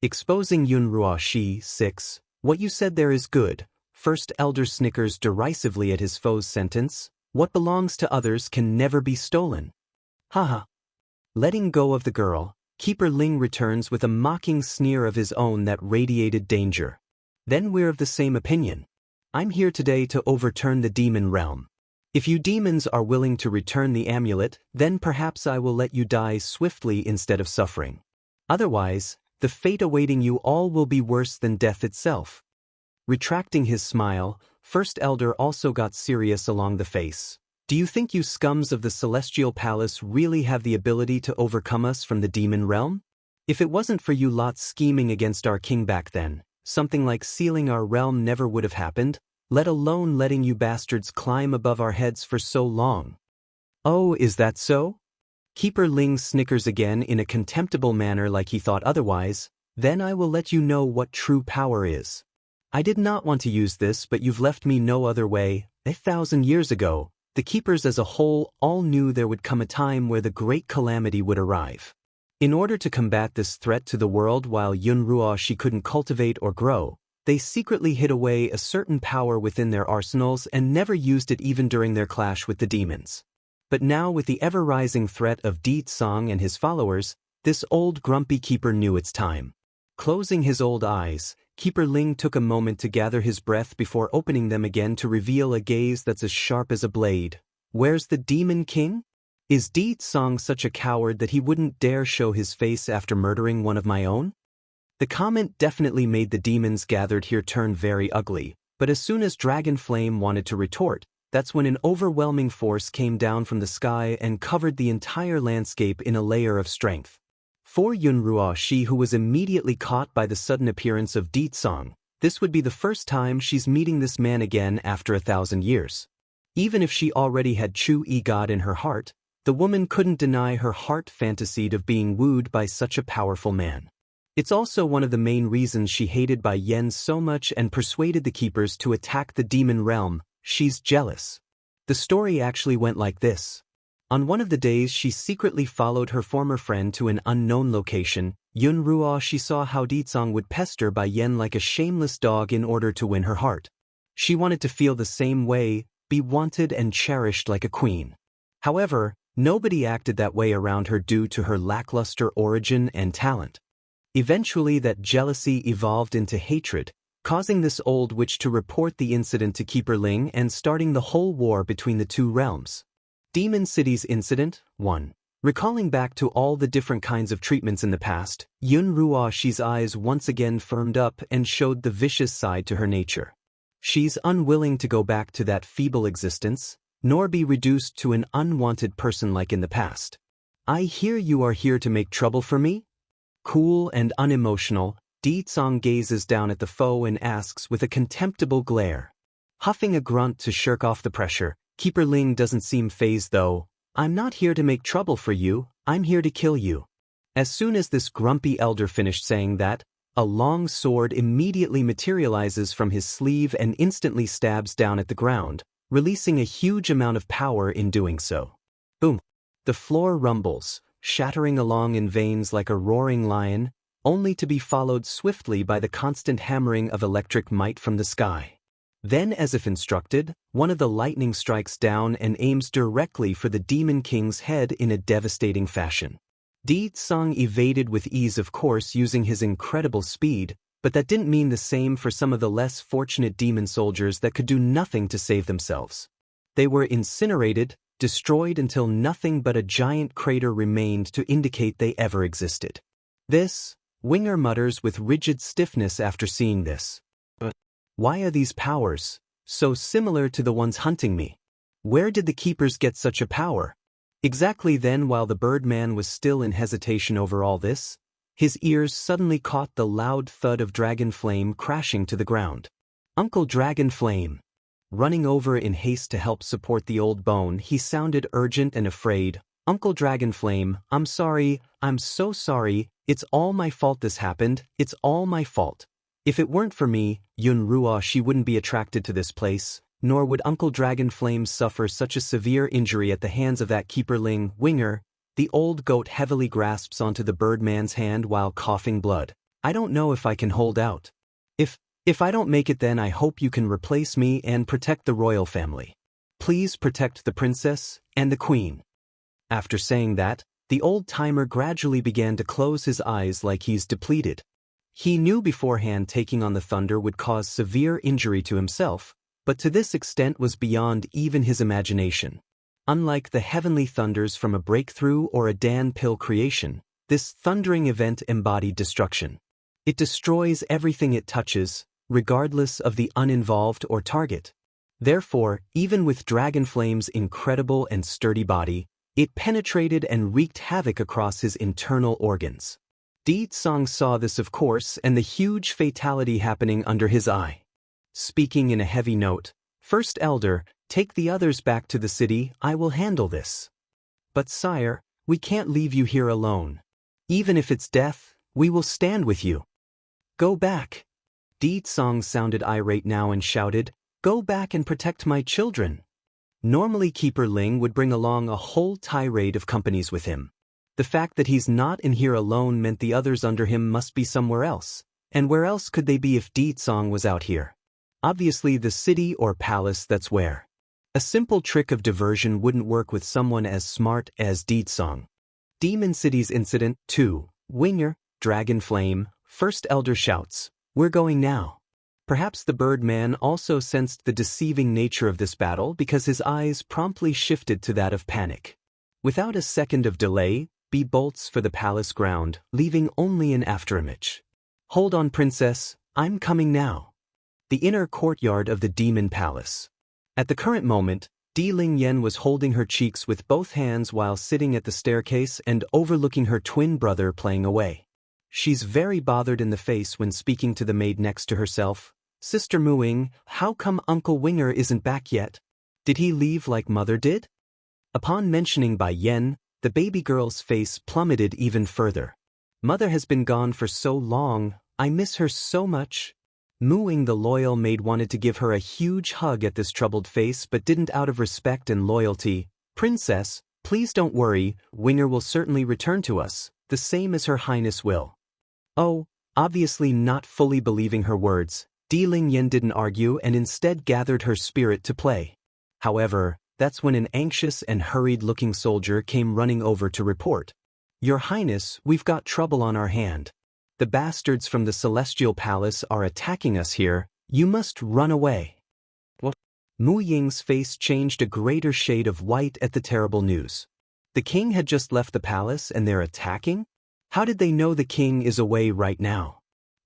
Exposing Yun Ruoxi, 6. What you said there is good. First Elder snickers derisively at his foe's sentence. What belongs to others can never be stolen. Haha. Letting go of the girl, Keeper Ling returns with a mocking sneer of his own that radiated danger. Then we're of the same opinion. I'm here today to overturn the demon realm. If you demons are willing to return the amulet, then perhaps I will let you die swiftly instead of suffering. Otherwise, the fate awaiting you all will be worse than death itself. Retracting his smile, First Elder also got serious along the face. Do you think you scums of the Celestial Palace really have the ability to overcome us from the demon realm? If it wasn't for you lot scheming against our king back then, something like sealing our realm never would have happened, let alone letting you bastards climb above our heads for so long. Oh, is that so? Keeper Ling snickers again in a contemptible manner like he thought otherwise. Then I will let you know what true power is. I did not want to use this, but you've left me no other way. 1,000 years ago, the keepers as a whole all knew there would come a time where the great calamity would arrive. In order to combat this threat to the world while Yun Ruoxi couldn't cultivate or grow, they secretly hid away a certain power within their arsenals and never used it even during their clash with the demons. But now with the ever-rising threat of Di Tsang and his followers, this old grumpy keeper knew its time. Closing his old eyes, Keeper Ling took a moment to gather his breath before opening them again to reveal a gaze that's as sharp as a blade. Where's the Demon King? Is Di Tsang such a coward that he wouldn't dare show his face after murdering one of my own? The comment definitely made the demons gathered here turn very ugly, but as soon as Dragon Flame wanted to retort, that's when an overwhelming force came down from the sky and covered the entire landscape in a layer of strength. For Yun Ruoxi, who was immediately caught by the sudden appearance of Di Tsang, This would be the first time she's meeting this man again after 1,000 years. Even if she already had Chu-yi God in her heart, the woman couldn't deny her heart fantasied of being wooed by such a powerful man. It's also one of the main reasons she hated Bai Yan so much and persuaded the keepers to attack the demon realm. She's jealous. The story actually went like this. On one of the days she secretly followed her former friend to an unknown location. Yun Ruo, she saw how Ditsong would pester Bai Yan like a shameless dog in order to win her heart. She wanted to feel the same way, be wanted and cherished like a queen. However, nobody acted that way around her due to her lackluster origin and talent. Eventually that jealousy evolved into hatred, causing this old witch to report the incident to Keeper Ling and starting the whole war between the two realms. Demon City's Incident 1. Recalling back to all the different kinds of treatments in the past, Yun Ruoxi's eyes once again firmed up and showed the vicious side to her nature. She's unwilling to go back to that feeble existence, nor be reduced to an unwanted person like in the past. I hear you are here to make trouble for me? Cool and unemotional, Ditsong gazes down at the foe and asks with a contemptible glare. Huffing a grunt to shirk off the pressure, Keeper Ling doesn't seem fazed though. I'm not here to make trouble for you, I'm here to kill you. As soon as this grumpy elder finished saying that, a long sword immediately materializes from his sleeve and instantly stabs down at the ground, releasing a huge amount of power in doing so. Boom! The floor rumbles, shattering along in veins like a roaring lion, only to be followed swiftly by the constant hammering of electric might from the sky. Then, as if instructed, one of the lightning strikes down and aims directly for the Demon King's head in a devastating fashion. Ditsong evaded with ease, of course, using his incredible speed, but that didn't mean the same for some of the less fortunate demon soldiers that could do nothing to save themselves. They were incinerated, destroyed until nothing but a giant crater remained to indicate they ever existed. This, Winger mutters with rigid stiffness after seeing this. Why are these powers so similar to the ones hunting me? Where did the keepers get such a power? Exactly then, while the Birdman was still in hesitation over all this, his ears suddenly caught the loud thud of Dragon Flame crashing to the ground. Uncle Dragon Flame. Running over in haste to help support the old bone, he sounded urgent and afraid. Uncle Dragon Flame, I'm sorry, I'm so sorry, it's all my fault this happened, it's all my fault. If it weren't for me, Yun Ruo, she wouldn't be attracted to this place, nor would Uncle Dragon Flame suffer such a severe injury at the hands of that Keeper Ling. Winger, the old goat heavily grasps onto the Birdman's hand while coughing blood. I don't know if I can hold out. If I don't make it, then I hope you can replace me and protect the royal family. Please protect the princess and the queen. After saying that, the old-timer gradually began to close his eyes like he's depleted. He knew beforehand taking on the thunder would cause severe injury to himself, but to this extent was beyond even his imagination. Unlike the heavenly thunders from a breakthrough or a Dan pill creation, this thundering event embodied destruction. It destroys everything it touches, regardless of the uninvolved or target. Therefore, even with Dragon Flame's incredible and sturdy body, it penetrated and wreaked havoc across his internal organs. Ditsong saw this, of course, and the huge fatality happening under his eye. Speaking in a heavy note, First Elder, take the others back to the city, I will handle this. But sire, we can't leave you here alone. Even if it's death, we will stand with you. Go back. Ditsong sounded irate now and shouted, Go back and protect my children. Normally Keeper Ling would bring along a whole tirade of companies with him. The fact that he's not in here alone meant the others under him must be somewhere else. And where else could they be if Ditsong was out here? Obviously the city or palace, that's where. A simple trick of diversion wouldn't work with someone as smart as Ditsong. Demon City's Incident 2. Winger, Dragon Flame, First Elder shouts, We're going now. Perhaps the Birdman also sensed the deceiving nature of this battle because his eyes promptly shifted to that of panic. Without a second of delay, B bolts for the palace ground, leaving only an afterimage. Hold on, princess, I'm coming now. The inner courtyard of the Demon Palace. At the current moment, Di Lingyan was holding her cheeks with both hands while sitting at the staircase and overlooking her twin brother playing away. She's very bothered in the face when speaking to the maid next to herself, Sister Muing, how come Uncle Winger isn't back yet? Did he leave like Mother did? Upon mentioning Bai Yen, the baby girl's face plummeted even further. Mother has been gone for so long, I miss her so much. Muing the loyal maid wanted to give her a huge hug at this troubled face but didn't out of respect and loyalty. Princess, please don't worry, Winger will certainly return to us, the same as Her Highness will. Oh, obviously not fully believing her words, Di Lingyan didn't argue and instead gathered her spirit to play. However, that's when an anxious and hurried-looking soldier came running over to report. Your Highness, we've got trouble on our hand. The bastards from the Celestial Palace are attacking us here, you must run away. What? Mu Ying's face changed a greater shade of white at the terrible news. The king had just left the palace and they're attacking? How did they know the king is away right now?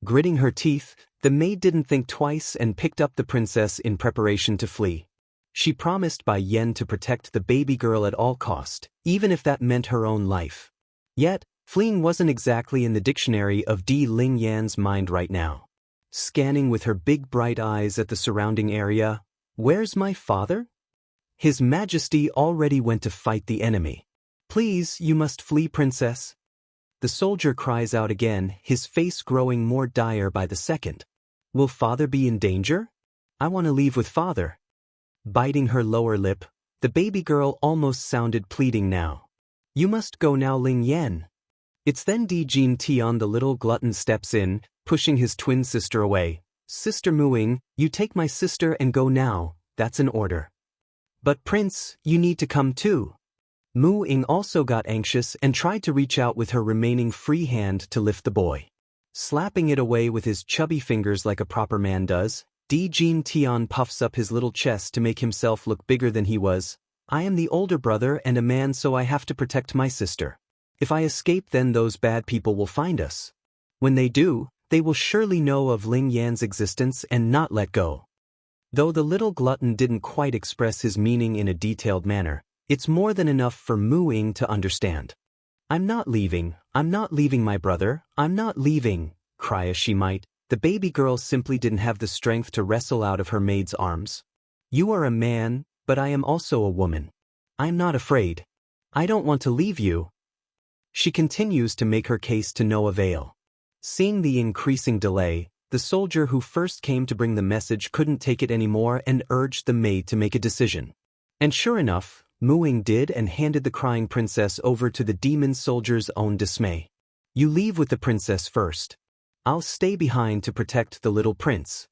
Gritting her teeth, the maid didn't think twice and picked up the princess in preparation to flee. She promised Bai Yen to protect the baby girl at all cost, even if that meant her own life. Yet, fleeing wasn't exactly in the dictionary of Di Lingyan's mind right now. Scanning with her big bright eyes at the surrounding area, where's my father? His Majesty already went to fight the enemy. Please, you must flee, princess. The soldier cries out again, his face growing more dire by the second. Will father be in danger? I want to leave with father. Biting her lower lip, the baby girl almost sounded pleading now. You must go now, Ling Yan. It's then Di Jin Tian the little glutton steps in, pushing his twin sister away. Sister Muing, you take my sister and go now, that's an order. But Prince, you need to come too. Muing also got anxious and tried to reach out with her remaining free hand to lift the boy. Slapping it away with his chubby fingers like a proper man does, Di Jin Tian puffs up his little chest to make himself look bigger than he was. I am the older brother and a man, so I have to protect my sister. If I escape, then those bad people will find us. When they do, they will surely know of Ling Yan's existence and not let go. Though the little glutton didn't quite express his meaning in a detailed manner, it's more than enough for Muing to understand. I'm not leaving my brother, I'm not leaving, cry as she might. The baby girl simply didn't have the strength to wrestle out of her maid's arms. You are a man, but I am also a woman. I'm not afraid. I don't want to leave you. She continues to make her case to no avail. Seeing the increasing delay, the soldier who first came to bring the message couldn't take it anymore and urged the maid to make a decision. And sure enough, Muing did and handed the crying princess over to the demon soldier's own dismay. You leave with the princess first. I'll stay behind to protect the little prince.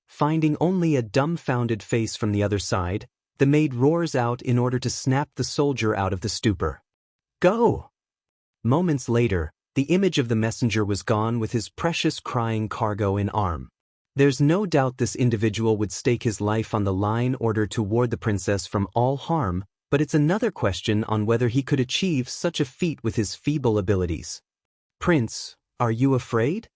Finding only a dumbfounded face from the other side, the maid roars out in order to snap the soldier out of the stupor. Go! Moments later, the image of the messenger was gone with his precious crying cargo in arm. There's no doubt this individual would stake his life on the line in order to ward the princess from all harm, but it's another question on whether he could achieve such a feat with his feeble abilities. Prince, are you afraid?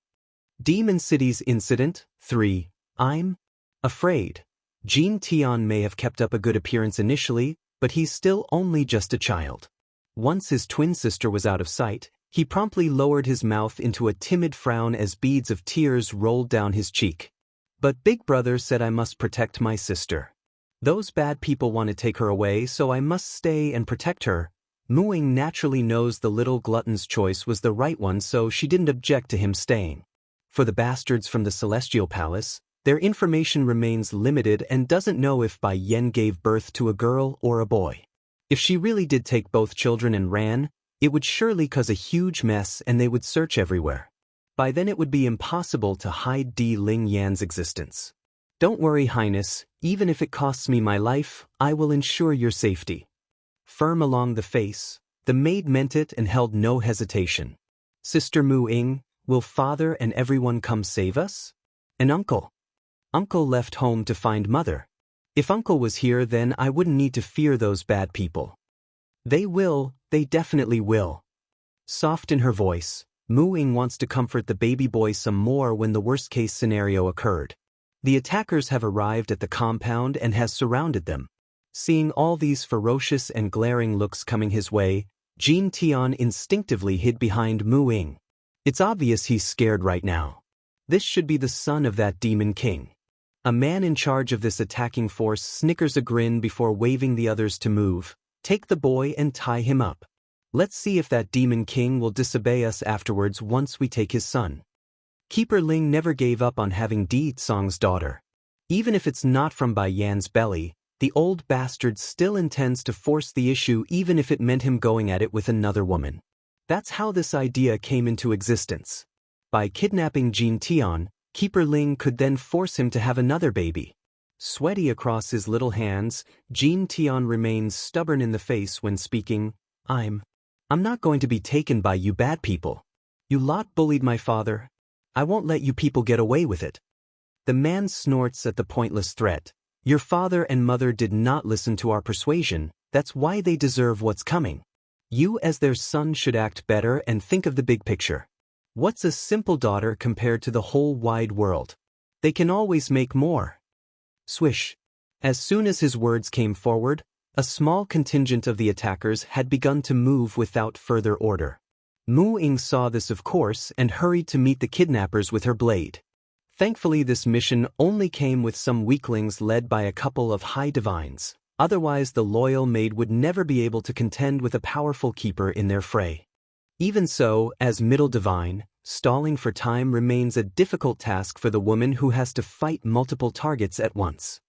Demon City's Incident 3. I'm afraid. Jin Tian may have kept up a good appearance initially, but he's still only just a child. Once his twin sister was out of sight, he promptly lowered his mouth into a timid frown as beads of tears rolled down his cheek. But Big Brother said I must protect my sister. Those bad people want to take her away, so I must stay and protect her. Muing naturally knows the little glutton's choice was the right one, so she didn't object to him staying. For the bastards from the Celestial Palace, their information remains limited and doesn't know if Bai Yen gave birth to a girl or a boy. If she really did take both children and ran, it would surely cause a huge mess and they would search everywhere. By then it would be impossible to hide Di Lingyan's existence. Don't worry, Highness, even if it costs me my life, I will ensure your safety. Firm along the face, the maid meant it and held no hesitation. Sister Muing, will father and everyone come save us? And uncle? Uncle left home to find mother. If uncle was here, then I wouldn't need to fear those bad people. They definitely will. Soft in her voice, Muing wants to comfort the baby boy some more when the worst-case scenario occurred. The attackers have arrived at the compound and has surrounded them. Seeing all these ferocious and glaring looks coming his way, Jin Tian instinctively hid behind Muing. It's obvious he's scared right now. This should be the son of that demon king. A man in charge of this attacking force snickers a grin before waving the others to move. Take the boy and tie him up. Let's see if that demon king will disobey us afterwards once we take his son. Keeper Ling never gave up on having Di Tsong's daughter. Even if it's not from Bai Yan's belly, the old bastard still intends to force the issue even if it meant him going at it with another woman. That's how this idea came into existence. By kidnapping Jin Tian, Keeper Ling could then force him to have another baby. Sweaty across his little hands, Jin Tian remains stubborn in the face when speaking. I'm not going to be taken by you bad people. You lot bullied my father. I won't let you people get away with it. The man snorts at the pointless threat. Your father and mother did not listen to our persuasion, that's why they deserve what's coming. You as their son should act better and think of the big picture. What's a simple daughter compared to the whole wide world? They can always make more. Swish. As soon as his words came forward, a small contingent of the attackers had begun to move without further order. Mu Ying saw this of course and hurried to meet the kidnappers with her blade. Thankfully this mission only came with some weaklings led by a couple of high divines, otherwise the loyal maid would never be able to contend with a powerful keeper in their fray. Even so, as middle divine, stalling for time remains a difficult task for the woman who has to fight multiple targets at once.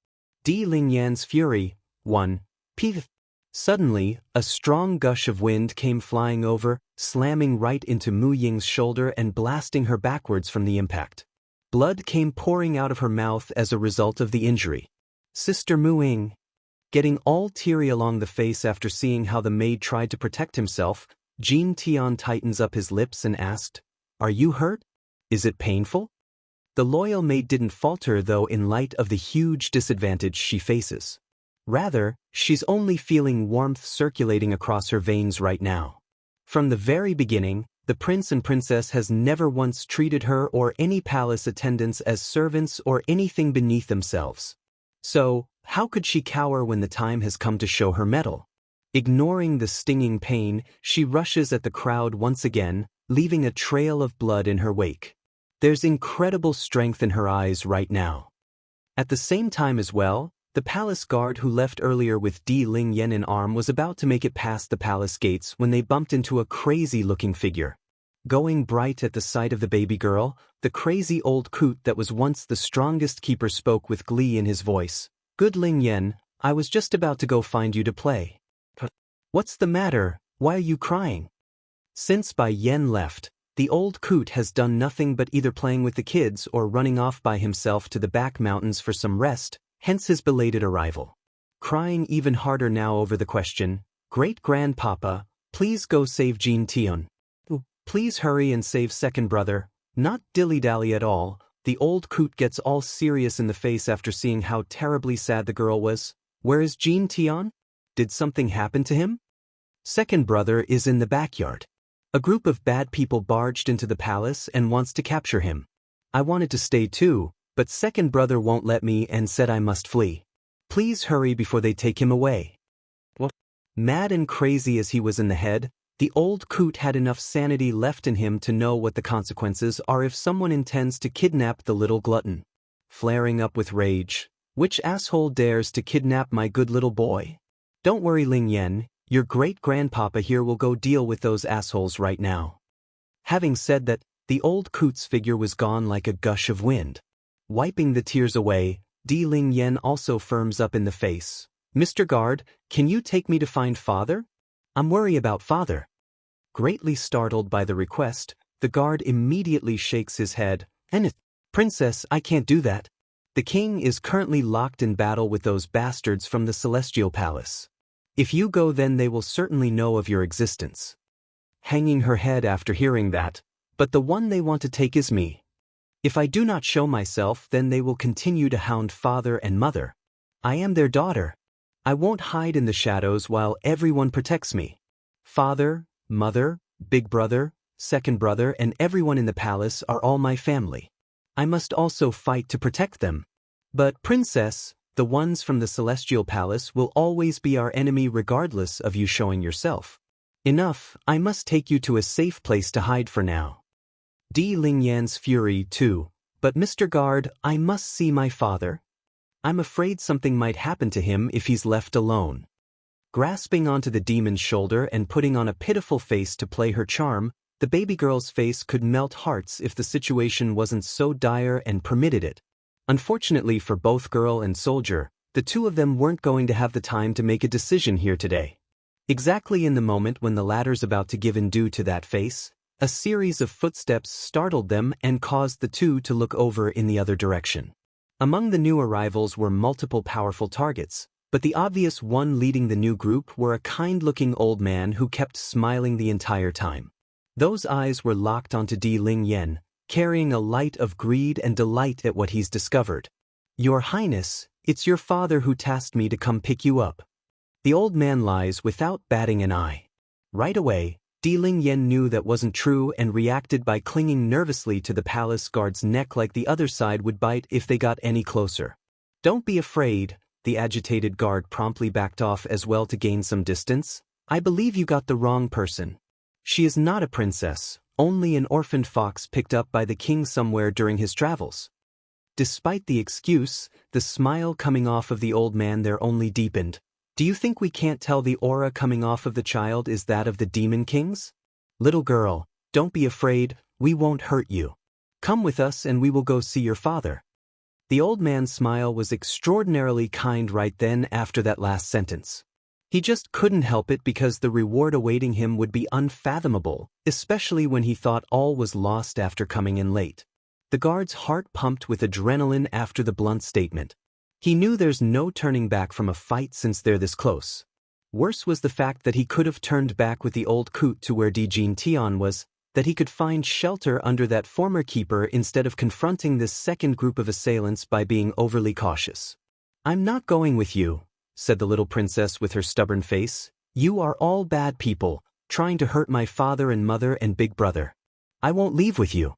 Di Lingyan's fury, 1. Pith. Suddenly, a strong gush of wind came flying over, slamming right into Mu Ying's shoulder and blasting her backwards from the impact. Blood came pouring out of her mouth as a result of the injury. Sister Mu Ying. Getting all teary along the face after seeing how the maid tried to protect himself, Jin Tian tightens up his lips and asked, "Are you hurt? Is it painful?" The loyal maid didn't falter though in light of the huge disadvantage she faces. Rather, she's only feeling warmth circulating across her veins right now. From the very beginning, the prince and princess has never once treated her or any palace attendants as servants or anything beneath themselves. So, how could she cower when the time has come to show her mettle? Ignoring the stinging pain, she rushes at the crowd once again, leaving a trail of blood in her wake. There's incredible strength in her eyes right now. At the same time as well, the palace guard who left earlier with Di Lingyan in arm was about to make it past the palace gates when they bumped into a crazy-looking figure. Going bright at the sight of the baby girl, the crazy old coot that was once the strongest keeper spoke with glee in his voice. "Good Lingyan, I was just about to go find you to play." "What's the matter? Why are you crying?" Since Bai Yan left, the old coot has done nothing but either playing with the kids or running off by himself to the back mountains for some rest, hence his belated arrival. Crying even harder now over the question, "Great-grandpapa, please go save Jin Tian. Please hurry and save second brother." Not dilly-dally at all, the old coot gets all serious in the face after seeing how terribly sad the girl was. "Where is Jin Tian? Did something happen to him?" Second brother is in the backyard. A group of bad people barged into the palace and wants to capture him. I wanted to stay too, but second brother won't let me and said I must flee. Please hurry before they take him away. What? Mad and crazy as he was in the head, the old coot had enough sanity left in him to know what the consequences are if someone intends to kidnap the little glutton. Flaring up with rage, "Which asshole dares to kidnap my good little boy? Don't worry Ling Yan, your great-grandpapa here will go deal with those assholes right now." Having said that, the old coot's figure was gone like a gush of wind. Wiping the tears away, Di Lingyan also firms up in the face. "Mr. Guard, can you take me to find father? I'm worried about father." Greatly startled by the request, the guard immediately shakes his head. "Princess, I can't do that. The king is currently locked in battle with those bastards from the Celestial Palace. If you go then they will certainly know of your existence." Hanging her head after hearing that, "But the one they want to take is me. If I do not show myself then they will continue to hound father and mother. I am their daughter. I won't hide in the shadows while everyone protects me. Father, mother, big brother, second brother and everyone in the palace are all my family. I must also fight to protect them. But princess, the ones from the Celestial Palace will always be our enemy regardless of you showing yourself. Enough, I must take you to a safe place to hide for now." Di Lingyan's fury too. "But Mr. Guard, I must see my father. I'm afraid something might happen to him if he's left alone. Grasping onto the demon's shoulder and putting on a pitiful face to play her charm, the baby girl's face could melt hearts if the situation wasn't so dire and permitted it. Unfortunately for both girl and soldier, the two of them weren't going to have the time to make a decision here today. Exactly in the moment when the latter's about to give in due to that face, a series of footsteps startled them and caused the two to look over in the other direction. Among the new arrivals were multiple powerful targets, but the obvious one leading the new group were a kind-looking old man who kept smiling the entire time. Those eyes were locked onto Di Ling Yen, carrying a light of greed and delight at what he's discovered. "Your Highness, it's your father who tasked me to come pick you up." The old man lies without batting an eye. Right away, Di Ling Yen knew that wasn't true and reacted by clinging nervously to the palace guard's neck like the other side would bite if they got any closer. "Don't be afraid," the agitated guard promptly backed off as well to gain some distance. "I believe you got the wrong person. She is not a princess, only an orphaned fox picked up by the king somewhere during his travels." Despite the excuse, the smile coming off of the old man there only deepened. "Do you think we can't tell the aura coming off of the child is that of the Demon Kings? Little girl, don't be afraid, we won't hurt you. Come with us and we will go see your father." The old man's smile was extraordinarily kind right then after that last sentence. He just couldn't help it because the reward awaiting him would be unfathomable, especially when he thought all was lost after coming in late. The guard's heart pumped with adrenaline after the blunt statement. He knew there's no turning back from a fight since they're this close. Worse was the fact that he could have turned back with the old coot to where Dijin Tian was, that he could find shelter under that former keeper instead of confronting this second group of assailants by being overly cautious. "I'm not going with you," said the little princess with her stubborn face. "You are all bad people, trying to hurt my father and mother and big brother. I won't leave with you."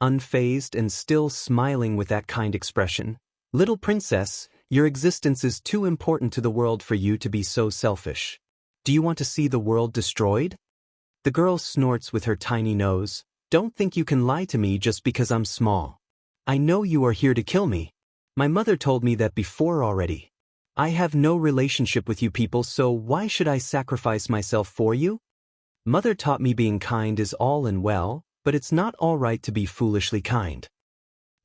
Unfazed and still smiling with that kind expression, "Little princess, your existence is too important to the world for you to be so selfish. Do you want to see the world destroyed?" The girl snorts with her tiny nose. "Don't think you can lie to me just because I'm small. I know you are here to kill me. My mother told me that before already. I have no relationship with you people, so why should I sacrifice myself for you? Mother taught me being kind is all and well, but it's not all right to be foolishly kind."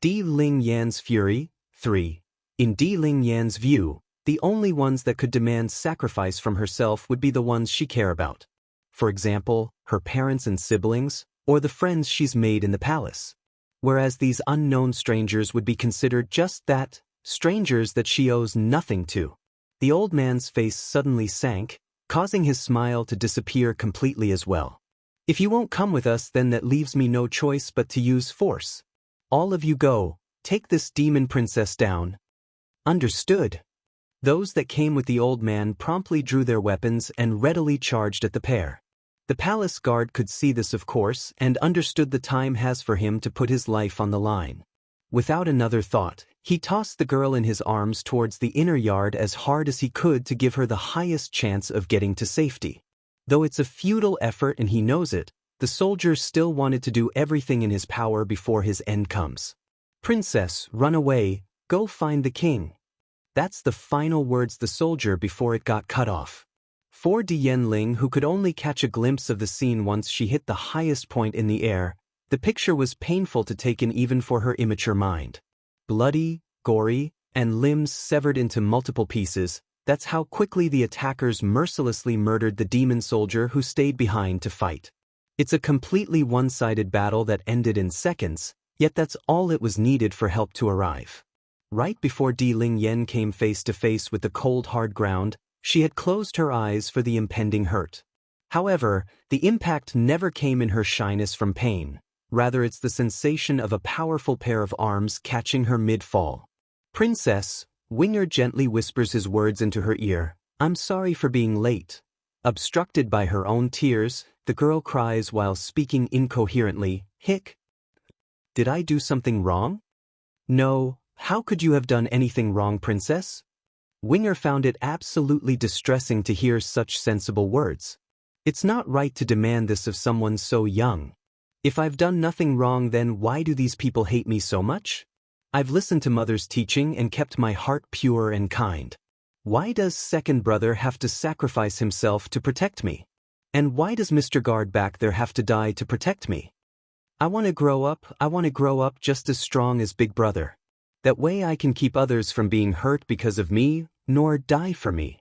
Di Ling Yan's fury. 3. In Di Ling Yan's view, the only ones that could demand sacrifice from herself would be the ones she care about. For example, her parents and siblings, or the friends she's made in the palace. Whereas these unknown strangers would be considered just that, strangers that she owes nothing to. The old man's face suddenly sank, causing his smile to disappear completely as well. "If you won't come with us, then that leaves me no choice but to use force. All of you go, take this demon princess down." "Understood." Those that came with the old man promptly drew their weapons and readily charged at the pair. The palace guard could see this, of course, and understood the time has for him to put his life on the line. Without another thought, he tossed the girl in his arms towards the inner yard as hard as he could to give her the highest chance of getting to safety. Though it's a futile effort and he knows it, the soldier still wanted to do everything in his power before his end comes. "Princess, run away, go find the king." That's the final words the soldier before it got cut off. For Di Yanling, who could only catch a glimpse of the scene once she hit the highest point in the air, the picture was painful to take in even for her immature mind. Bloody, gory, and limbs severed into multiple pieces, that's how quickly the attackers mercilessly murdered the demon soldier who stayed behind to fight. It's a completely one-sided battle that ended in seconds, yet that's all it was needed for help to arrive. Right before Di Ling Yen came face to face with the cold hard ground, she had closed her eyes for the impending hurt. However, the impact never came in her shyness from pain. Rather, it's the sensation of a powerful pair of arms catching her mid-fall. "Princess," Winger gently whispers his words into her ear. "I'm sorry for being late." Obstructed by her own tears, the girl cries while speaking incoherently, "Hick. Did I do something wrong?" "No, how could you have done anything wrong, princess?" Winger found it absolutely distressing to hear such sensible words. It's not right to demand this of someone so young. If I've done nothing wrong, then why do these people hate me so much? I've listened to mother's teaching and kept my heart pure and kind. Why does second brother have to sacrifice himself to protect me? And why does Mr. Guard back there have to die to protect me? I want to grow up just as strong as big brother. That way I can keep others from being hurt because of me, nor die for me.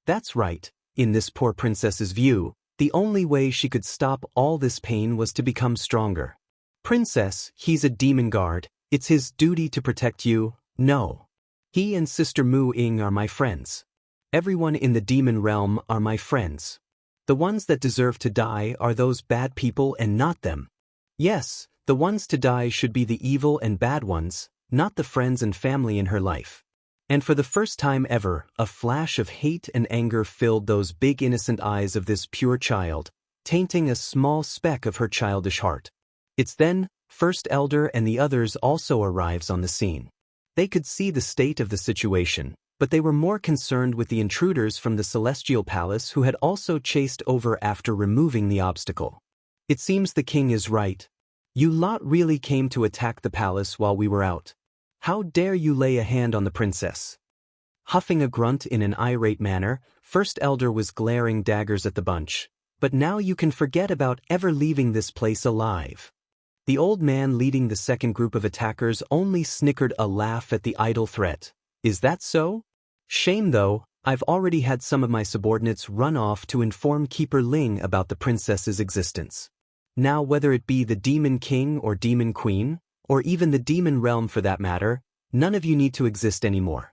That's right, in this poor princess's view, the only way she could stop all this pain was to become stronger. Princess, he's a demon guard, it's his duty to protect you, no. He and Sister Mu Ying are my friends. Everyone in the demon realm are my friends. The ones that deserve to die are those bad people and not them. Yes, the ones to die should be the evil and bad ones, not the friends and family in her life. And for the first time ever, a flash of hate and anger filled those big innocent eyes of this pure child, tainting a small speck of her childish heart. It's then, First Elder and the others also arrives on the scene. They could see the state of the situation, but they were more concerned with the intruders from the Celestial Palace who had also chased over after removing the obstacle. It seems the king is right. You lot really came to attack the palace while we were out. How dare you lay a hand on the princess? Huffing a grunt in an irate manner, First Elder was glaring daggers at the bunch. But now you can forget about ever leaving this place alive. The old man leading the second group of attackers only snickered a laugh at the idle threat. Is that so? Shame though, I've already had some of my subordinates run off to inform Keeper Ling about the princess's existence. Now whether it be the Demon King or Demon Queen, or even the demon realm for that matter, none of you need to exist anymore.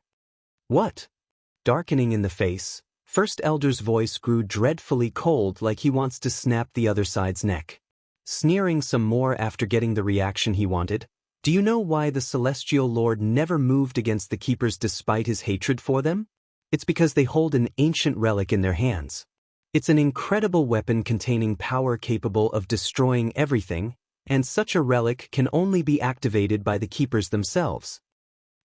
What? Darkening in the face, First Elder's voice grew dreadfully cold like he wants to snap the other side's neck. Sneering some more after getting the reaction he wanted, do you know why the Celestial Lord never moved against the Keepers despite his hatred for them? It's because they hold an ancient relic in their hands. It's an incredible weapon containing power capable of destroying everything, and such a relic can only be activated by the Keepers themselves.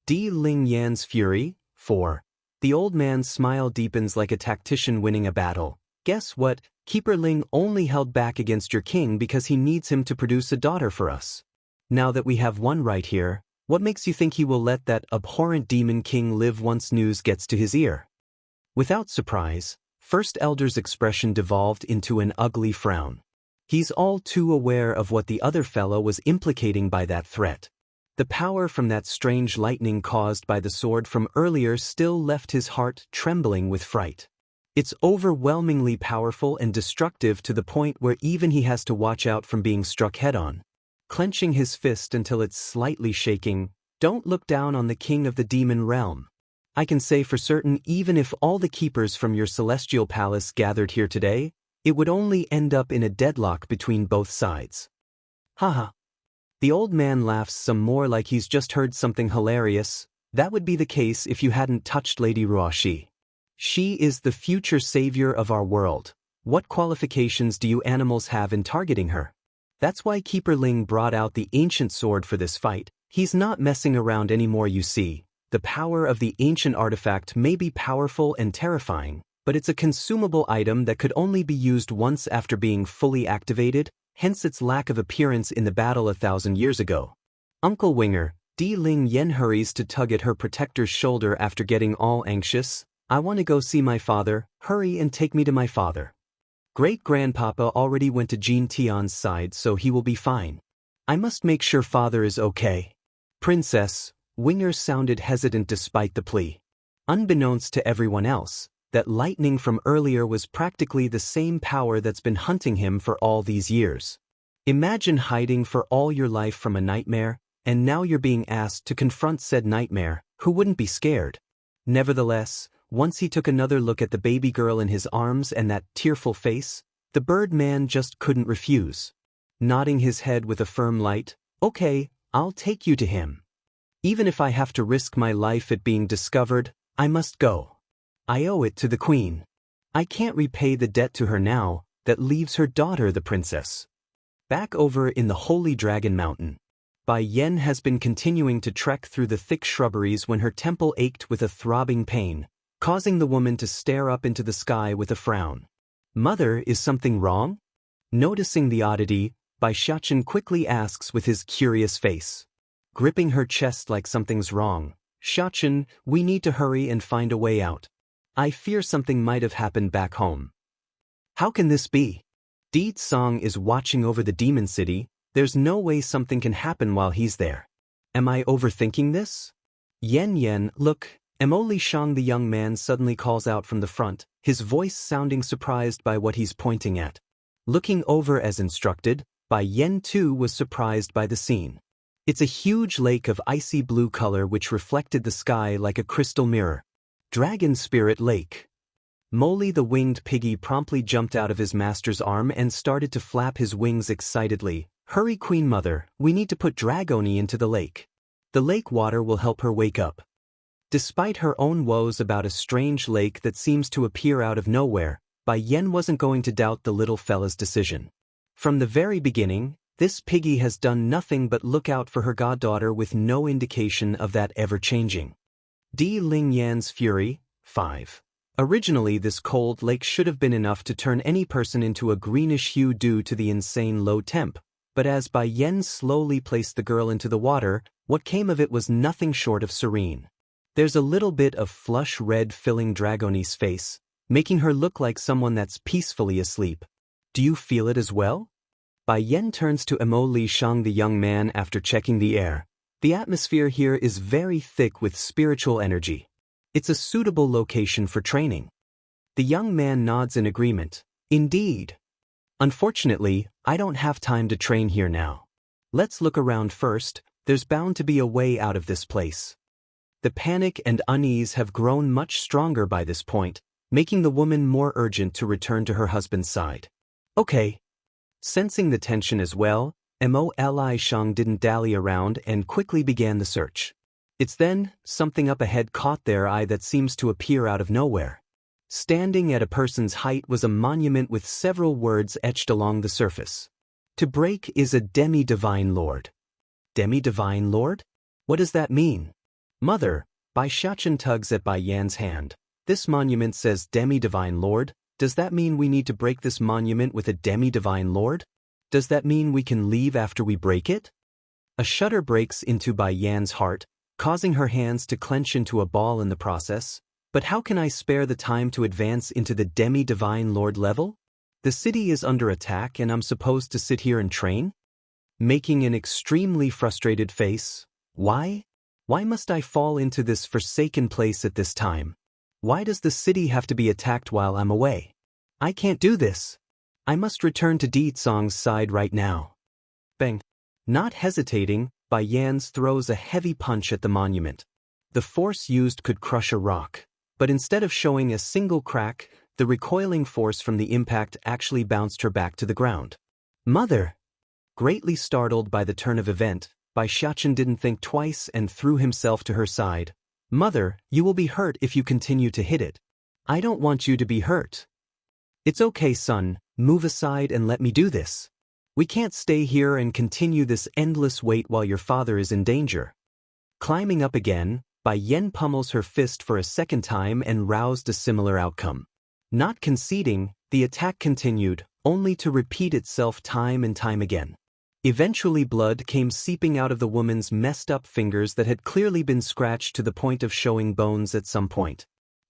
Di Ling Yan's fury, 4. The old man's smile deepens like a tactician winning a battle. Guess what? Keeper Ling only held back against your king because he needs him to produce a daughter for us. Now that we have one right here, what makes you think he will let that abhorrent demon king live once news gets to his ear? Without surprise, First Elder's expression devolved into an ugly frown. He's all too aware of what the other fellow was implicating by that threat. The power from that strange lightning caused by the sword from earlier still left his heart trembling with fright. It's overwhelmingly powerful and destructive to the point where even he has to watch out from being struck head-on. Clenching his fist until it's slightly shaking, don't look down on the king of the demon realm. I can say for certain even if all the keepers from your celestial palace gathered here today, it would only end up in a deadlock between both sides. Haha. The old man laughs some more like he's just heard something hilarious. That would be the case if you hadn't touched Lady Ruoxi. She is the future savior of our world. What qualifications do you animals have in targeting her? That's why Keeper Ling brought out the ancient sword for this fight. He's not messing around anymore, you see. The power of the ancient artifact may be powerful and terrifying, but it's a consumable item that could only be used once after being fully activated, hence its lack of appearance in the battle 1,000 years ago. Uncle Winger, Di Ling Yen hurries to tug at her protector's shoulder after getting all anxious. I want to go see my father, hurry and take me to my father. Great-grandpapa already went to Jean Tian's side so he will be fine. I must make sure father is okay. Princess, Winger sounded hesitant despite the plea. Unbeknownst to everyone else, that lightning from earlier was practically the same power that's been hunting him for all these years. Imagine hiding for all your life from a nightmare, and now you're being asked to confront said nightmare. Who wouldn't be scared? Nevertheless, once he took another look at the baby girl in his arms and that tearful face, the bird man just couldn't refuse. Nodding his head with a firm light, okay, I'll take you to him. Even if I have to risk my life at being discovered, I must go. I owe it to the queen. I can't repay the debt to her now, that leaves her daughter the princess. Back over in the Holy Dragon Mountain, Bai Yen has been continuing to trek through the thick shrubberies when her temple ached with a throbbing pain, causing the woman to stare up into the sky with a frown. Mother, is something wrong? Noticing the oddity, Bai Xiachen quickly asks with his curious face. gripping her chest like something's wrong. Xianxia, we need to hurry and find a way out. I fear something might have happened back home. How can this be? Di Song is watching over the demon city. There's no way something can happen while he's there. Am I overthinking this? Yen, look, Emoli Shang, the young man suddenly calls out from the front, his voice sounding surprised by what he's pointing at. Looking over as instructed, Bai Yen too was surprised by the scene. It's a huge lake of icy blue color which reflected the sky like a crystal mirror. Dragon Spirit Lake. Molly the winged piggy promptly jumped out of his master's arm and started to flap his wings excitedly. Hurry, Queen Mother, we need to put Dragoni into the lake. The lake water will help her wake up. Despite her own woes about a strange lake that seems to appear out of nowhere, Bai Yen wasn't going to doubt the little fella's decision. From the very beginning, this piggy has done nothing but look out for her goddaughter with no indication of that ever changing. Di Ling Yan's fury. 5. Originally, this cold lake should have been enough to turn any person into a greenish hue due to the insane low temp, but as Bai Yen slowly placed the girl into the water, what came of it was nothing short of serene. There's a little bit of flush red filling Dragoni's face, making her look like someone that's peacefully asleep. Do you feel it as well? Bai Yen turns to Emoli Shang, the young man, after checking the air. The atmosphere here is very thick with spiritual energy. It's a suitable location for training. The young man nods in agreement. Indeed. Unfortunately, I don't have time to train here now. Let's look around first. There's bound to be a way out of this place. The panic and unease have grown much stronger by this point, making the woman more urgent to return to her husband's side. Okay. Sensing the tension as well, Mo.Li Shang didn't dally around and quickly began the search. It's then, something up ahead caught their eye that seems to appear out of nowhere. Standing at a person's height was a monument with several words etched along the surface. To break is a demi-divine lord. Demi-divine lord? What does that mean? Mother, Bai Xianxia tugs at Bai Yan's hand. This monument says demi-divine lord. Does that mean we need to break this monument with a demi-divine lord? Does that mean we can leave after we break it? A shudder breaks into Bai Yan's heart, causing her hands to clench into a ball in the process. But how can I spare the time to advance into the demi-divine lord level? The city is under attack and I'm supposed to sit here and train? Making an extremely frustrated face. Why? Why must I fall into this forsaken place at this time? Why does the city have to be attacked while I'm away? I can't do this. I must return to Di Song's side right now. Bang. Not hesitating, Bai Yan throws a heavy punch at the monument. The force used could crush a rock. But instead of showing a single crack, the recoiling force from the impact actually bounced her back to the ground. Mother! Greatly startled by the turn of event, Bai Xianxia didn't think twice and threw himself to her side. Mother, you will be hurt if you continue to hit it. I don't want you to be hurt. It's okay, son, move aside and let me do this. We can't stay here and continue this endless wait while your father is in danger. Climbing up again, Bai Yen pummels her fist for a second time and roused a similar outcome. Not conceding, the attack continued, only to repeat itself time and time again. Eventually blood came seeping out of the woman's messed up fingers that had clearly been scratched to the point of showing bones at some point.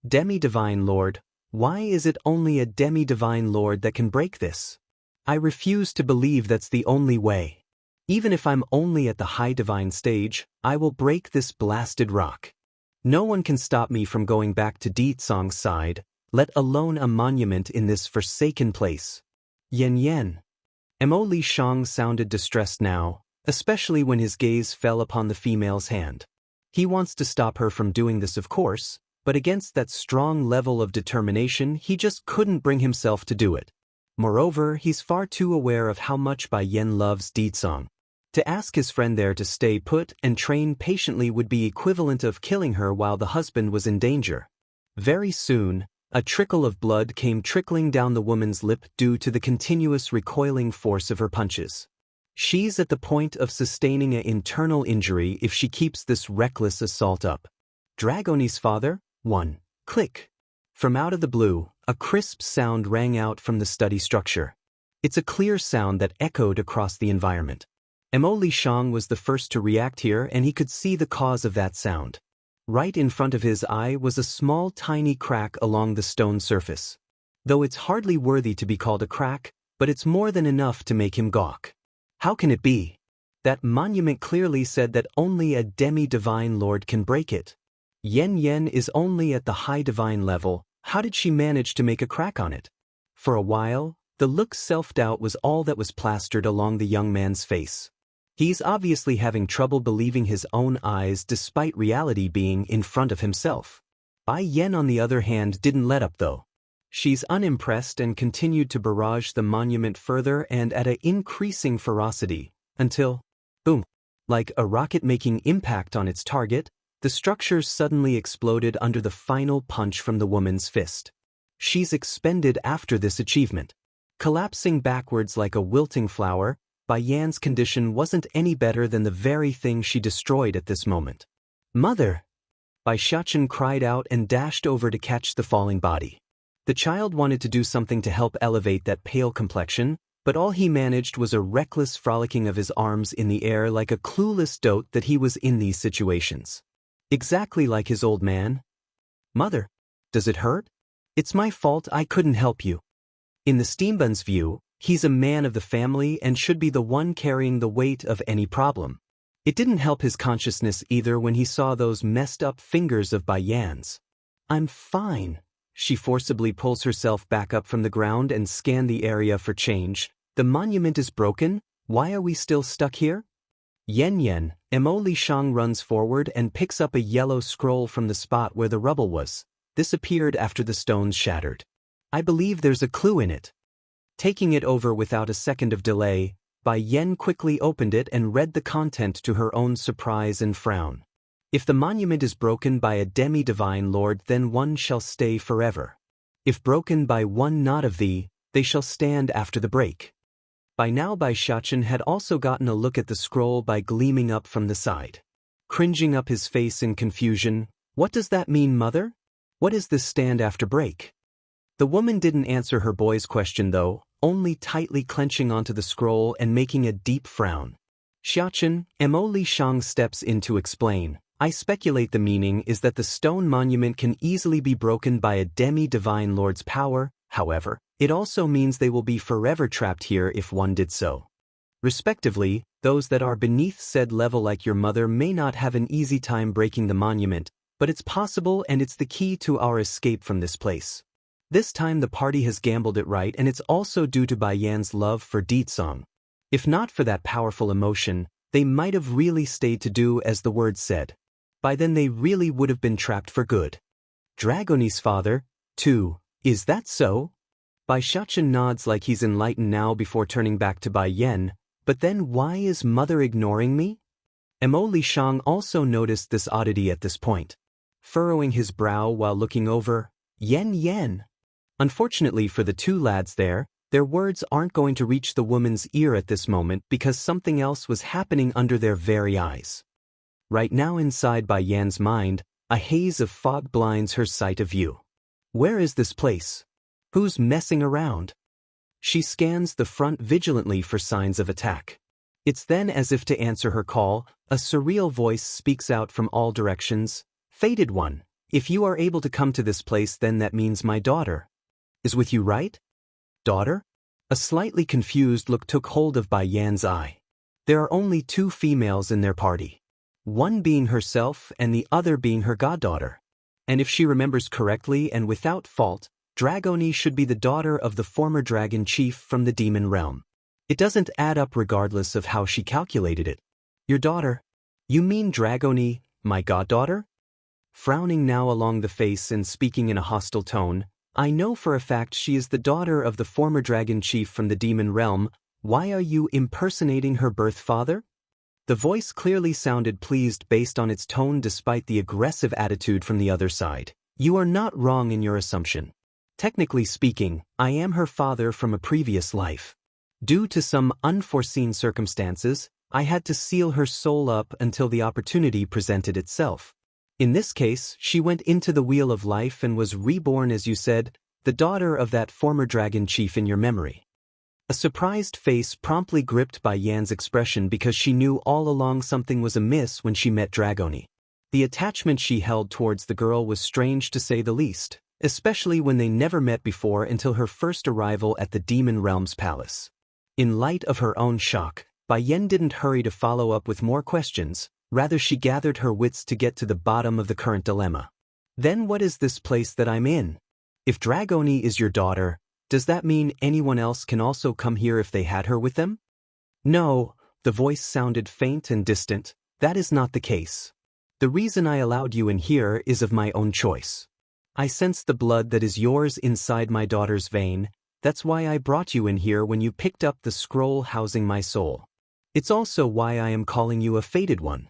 Demi-divine lord, why is it only a demi-divine lord that can break this? I refuse to believe that's the only way. Even if I'm only at the high divine stage, I will break this blasted rock. No one can stop me from going back to Di Song's side, let alone a monument in this forsaken place. Yen. Mo Shang sounded distressed now, especially when his gaze fell upon the female's hand. He wants to stop her from doing this, of course, but against that strong level of determination, he just couldn't bring himself to do it. Moreover, he's far too aware of how much Bai Yen loves Di Song. To ask his friend there to stay put and train patiently would be equivalent of killing her while the husband was in danger. Very soon, a trickle of blood came trickling down the woman's lip due to the continuous recoiling force of her punches. She's at the point of sustaining an internal injury if she keeps this reckless assault up. Dragoni's father? 1. Click. From out of the blue, a crisp sound rang out from the study structure. It's a clear sound that echoed across the environment. Mo Lishang was the first to react here, and he could see the cause of that sound. Right in front of his eye was a small tiny crack along the stone surface. Though it's hardly worthy to be called a crack, but it's more than enough to make him gawk. How can it be? That monument clearly said that only a demi-divine lord can break it. Yen Yen is only at the high divine level. How did she manage to make a crack on it? For a while, the look self-doubt was all that was plastered along the young man's face. He's obviously having trouble believing his own eyes despite reality being in front of himself. Bai Yen on the other hand didn't let up though. She's unimpressed and continued to barrage the monument further and at an increasing ferocity, until, boom, like a rocket making impact on its target, the structure suddenly exploded under the final punch from the woman's fist. She's expended after this achievement. Collapsing backwards like a wilting flower, Bai Yan's condition wasn't any better than the very thing she destroyed at this moment. "Mother!" Bai Xiachen cried out and dashed over to catch the falling body. The child wanted to do something to help elevate that pale complexion, but all he managed was a reckless frolicking of his arms in the air like a clueless dote that he was in these situations. Exactly like his old man. "Mother, does it hurt? It's my fault, I couldn't help you." In the Steambun's view, he's a man of the family and should be the one carrying the weight of any problem. It didn't help his consciousness either when he saw those messed up fingers of Bai Yan's. "I'm fine." She forcibly pulls herself back up from the ground and scans the area for change. "The monument is broken? Why are we still stuck here?" Yen Yen, Mo Lishang runs forward and picks up a yellow scroll from the spot where the rubble was. This appeared after the stones shattered. "I believe there's a clue in it." Taking it over without a second of delay, Bai Yen quickly opened it and read the content to her own surprise and frown. "If the monument is broken by a demi-divine lord, then one shall stay forever. If broken by one not of thee, they shall stand after the break." By now Bai Xiachen had also gotten a look at the scroll by gleaming up from the side. Cringing up his face in confusion, "What does that mean, mother? What is this stand after break?" The woman didn't answer her boy's question though, only tightly clenching onto the scroll and making a deep frown. "Xiachen," Mo Lishang steps in to explain. "I speculate the meaning is that the stone monument can easily be broken by a demi-divine lord's power. However, it also means they will be forever trapped here if one did so. Respectively, those that are beneath said level like your mother may not have an easy time breaking the monument, but it's possible and it's the key to our escape from this place. This time the party has gambled it right, and it's also due to Bai Yan's love for Ditsong. If not for that powerful emotion, they might have really stayed to do as the word said. By then they really would have been trapped for good." "Dragoni's father, too, is that so?" Bai Xiachen nods like he's enlightened now before turning back to Bai Yen. "But then why is mother ignoring me?" Mo Lishang also noticed this oddity at this point. Furrowing his brow while looking over, "Yen Yen." Unfortunately for the two lads there, their words aren't going to reach the woman's ear at this moment because something else was happening under their very eyes. Right now inside Bai Yan's mind, a haze of fog blinds her sight of view. Where is this place? Who's messing around? She scans the front vigilantly for signs of attack. It's then as if to answer her call, a surreal voice speaks out from all directions. "Fated one, if you are able to come to this place, then that means my daughter is with you, right?" "Daughter?" A slightly confused look took hold of Bai Yan's eye. There are only two females in their party. One being herself and the other being her goddaughter. And if she remembers correctly and without fault, Dragoni should be the daughter of the former dragon chief from the demon realm. It doesn't add up regardless of how she calculated it. "Your daughter? You mean Dragoni, my goddaughter?" Frowning now along the face and speaking in a hostile tone, "I know for a fact she is the daughter of the former dragon chief from the demon realm. Why are you impersonating her birth father?" The voice clearly sounded pleased based on its tone despite the aggressive attitude from the other side. "You are not wrong in your assumption. Technically speaking, I am her father from a previous life. Due to some unforeseen circumstances, I had to seal her soul up until the opportunity presented itself. In this case, she went into the wheel of life and was reborn, as you said, the daughter of that former dragon chief in your memory." A surprised face promptly gripped Bai Yan's expression because she knew all along something was amiss when she met Dragoni. The attachment she held towards the girl was strange to say the least, especially when they never met before until her first arrival at the Demon Realm's palace. In light of her own shock, Bai Yan didn't hurry to follow up with more questions, rather she gathered her wits to get to the bottom of the current dilemma. Then what is this place that I'm in? If Dragoni is your daughter, does that mean anyone else can also come here if they had her with them? No, the voice sounded faint and distant, that is not the case. The reason I allowed you in here is of my own choice. I sense the blood that is yours inside my daughter's vein, that's why I brought you in here when you picked up the scroll housing my soul. It's also why I am calling you a fated one.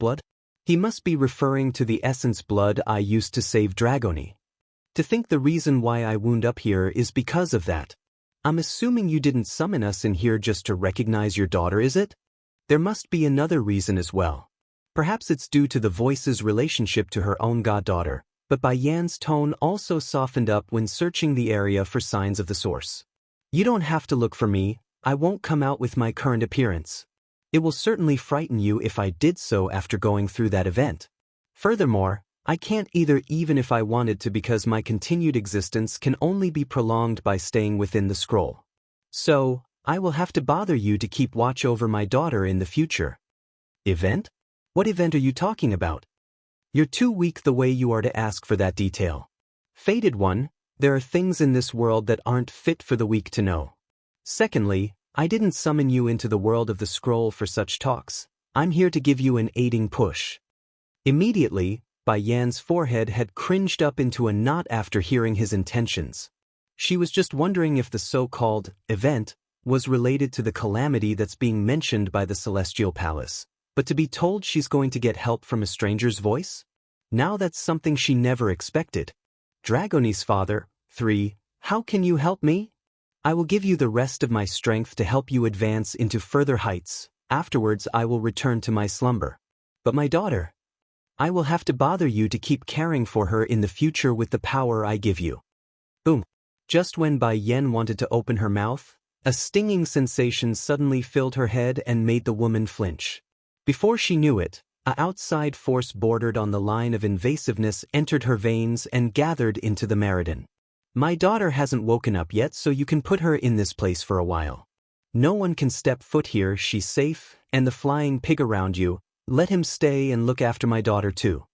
Blood? He must be referring to the essence blood I used to save Dragoni. To think the reason why I wound up here is because of that. I'm assuming you didn't summon us in here just to recognize your daughter, is it? There must be another reason as well. Perhaps it's due to the voice's relationship to her own goddaughter, but Bai Yan's tone also softened up when searching the area for signs of the source. You don't have to look for me, I won't come out with my current appearance. It will certainly frighten you if I did so after going through that event. Furthermore, I can't either even if I wanted to because my continued existence can only be prolonged by staying within the scroll. So, I will have to bother you to keep watch over my daughter in the future. Event? What event are you talking about? You're too weak the way you are to ask for that detail. Fated one, there are things in this world that aren't fit for the weak to know. Secondly, I didn't summon you into the world of the scroll for such talks. I'm here to give you an aiding push. Immediately, Bai Yan's forehead had cringed up into a knot after hearing his intentions. She was just wondering if the so-called event was related to the calamity that's being mentioned by the Celestial Palace, but to be told she's going to get help from a stranger's voice? Now that's something she never expected. Dragoni's father, 3, how can you help me? I will give you the rest of my strength to help you advance into further heights. Afterwards I will return to my slumber. But my daughter, I will have to bother you to keep caring for her in the future with the power I give you. Boom. Just when Bai Yan wanted to open her mouth, a stinging sensation suddenly filled her head and made the woman flinch. Before she knew it, an outside force bordered on the line of invasiveness entered her veins and gathered into the meridian. My daughter hasn't woken up yet, so you can put her in this place for a while. No one can step foot here, she's safe, and the flying pig around you, let him stay and look after my daughter too.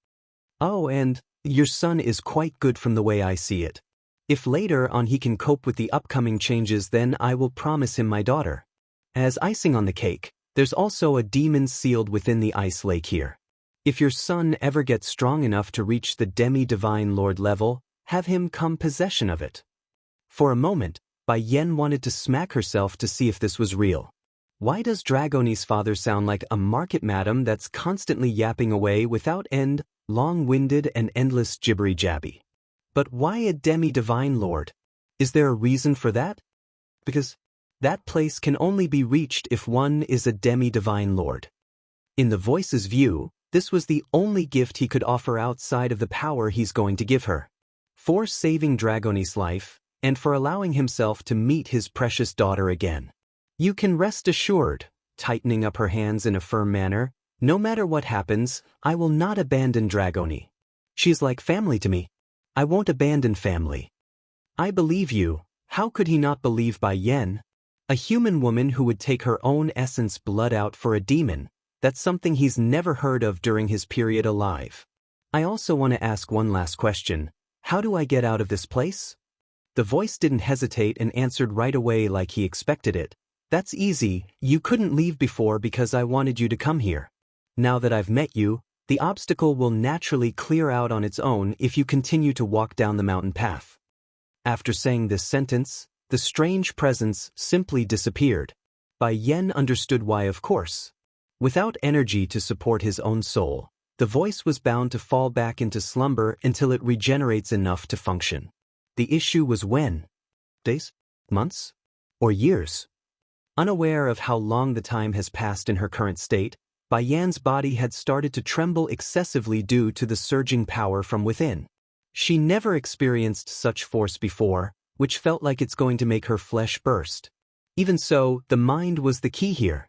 Oh, and your son is quite good from the way I see it. If later on he can cope with the upcoming changes, then I will promise him my daughter. As icing on the cake, there's also a demon sealed within the ice lake here. If your son ever gets strong enough to reach the demi-divine lord level, have him come possession of it. For a moment, Bai Yan wanted to smack herself to see if this was real. Why does Dragoni's father sound like a market madam that's constantly yapping away without end, long-winded and endless jibbery-jabby? But why a demi-divine lord? Is there a reason for that? Because that place can only be reached if one is a demi-divine lord. In the voice's view, this was the only gift he could offer outside of the power he's going to give her. For saving Dragoni's life, and for allowing himself to meet his precious daughter again. You can rest assured, tightening up her hands in a firm manner, no matter what happens, I will not abandon Dragoni. She's like family to me. I won't abandon family. I believe you. How could he not believe Bai Yan? A human woman who would take her own essence blood out for a demon, that's something he's never heard of during his period alive. I also want to ask one last question. How do I get out of this place? The voice didn't hesitate and answered right away like he expected it. That's easy, you couldn't leave before because I wanted you to come here. Now that I've met you, the obstacle will naturally clear out on its own if you continue to walk down the mountain path. After saying this sentence, the strange presence simply disappeared. Bai Yan understood why, of course. Without energy to support his own soul, the voice was bound to fall back into slumber until it regenerates enough to function. The issue was when? Days? Months? Or years? Unaware of how long the time has passed in her current state, Bai Yan's body had started to tremble excessively due to the surging power from within. She never experienced such force before, which felt like it's going to make her flesh burst. Even so, the mind was the key here.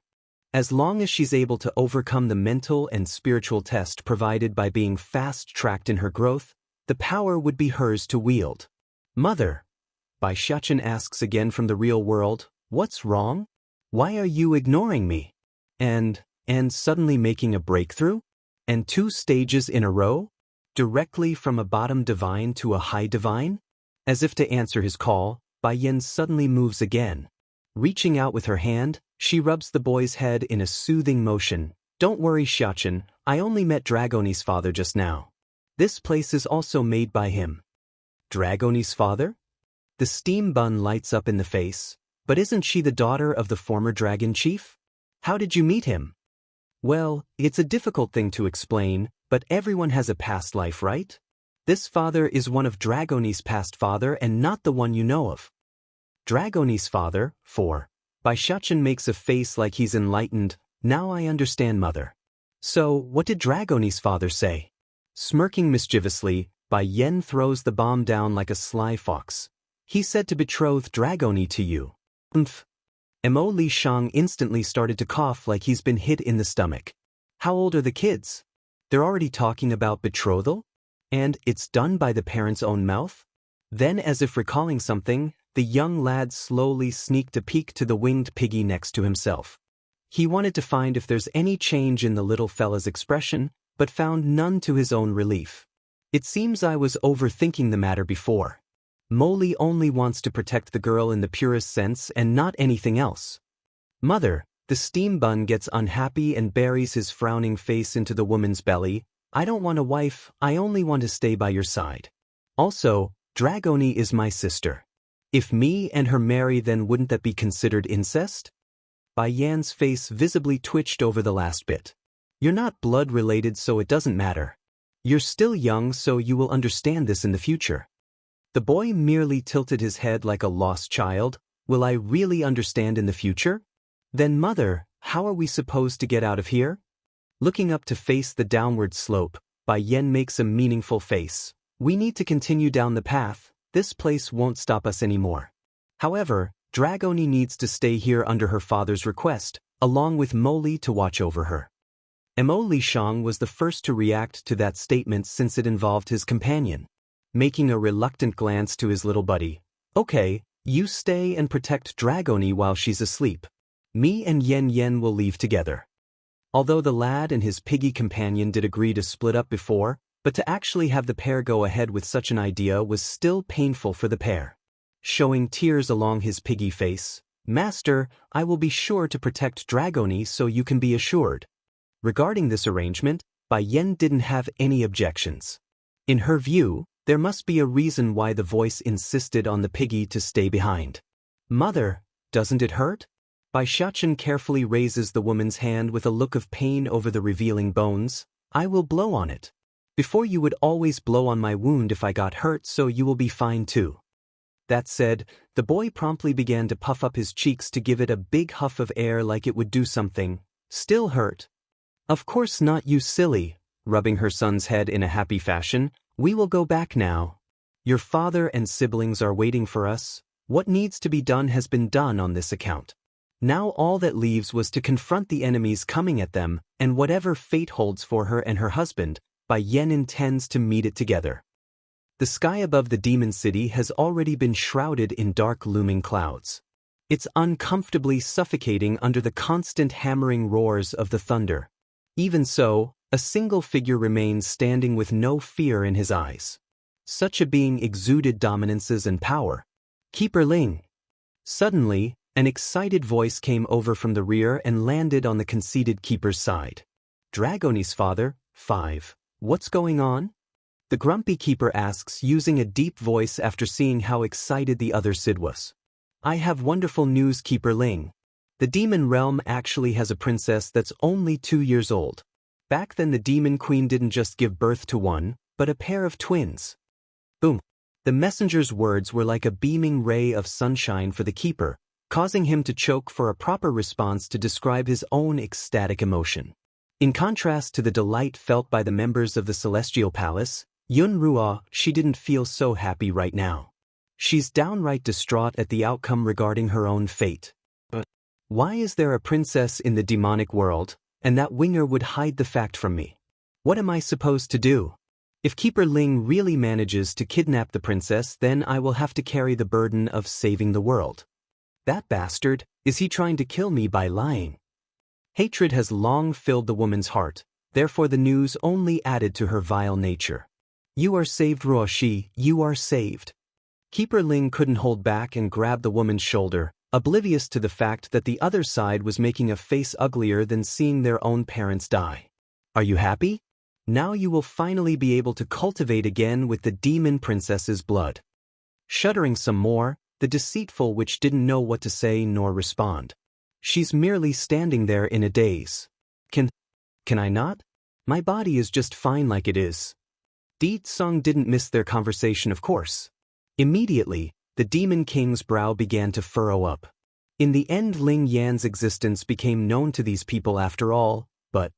As long as she's able to overcome the mental and spiritual test provided by being fast-tracked in her growth, the power would be hers to wield. Mother, Bai Xiachen asks again from the real world, what's wrong? Why are you ignoring me? And suddenly making a breakthrough? And 2 stages in a row? Directly from a bottom divine to a high divine? As if to answer his call, Bai Yan suddenly moves again. Reaching out with her hand, she rubs the boy's head in a soothing motion. Don't worry, Xiachen, I only met Dragoni's father just now. This place is also made by him. Dragoni's father? The steam bun lights up in the face. But isn't she the daughter of the former dragon chief? How did you meet him? Well, it's a difficult thing to explain, but everyone has a past life, right? This father is one of Dragoni's past father and not the one you know of. Dragoni's father, 4. Bai Xiachen makes a face like he's enlightened. Now I understand, mother. So, what did Dragoni's father say? Smirking mischievously, Bai Yan throws the bomb down like a sly fox. He said to betroth Dragoni to you. Mo Li Shang instantly started to cough like he's been hit in the stomach. How old are the kids? They're already talking about betrothal? And it's done by the parents' own mouth? Then, as if recalling something, the young lad slowly sneaked a peek to the winged piggy next to himself. He wanted to find if there's any change in the little fella's expression, but found none to his own relief. It seems I was overthinking the matter before. Molly only wants to protect the girl in the purest sense and not anything else. Mother, the steam bun gets unhappy and buries his frowning face into the woman's belly. I don't want a wife, I only want to stay by your side. Also, Dragoni is my sister. If me and her marry, then wouldn't that be considered incest? Bai Yan's face visibly twitched over the last bit. You're not blood related, so it doesn't matter. You're still young, so you will understand this in the future. The boy merely tilted his head like a lost child. Will I really understand in the future? Then mother, how are we supposed to get out of here? Looking up to face the downward slope, Bai Yan makes a meaningful face. We need to continue down the path. This place won't stop us anymore. However, Dragoni needs to stay here under her father's request, along with Molly to watch over her. Mo Li Shang was the first to react to that statement since it involved his companion. Making a reluctant glance to his little buddy. Okay, you stay and protect Dragoni while she's asleep. Me and Yen Yen will leave together. Although the lad and his piggy companion did agree to split up before, but to actually have the pair go ahead with such an idea was still painful for the pair. Showing tears along his piggy face, Master, I will be sure to protect Dragoni so you can be assured. Regarding this arrangement, Bai Yan didn't have any objections. In her view, there must be a reason why the voice insisted on the piggy to stay behind. Mother, doesn't it hurt? Bai Xiachen carefully raises the woman's hand with a look of pain over the revealing bones. I will blow on it. Before you would always blow on my wound if I got hurt, so you will be fine too. That said, the boy promptly began to puff up his cheeks to give it a big huff of air like it would do something. Still hurt? Of course not, you silly, rubbing her son's head in a happy fashion. We will go back now. Your father and siblings are waiting for us. What needs to be done has been done on this account. Now all that leaves was to confront the enemies coming at them, and whatever fate holds for her and her husband, Bai Yan intends to meet it together. The sky above the demon city has already been shrouded in dark looming clouds. It's uncomfortably suffocating under the constant hammering roars of the thunder. Even so, a single figure remains standing with no fear in his eyes. Such a being exuded dominances and power. Keeper Ling. Suddenly, an excited voice came over from the rear and landed on the conceited keeper's side. Dragoni's father, 5. What's going on? The grumpy keeper asks using a deep voice after seeing how excited the other Sid was. I have wonderful news, Keeper Ling. The demon realm actually has a princess that's only 2 years old. Back then the demon queen didn't just give birth to one, but a pair of twins. Boom. The messenger's words were like a beaming ray of sunshine for the keeper, causing him to choke for a proper response to describe his own ecstatic emotion. In contrast to the delight felt by the members of the Celestial Palace, Yun Ruo, she didn't feel so happy right now. She's downright distraught at the outcome regarding her own fate. Why is there a princess in the demonic world, and that Winger would hide the fact from me? What am I supposed to do? If Keeper Ling really manages to kidnap the princess, then I will have to carry the burden of saving the world. That bastard, is he trying to kill me by lying? Hatred has long filled the woman's heart, therefore the news only added to her vile nature. You are saved, Ruoshi, you are saved. Keeper Ling couldn't hold back and grabbed the woman's shoulder, oblivious to the fact that the other side was making a face uglier than seeing their own parents die. Are you happy? Now you will finally be able to cultivate again with the demon princess's blood. Shuddering some more, the deceitful witch didn't know what to say nor respond. She's merely standing there in a daze. Can I not? My body is just fine like it is. Di Tsung didn't miss their conversation, of course. Immediately, the Demon King's brow began to furrow up. In the end, Ling Yan's existence became known to these people after all, but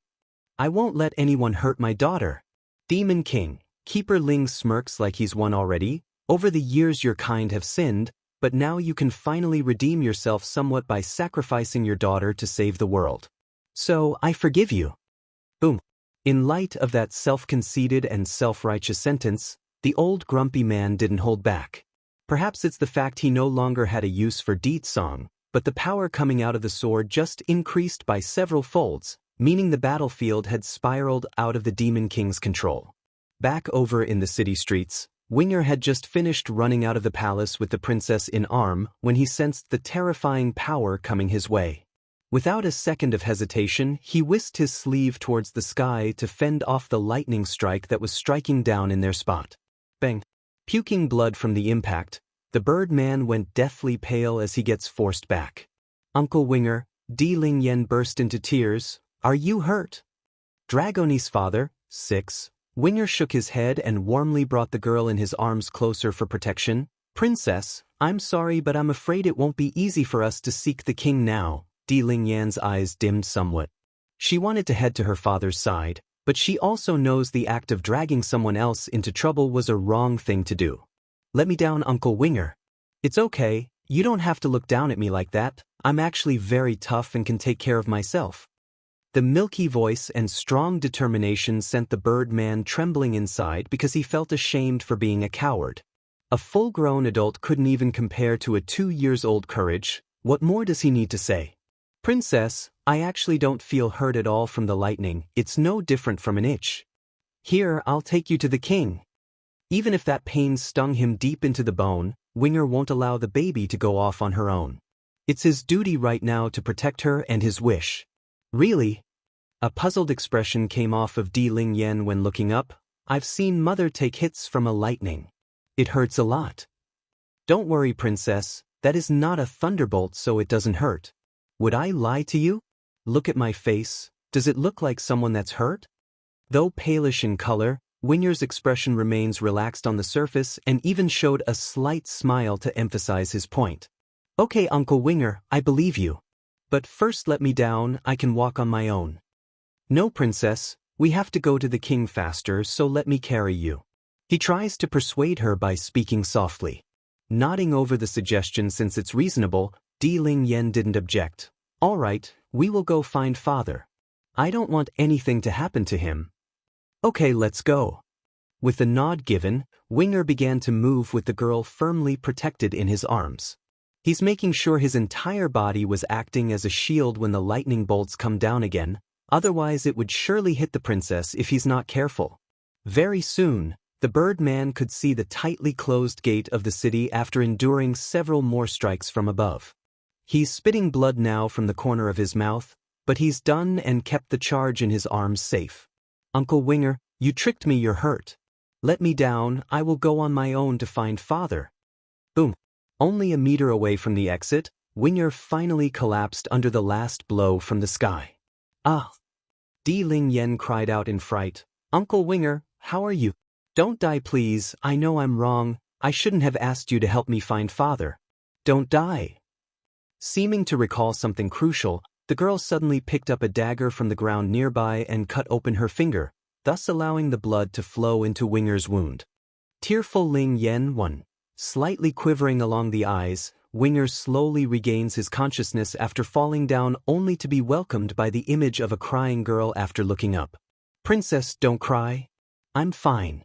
I won't let anyone hurt my daughter. Demon King, Keeper Ling smirks like he's won already. Over the years your kind have sinned, but now you can finally redeem yourself somewhat by sacrificing your daughter to save the world. So, I forgive you. Boom. In light of that self-conceited and self-righteous sentence, the old grumpy man didn't hold back. Perhaps it's the fact he no longer had a use for Di Tsung, but the power coming out of the sword just increased by several folds, meaning the battlefield had spiraled out of the Demon King's control. Back over in the city streets, Winger had just finished running out of the palace with the princess in arm when he sensed the terrifying power coming his way. Without a second of hesitation, he whisked his sleeve towards the sky to fend off the lightning strike that was striking down in their spot. Bang! Puking blood from the impact, the bird man went deathly pale as he gets forced back. Uncle Winger, Di Ling Yan burst into tears. Are you hurt? Dragoni's father, 6. Winger shook his head and warmly brought the girl in his arms closer for protection. Princess, I'm sorry, but I'm afraid it won't be easy for us to seek the king now. Di Ling Yan's eyes dimmed somewhat. She wanted to head to her father's side, but she also knows the act of dragging someone else into trouble was a wrong thing to do. Let me down, Uncle Winger. It's okay, you don't have to look down at me like that. I'm actually very tough and can take care of myself. The milky voice and strong determination sent the bird man trembling inside because he felt ashamed for being a coward. A full-grown adult couldn't even compare to a 2-year-old courage. What more does he need to say? Princess, I actually don't feel hurt at all from the lightning. It's no different from an itch. Here, I'll take you to the king. Even if that pain stung him deep into the bone, Winger won't allow the baby to go off on her own. It's his duty right now to protect her and his wish. Really? A puzzled expression came off of Di Ling Yan when looking up. I've seen mother take hits from a lightning. It hurts a lot. Don't worry, princess, that is not a thunderbolt, so it doesn't hurt. Would I lie to you? Look at my face. Does it look like someone that's hurt? Though palish in color, Winger's expression remains relaxed on the surface and even showed a slight smile to emphasize his point. Okay, Uncle Winger, I believe you. But first let me down, I can walk on my own. No, princess, we have to go to the king faster, so let me carry you. He tries to persuade her by speaking softly. Nodding over the suggestion since it's reasonable, Di Ling Yan didn't object. All right, we will go find father. I don't want anything to happen to him. Okay, let's go. With the nod given, Winger began to move with the girl firmly protected in his arms. He's making sure his entire body was acting as a shield when the lightning bolts come down again, otherwise it would surely hit the princess if he's not careful. Very soon, the bird man could see the tightly closed gate of the city after enduring several more strikes from above. He's spitting blood now from the corner of his mouth, but he's done and kept the charge in his arms safe. Uncle Winger, you tricked me, you're hurt. Let me down, I will go on my own to find father. Boom. Only a meter away from the exit, Winger finally collapsed under the last blow from the sky. Ah! Di Ling Yan cried out in fright. Uncle Winger, how are you? Don't die, please. I know I'm wrong. I shouldn't have asked you to help me find father. Don't die. Seeming to recall something crucial, the girl suddenly picked up a dagger from the ground nearby and cut open her finger, thus allowing the blood to flow into Winger's wound. Tearful Ling Yan 1. Slightly quivering along the eyes, Winger slowly regains his consciousness after falling down only to be welcomed by the image of a crying girl after looking up. "Princess, don't cry. I'm fine."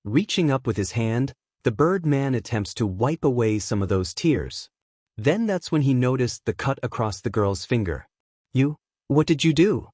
Reaching up with his hand, the bird man attempts to wipe away some of those tears. Then that's when he noticed the cut across the girl's finger. What did you do?"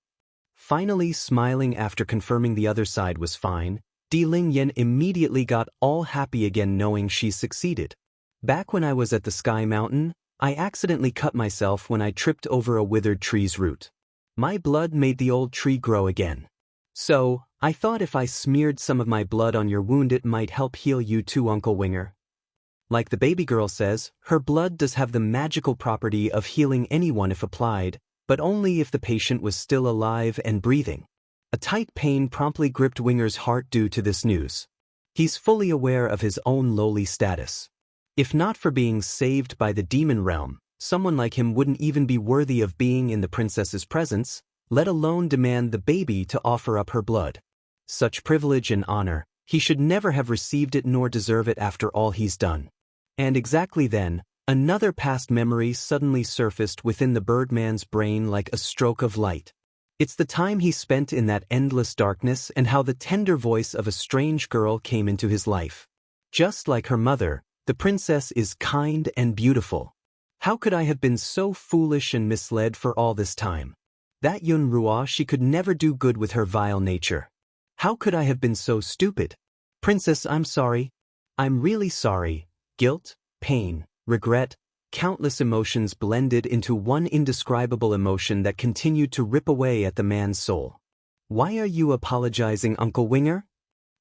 Finally smiling after confirming the other side was fine, Di Lingyan immediately got all happy again knowing she succeeded. "Back when I was at the Sky Mountain, I accidentally cut myself when I tripped over a withered tree's root. My blood made the old tree grow again. So, I thought if I smeared some of my blood on your wound it might help heal you too, Uncle Winger." Like the baby girl says, her blood does have the magical property of healing anyone if applied, but only if the patient was still alive and breathing. A tight pain promptly gripped Winger's heart due to this news. He's fully aware of his own lowly status. If not for being saved by the demon realm, someone like him wouldn't even be worthy of being in the princess's presence, let alone demand the baby to offer up her blood. Such privilege and honor, he should never have received it nor deserve it after all he's done. And exactly then, another past memory suddenly surfaced within the birdman's brain like a stroke of light. It's the time he spent in that endless darkness and how the tender voice of a strange girl came into his life. Just like her mother, the princess is kind and beautiful. How could I have been so foolish and misled for all this time? That Yun Ruo, she could never do good with her vile nature. How could I have been so stupid? Princess, I'm sorry. I'm really sorry. Guilt, pain, regret, countless emotions blended into one indescribable emotion that continued to rip away at the man's soul. "Why are you apologizing, Uncle Winger?"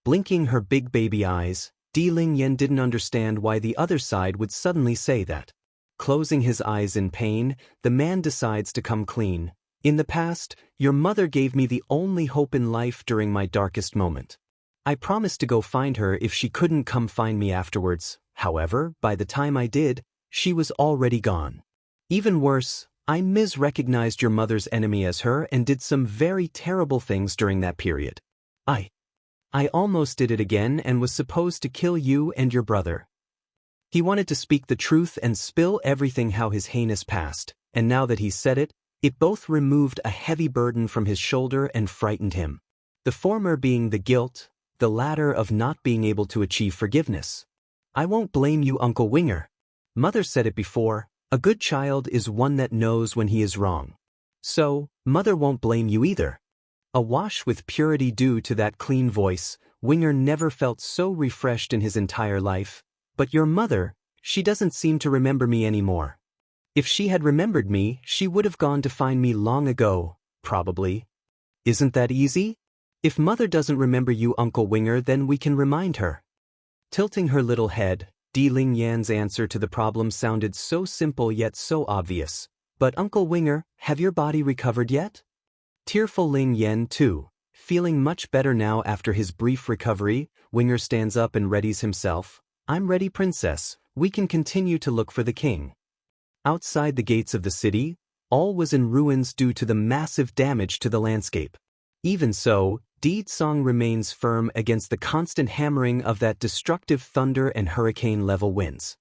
Blinking her big baby eyes, Di Lingyan didn't understand why the other side would suddenly say that. Closing his eyes in pain, the man decides to come clean. "In the past, your mother gave me the only hope in life during my darkest moment. I promised to go find her if she couldn't come find me afterwards. However, by the time I did, she was already gone. Even worse, I misrecognized your mother's enemy as her and did some very terrible things during that period. I almost did it again and was supposed to kill you and your brother." He wanted to speak the truth and spill everything how his heinous past, and now that he said it, it both removed a heavy burden from his shoulder and frightened him. The former being the guilt, the latter of not being able to achieve forgiveness. "I won't blame you, Uncle Winger. Mother said it before, a good child is one that knows when he is wrong. So, Mother won't blame you either." Awash with purity due to that clean voice, Winger never felt so refreshed in his entire life. "But your mother, she doesn't seem to remember me anymore. If she had remembered me, she would have gone to find me long ago, probably. Isn't that easy? If Mother doesn't remember you, Uncle Winger, then we can remind her." Tilting her little head, Di Lingyan's answer to the problem sounded so simple yet so obvious. "But Uncle Winger, have your body recovered yet?" Tearful Ling Yan too, feeling much better now after his brief recovery, Winger stands up and readies himself. "I'm ready, Princess. We can continue to look for the king." Outside the gates of the city, all was in ruins due to the massive damage to the landscape. Even so, Di Tsong remains firm against the constant hammering of that destructive thunder and hurricane-level winds.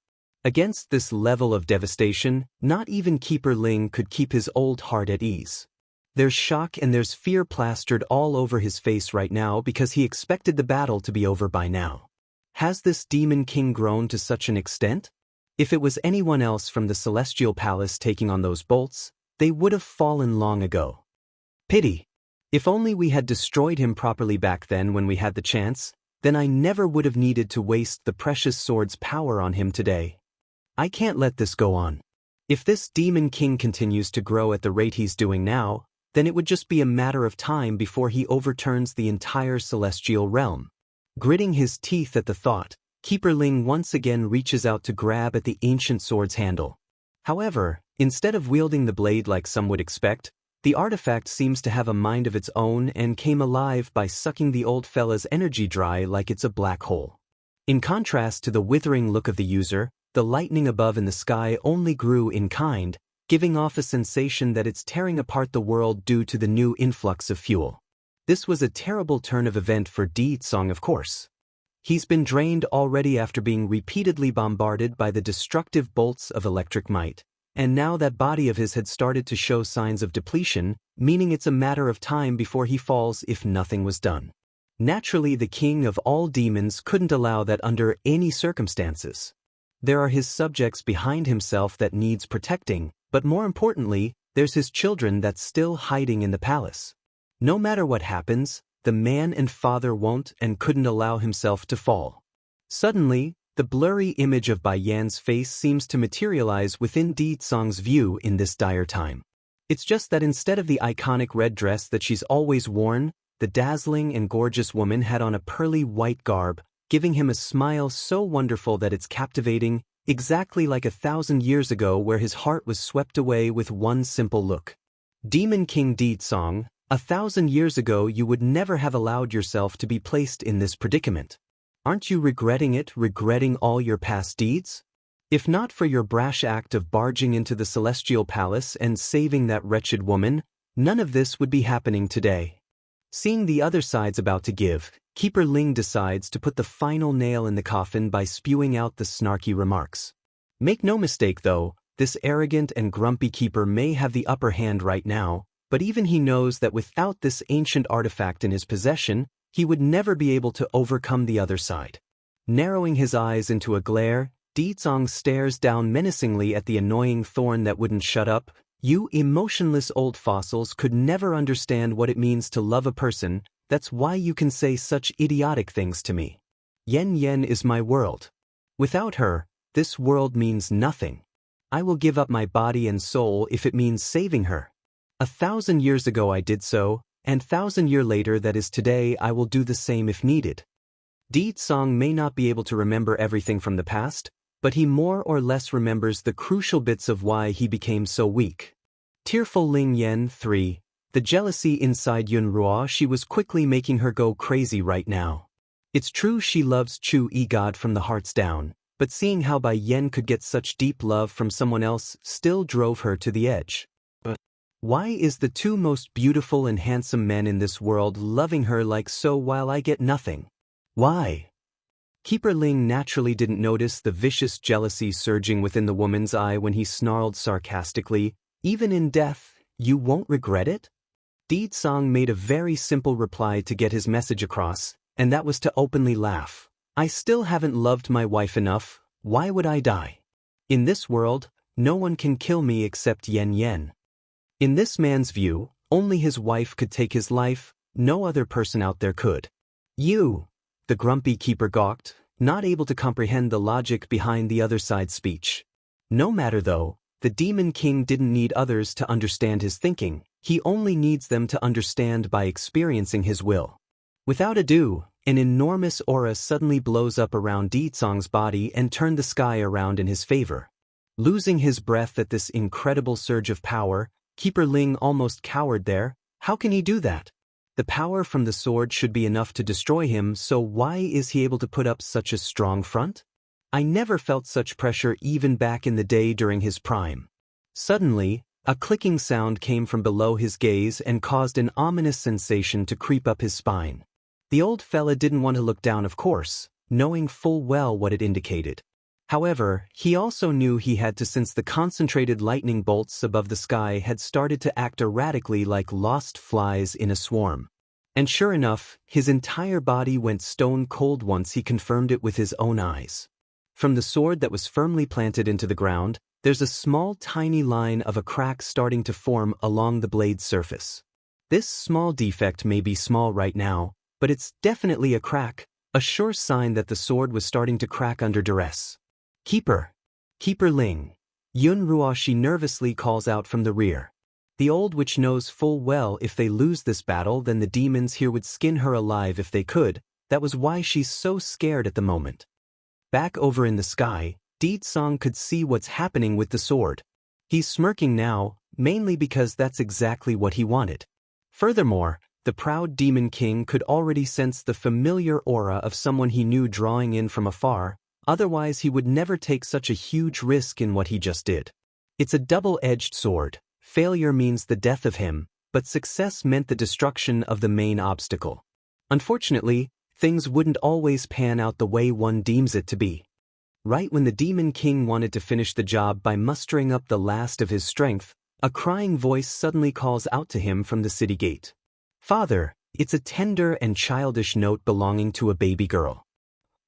Against this level of devastation, not even Keeper Ling could keep his old heart at ease. There's shock and there's fear plastered all over his face right now because he expected the battle to be over by now. Has this demon king grown to such an extent? If it was anyone else from the Celestial Palace taking on those bolts, they would have fallen long ago. Pity. If only we had destroyed him properly back then when we had the chance, then I never would have needed to waste the precious sword's power on him today. I can't let this go on. If this demon king continues to grow at the rate he's doing now, then it would just be a matter of time before he overturns the entire celestial realm. Gritting his teeth at the thought, Keeper Ling once again reaches out to grab at the ancient sword's handle. However, instead of wielding the blade like some would expect, the artifact seems to have a mind of its own and came alive by sucking the old fella's energy dry like it's a black hole. In contrast to the withering look of the user, the lightning above in the sky only grew in kind, giving off a sensation that it's tearing apart the world due to the new influx of fuel. This was a terrible turn of event for Di Tsong, of course. He's been drained already after being repeatedly bombarded by the destructive bolts of electric might, and now that body of his had started to show signs of depletion, meaning it's a matter of time before he falls if nothing was done. Naturally, the king of all demons couldn't allow that under any circumstances. There are his subjects behind himself that needs protecting, but more importantly, there's his children that's still hiding in the palace. No matter what happens, the man and father won't and couldn't allow himself to fall. Suddenly, the blurry image of Bai Yan's face seems to materialize within Di Tsong's view in this dire time. It's just that instead of the iconic red dress that she's always worn, the dazzling and gorgeous woman had on a pearly white garb, giving him a smile so wonderful that it's captivating, exactly like 1,000 years ago where his heart was swept away with one simple look. Demon King Di Tsong, 1,000 years ago you would never have allowed yourself to be placed in this predicament. Aren't you regretting it, regretting all your past deeds? If not for your brash act of barging into the celestial palace and saving that wretched woman, none of this would be happening today. Seeing the other side's about to give, Keeper Ling decides to put the final nail in the coffin by spewing out the snarky remarks. Make no mistake though, this arrogant and grumpy keeper may have the upper hand right now, but even he knows that without this ancient artifact in his possession, he would never be able to overcome the other side. Narrowing his eyes into a glare, Di Tsong stares down menacingly at the annoying thorn that wouldn't shut up. You emotionless old fossils could never understand what it means to love a person, that's why you can say such idiotic things to me. Yen Yen is my world. Without her, this world means nothing. I will give up my body and soul if it means saving her. 1,000 years ago I did so, and 1,000 years later, that is today, I will do the same if needed. Di Tsong may not be able to remember everything from the past, but he more or less remembers the crucial bits of why he became so weak. Tearful Ling Yen 3. The jealousy inside Yun Ruo, she was quickly making her go crazy right now. It's true she loves Chu Yi God from the hearts down, but seeing how Bai Yan could get such deep love from someone else still drove her to the edge. But why is the two most beautiful and handsome men in this world loving her like so while I get nothing? Why? Keeper Ling naturally didn't notice the vicious jealousy surging within the woman's eye when he snarled sarcastically, "Even in death, you won't regret it?" Di Tsong made a very simple reply to get his message across, and that was to openly laugh. I still haven't loved my wife enough, why would I die? In this world, no one can kill me except Yen Yen. In this man's view, only his wife could take his life, no other person out there could. You! The grumpy keeper gawked, not able to comprehend the logic behind the other side's speech. No matter though, the Demon King didn't need others to understand his thinking, he only needs them to understand by experiencing his will. Without ado, an enormous aura suddenly blows up around Di Tsong's body and turned the sky around in his favor. Losing his breath at this incredible surge of power, Keeper Ling almost cowered there. How can he do that? The power from the sword should be enough to destroy him, so why is he able to put up such a strong front? I never felt such pressure even back in the day during his prime. Suddenly, a clicking sound came from below his gaze and caused an ominous sensation to creep up his spine. The old fella didn't want to look down, of course, knowing full well what it indicated. However, he also knew he had to, since the concentrated lightning bolts above the sky had started to act erratically like lost flies in a swarm. And sure enough, his entire body went stone cold once he confirmed it with his own eyes. From the sword that was firmly planted into the ground, there's a small tiny line of a crack starting to form along the blade's surface. This small defect may be small right now, but it's definitely a crack, a sure sign that the sword was starting to crack under duress. Keeper Ling. Yun Ruo, she nervously calls out from the rear. The old witch knows full well if they lose this battle then the demons here would skin her alive if they could, that was why she's so scared at the moment. Back over in the sky, Di Tsong could see what's happening with the sword. He's smirking now, mainly because that's exactly what he wanted. Furthermore, the proud Demon King could already sense the familiar aura of someone he knew drawing in from afar, otherwise he would never take such a huge risk in what he just did. It's a double-edged sword. Failure means the death of him, but success meant the destruction of the main obstacle. Unfortunately, things wouldn't always pan out the way one deems it to be. Right when the Demon King wanted to finish the job by mustering up the last of his strength, a crying voice suddenly calls out to him from the city gate. "Father," it's a tender and childish note belonging to a baby girl.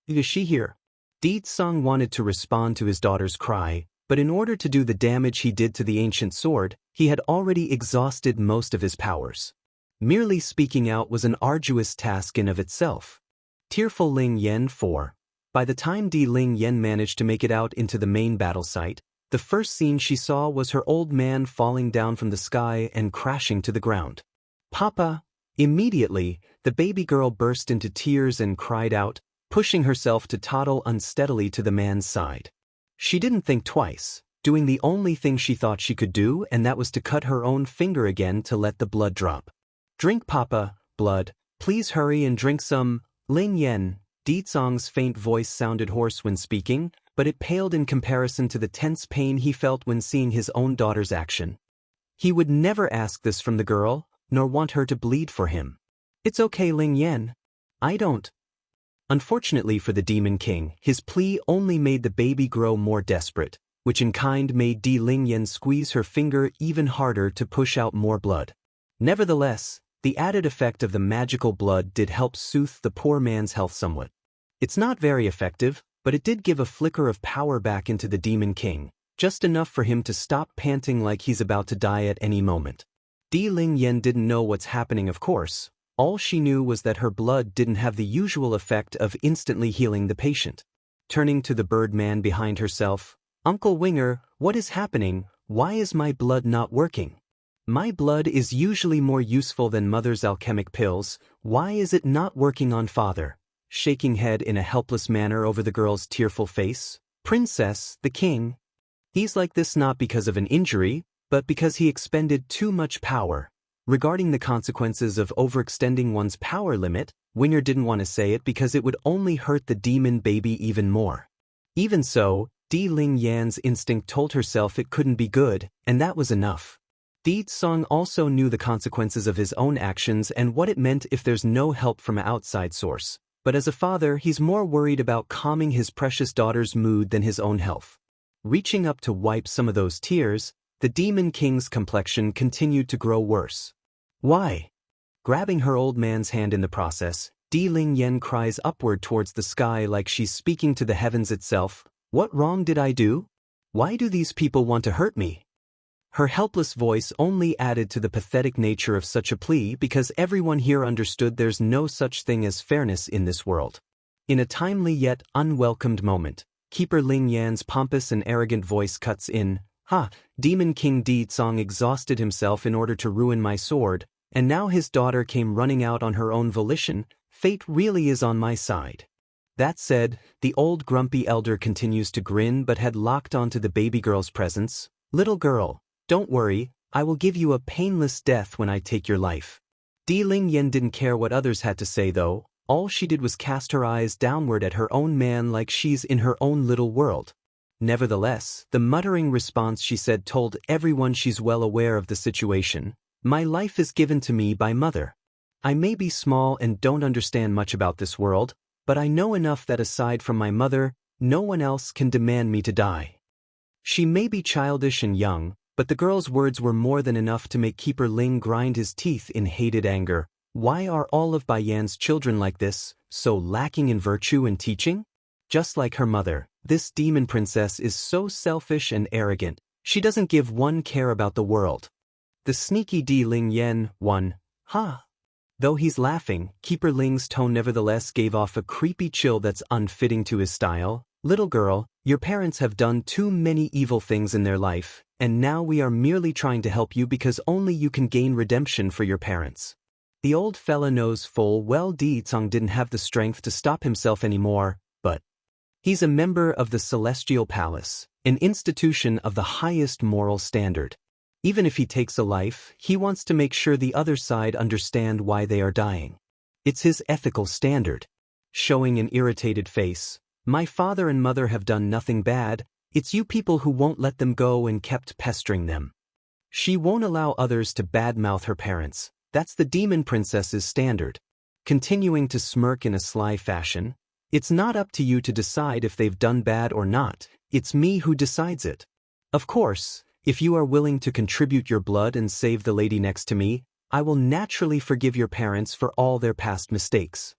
"Is she here?" Song wanted to respond to his daughter's cry, but in order to do the damage he did to the ancient sword, he had already exhausted most of his powers. Merely speaking out was an arduous task in of itself. Tearful Ling Yan 4. By the time Ling Yan managed to make it out into the main battle site, the first scene she saw was her old man falling down from the sky and crashing to the ground. "Papa!" Immediately, the baby girl burst into tears and cried out, pushing herself to toddle unsteadily to the man's side. She didn't think twice, doing the only thing she thought she could do, and that was to cut her own finger again to let the blood drop. "Drink, Papa, blood, please hurry and drink some." Ling Yan, Song's faint voice sounded hoarse when speaking, but it paled in comparison to the tense pain he felt when seeing his own daughter's action. He would never ask this from the girl, nor want her to bleed for him. "It's okay, Ling Yan. I don't." Unfortunately for the Demon King, his plea only made the baby grow more desperate, which in kind made Ling Yan squeeze her finger even harder to push out more blood. Nevertheless, the added effect of the magical blood did help soothe the poor man's health somewhat. It's not very effective, but it did give a flicker of power back into the Demon King, just enough for him to stop panting like he's about to die at any moment. Ling Yan didn't know what's happening, of course. All she knew was that her blood didn't have the usual effect of instantly healing the patient. Turning to the bird man behind herself, "Uncle Winger, what is happening? Why is my blood not working? My blood is usually more useful than Mother's alchemic pills. Why is it not working on Father?" Shaking head in a helpless manner over the girl's tearful face. "Princess, the king. He's like this not because of an injury, but because he expended too much power." Regarding the consequences of overextending one's power limit, Winger didn't want to say it because it would only hurt the demon baby even more. Even so, Ling Yan's instinct told herself it couldn't be good, and that was enough. Song also knew the consequences of his own actions and what it meant if there's no help from an outside source, but as a father he's more worried about calming his precious daughter's mood than his own health. Reaching up to wipe some of those tears, the Demon King's complexion continued to grow worse. "Why?" Grabbing her old man's hand in the process, Ling Yan cries upward towards the sky like she's speaking to the heavens itself. "What wrong did I do? Why do these people want to hurt me?" Her helpless voice only added to the pathetic nature of such a plea because everyone here understood there's no such thing as fairness in this world. In a timely yet unwelcomed moment, Keeper Ling Yan's pompous and arrogant voice cuts in. "Ha, Demon King Song exhausted himself in order to ruin my sword, and now his daughter came running out on her own volition. Fate really is on my side." That said, the old grumpy elder continues to grin but had locked onto the baby girl's presence. "Little girl, don't worry, I will give you a painless death when I take your life." Ling Yan didn't care what others had to say though. All she did was cast her eyes downward at her own man like she's in her own little world. Nevertheless, the muttering response she said told everyone she's well aware of the situation. "My life is given to me by Mother. I may be small and don't understand much about this world, but I know enough that aside from my mother, no one else can demand me to die." She may be childish and young, but the girl's words were more than enough to make Keeper Ling grind his teeth in hated anger. Why are all of Baiyan's children like this, so lacking in virtue and teaching? Just like her mother, this demon princess is so selfish and arrogant, she doesn't give one care about the world. The sneaky Ling Yan, one, ha. Though he's laughing, Keeper Ling's tone nevertheless gave off a creepy chill that's unfitting to his style. "Little girl, your parents have done too many evil things in their life, and now we are merely trying to help you because only you can gain redemption for your parents." The old fella knows full well Song didn't have the strength to stop himself anymore, but he's a member of the Celestial Palace, an institution of the highest moral standard. Even if he takes a life, he wants to make sure the other side understand why they are dying. It's his ethical standard. Showing an irritated face, "My father and mother have done nothing bad, it's you people who won't let them go and kept pestering them." She won't allow others to badmouth her parents. That's the demon princess's standard. continuing to smirk in a sly fashion. "It's not up to you to decide if they've done bad or not, it's me who decides it. Of course, if you are willing to contribute your blood and save the lady next to me, I will naturally forgive your parents for all their past mistakes."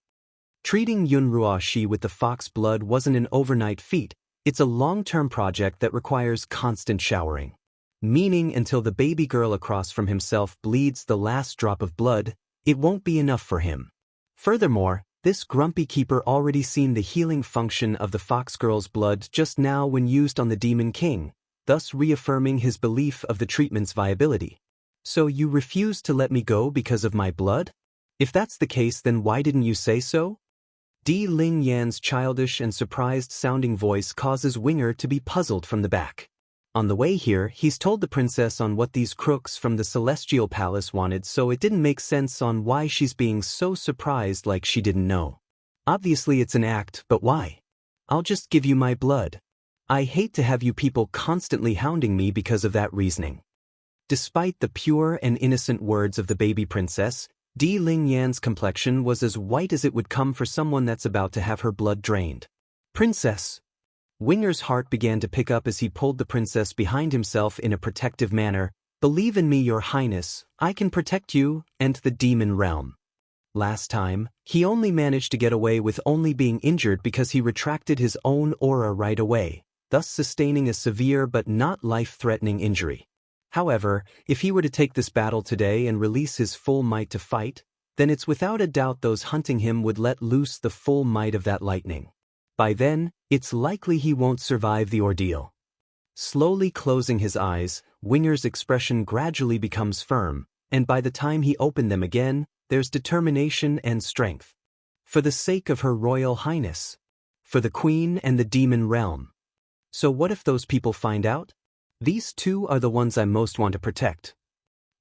Treating Yunruo Shi with the fox blood wasn't an overnight feat, it's a long-term project that requires constant showering. Meaning until the baby girl across from himself bleeds the last drop of blood, it won't be enough for him. Furthermore, this grumpy keeper already seen the healing function of the fox girl's blood just now when used on the Demon King, thus reaffirming his belief of the treatment's viability. "So you refuse to let me go because of my blood? If that's the case, then why didn't you say so?" Di Ling Yan's childish and surprised-sounding voice causes Winger to be puzzled from the back. On the way here, he's told the princess on what these crooks from the Celestial Palace wanted, so it didn't make sense on why she's being so surprised like she didn't know. Obviously it's an act, but why? "I'll just give you my blood. I hate to have you people constantly hounding me because of that reasoning." Despite the pure and innocent words of the baby princess, Di Ling Yan's complexion was as white as it would come for someone that's about to have her blood drained. "Princess!" Winger's heart began to pick up as he pulled the princess behind himself in a protective manner. "Believe in me, your highness, I can protect you and the demon realm." Last time, he only managed to get away with only being injured because he retracted his own aura right away, thus sustaining a severe but not life-threatening injury. However, if he were to take this battle today and release his full might to fight, then it's without a doubt those hunting him would let loose the full might of that lightning. By then, it's likely he won't survive the ordeal. Slowly closing his eyes, Winger's expression gradually becomes firm, and by the time he opened them again, there's determination and strength. For the sake of Her Royal Highness. For the Queen and the Demon Realm. So what if those people find out? These two are the ones I most want to protect.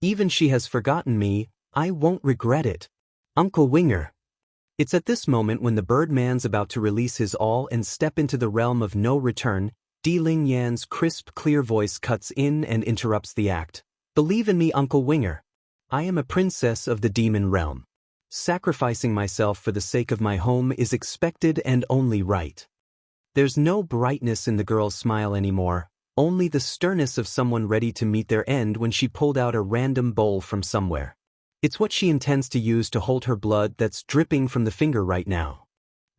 Even she has forgotten me, I won't regret it. Uncle Winger. It's at this moment when the Birdman's about to release his all and step into the realm of no return, Di Ling Yan's crisp, clear voice cuts in and interrupts the act. "Believe in me, Uncle Winger. I am a princess of the demon realm. Sacrificing myself for the sake of my home is expected and only right." There's no brightness in the girl's smile anymore, only the sternness of someone ready to meet their end when she pulled out a random bowl from somewhere. It's what she intends to use to hold her blood that's dripping from the finger right now.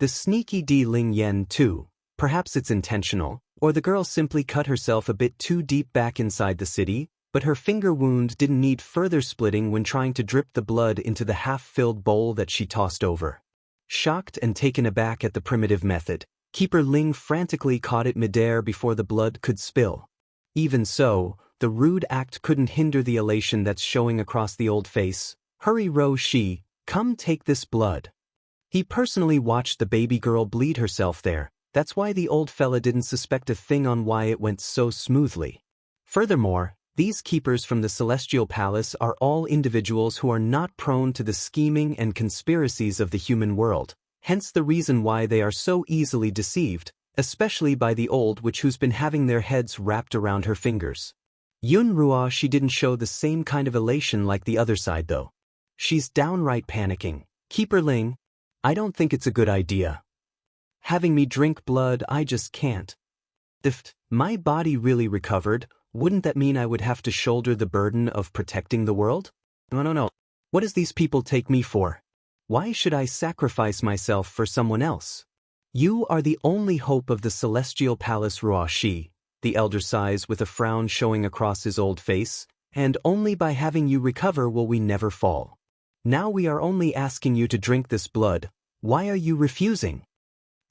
The sneaky Di Ling Yan too, perhaps it's intentional, or the girl simply cut herself a bit too deep back inside the city, but her finger wound didn't need further splitting when trying to drip the blood into the half-filled bowl that she tossed over. Shocked and taken aback at the primitive method, Keeper Ling frantically caught it midair before the blood could spill. Even so, the rude act couldn't hinder the elation that's showing across the old face. "Hurry, Ro Shi, come take this blood." He personally watched the baby girl bleed herself there, that's why the old fella didn't suspect a thing on why it went so smoothly. Furthermore, these keepers from the Celestial Palace are all individuals who are not prone to the scheming and conspiracies of the human world. Hence the reason why they are so easily deceived, especially by the old witch who's been having their heads wrapped around her fingers. Yunruo Shi didn't show the same kind of elation like the other side though. She's downright panicking. "Keeper Ling, I don't think it's a good idea. Having me drink blood, I just can't. If my body really recovered, wouldn't that mean I would have to shoulder the burden of protecting the world? No. What does these people take me for? Why should I sacrifice myself for someone else? You are the only hope of the Celestial Palace, Ruo Shi," the elder sighs with a frown showing across his old face, "and only by having you recover will we never fall. Now we are only asking you to drink this blood, why are you refusing?"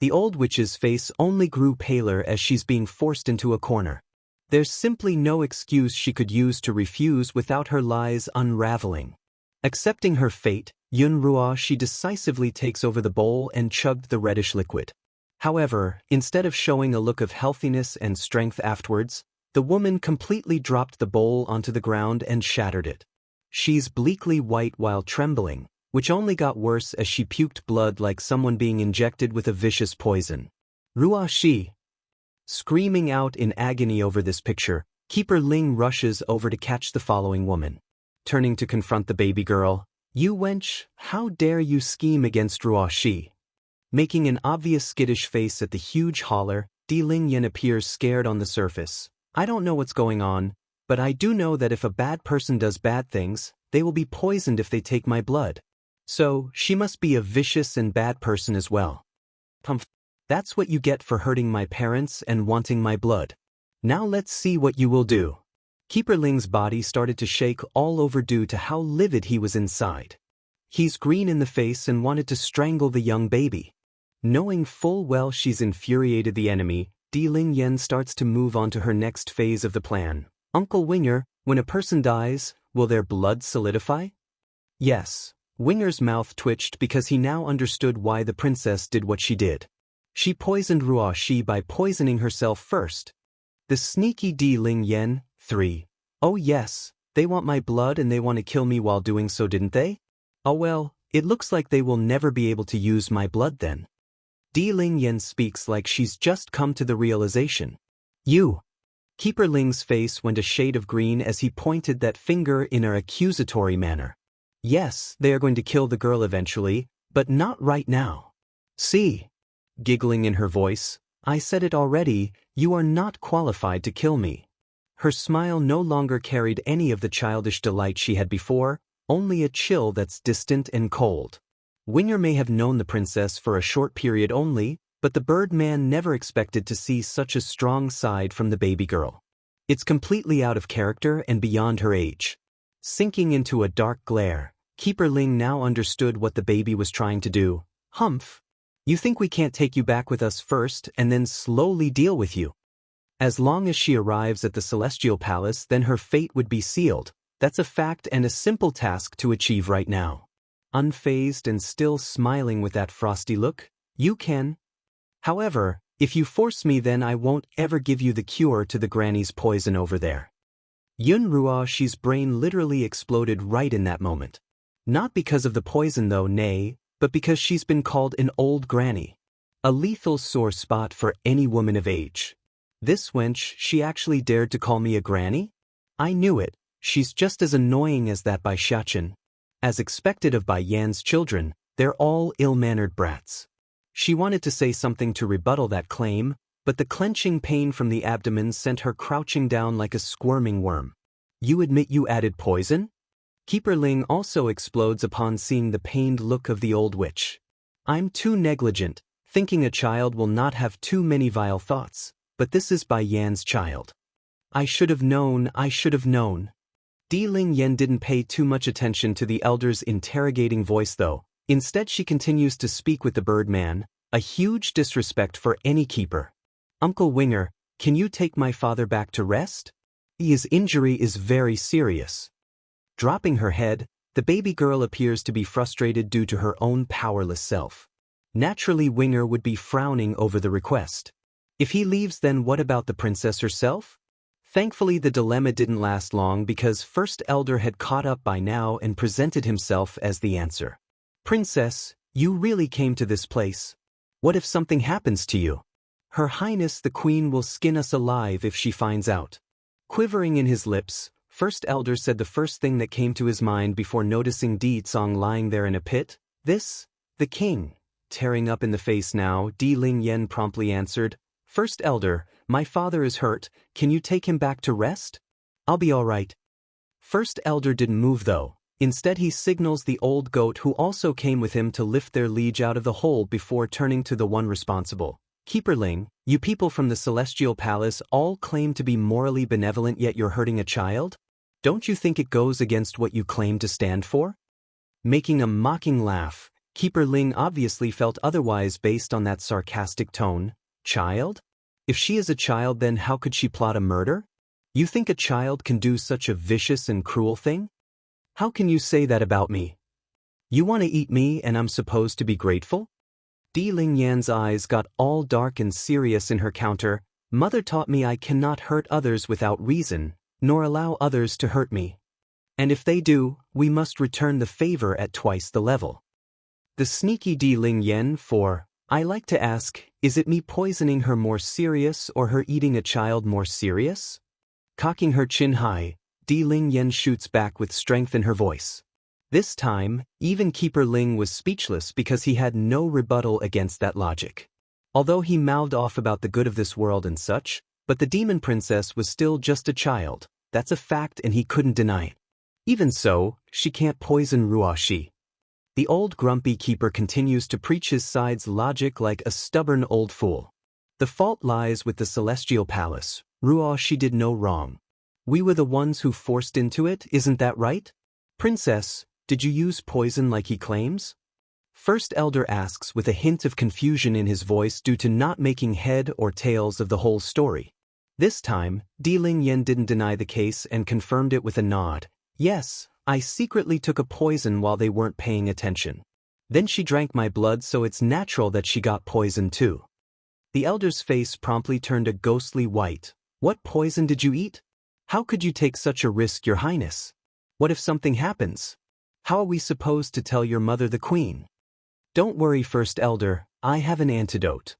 The old witch's face only grew paler as she's being forced into a corner. There's simply no excuse she could use to refuse without her lies unraveling. Accepting her fate, Yunruo Shi decisively takes over the bowl and chugged the reddish liquid. However, instead of showing a look of healthiness and strength afterwards, the woman completely dropped the bowl onto the ground and shattered it. She's bleakly white while trembling, which only got worse as she puked blood like someone being injected with a vicious poison. Ruo Shi. Screaming out in agony over this picture, Keeper Ling rushes over to catch the following woman. Turning to confront the baby girl, You wench, how dare you scheme against Ruoxi? Making an obvious skittish face at the huge holler, Di Lingyan appears scared on the surface. I don't know what's going on, but I do know that if a bad person does bad things, they will be poisoned if they take my blood. So, she must be a vicious and bad person as well. Humph. That's what you get for hurting my parents and wanting my blood. Now let's see what you will do. Keeper Ling's body started to shake all over due to how livid he was inside. He's green in the face and wanted to strangle the young baby. Knowing full well she's infuriated the enemy, Di Lingyan starts to move on to her next phase of the plan. Uncle Winger, when a person dies, will their blood solidify? Yes. Winger's mouth twitched because he now understood why the princess did what she did. She poisoned Ruoxi by poisoning herself first. The sneaky Di Lingyan, 3. Oh yes, they want my blood and they want to kill me while doing so, didn't they? Oh well, it looks like they will never be able to use my blood then. Di Lingyan speaks like she's just come to the realization. You. Keeper Ling's face went a shade of green as he pointed that finger in an accusatory manner. Yes, they are going to kill the girl eventually, but not right now. See? Giggling in her voice, I said it already, you are not qualified to kill me. Her smile no longer carried any of the childish delight she had before, only a chill that's distant and cold. Winger may have known the princess for a short period only, but the Birdman never expected to see such a strong side from the baby girl. It's completely out of character and beyond her age. Sinking into a dark glare, Keeper Ling now understood what the baby was trying to do. Humph. You think we can't take you back with us first and then slowly deal with you? As long as she arrives at the Celestial Palace, then her fate would be sealed. That's a fact and a simple task to achieve right now. Unfazed and still smiling with that frosty look, you can. However, if you force me, then I won't ever give you the cure to the granny's poison over there. Yun Ruoxi's brain literally exploded right in that moment. Not because of the poison though, nay, but because she's been called an old granny. A lethal sore spot for any woman of age. This wench, she actually dared to call me a granny? I knew it, she's just as annoying as that Bai Xiachen. As expected of Bai Yan's children, they're all ill-mannered brats. She wanted to say something to rebuttal that claim, but the clenching pain from the abdomen sent her crouching down like a squirming worm. You admit you added poison? Keeper Ling also explodes upon seeing the pained look of the old witch. I'm too negligent, thinking a child will not have too many vile thoughts, but this is Bai Yan's child. I should have known, I should have known. Di Lingyan didn't pay too much attention to the elder's interrogating voice though. Instead she continues to speak with the Birdman, a huge disrespect for any keeper. Uncle Winger, can you take my father back to rest? His injury is very serious. Dropping her head, the baby girl appears to be frustrated due to her own powerless self. Naturally Winger would be frowning over the request. If he leaves, then what about the princess herself? Thankfully the dilemma didn't last long because First Elder had caught up by now and presented himself as the answer. Princess, you really came to this place. What if something happens to you? Her Highness the Queen will skin us alive if she finds out. Quivering in his lips, First Elder said the first thing that came to his mind before noticing Di Tsong lying there in a pit. This? The king. Tearing up in the face now, Di Lingyan promptly answered, First Elder, my father is hurt, can you take him back to rest? I'll be all right. First Elder didn't move though. Instead he signals the old goat who also came with him to lift their liege out of the hole before turning to the one responsible. Keeper Ling, you people from the Celestial Palace all claim to be morally benevolent, yet you're hurting a child? Don't you think it goes against what you claim to stand for? Making a mocking laugh, Keeper Ling obviously felt otherwise based on that sarcastic tone. Child? If she is a child, then how could she plot a murder? You think a child can do such a vicious and cruel thing? How can you say that about me? You want to eat me and I'm supposed to be grateful? Di Lingyan's eyes got all dark and serious in her counter. Mother taught me I cannot hurt others without reason, nor allow others to hurt me. And if they do, we must return the favor at twice the level. The sneaky Di Lingyan, 4. I like to ask, is it me poisoning her more serious or her eating a child more serious? Cocking her chin high, Di Lingyan shoots back with strength in her voice. This time, even Keeper Ling was speechless because he had no rebuttal against that logic. Although he mouthed off about the good of this world and such, but the demon princess was still just a child. That's a fact and he couldn't deny it. Even so, she can't poison Ruoxi. The old grumpy keeper continues to preach his side's logic like a stubborn old fool. The fault lies with the celestial palace. Ruoxi did no wrong. We were the ones who forced into it, isn't that right? Princess, did you use poison like he claims? First Elder asks with a hint of confusion in his voice due to not making head or tails of the whole story. This time, Di Lingyan didn't deny the case and confirmed it with a nod. Yes, I secretly took a poison while they weren't paying attention. Then she drank my blood, so it's natural that she got poisoned too. The elder's face promptly turned a ghostly white. What poison did you eat? How could you take such a risk, Your Highness? What if something happens? How are we supposed to tell your mother, the queen? Don't worry, First Elder, I have an antidote.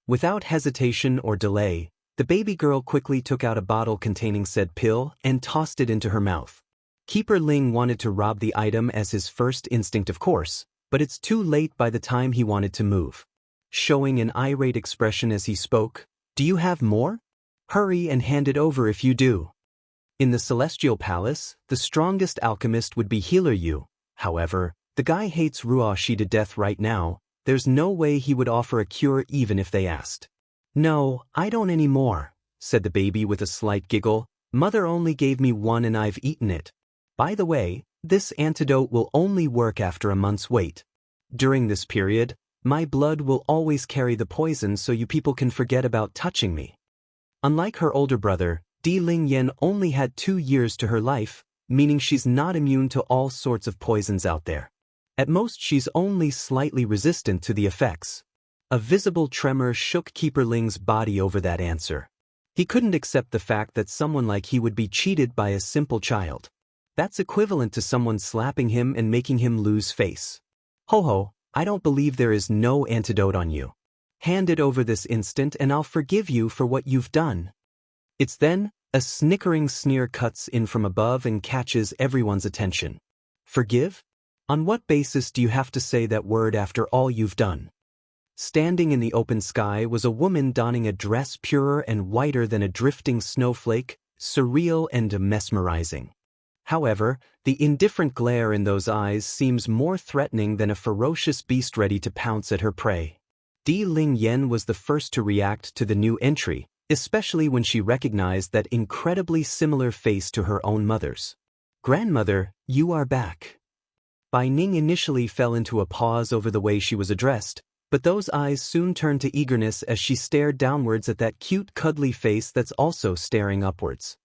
Without hesitation or delay, the baby girl quickly took out a bottle containing said pill and tossed it into her mouth. Keeper Ling wanted to rob the item as his first instinct, of course, but it's too late by the time he wanted to move. Showing an irate expression as he spoke, "Do you have more? Hurry and hand it over if you do." In the Celestial Palace, the strongest alchemist would be Healer Yu. However, the guy hates Ruoxi to death right now. There's no way he would offer a cure even if they asked. "No, I don't anymore," said the baby with a slight giggle. "Mother only gave me one and I've eaten it. By the way, this antidote will only work after a month's wait. During this period, my blood will always carry the poison so you people can forget about touching me." Unlike her older brother, Di Lingyan only had 2 years to her life, meaning she's not immune to all sorts of poisons out there. At most, she's only slightly resistant to the effects. A visible tremor shook Keeper Ling's body over that answer. He couldn't accept the fact that someone like he would be cheated by a simple child. That's equivalent to someone slapping him and making him lose face. Ho, I don't believe there is no antidote on you. Hand it over this instant and I'll forgive you for what you've done. It's then, a snickering sneer cuts in from above and catches everyone's attention. Forgive? On what basis do you have to say that word after all you've done? Standing in the open sky was a woman donning a dress purer and whiter than a drifting snowflake, surreal and mesmerizing. However, the indifferent glare in those eyes seems more threatening than a ferocious beast ready to pounce at her prey. Di Lingyan was the first to react to the new entry, especially when she recognized that incredibly similar face to her own mother's. "Grandmother, you are back." Bai Ning initially fell into a pause over the way she was addressed, but those eyes soon turned to eagerness as she stared downwards at that cute cuddly face that's also staring upwards.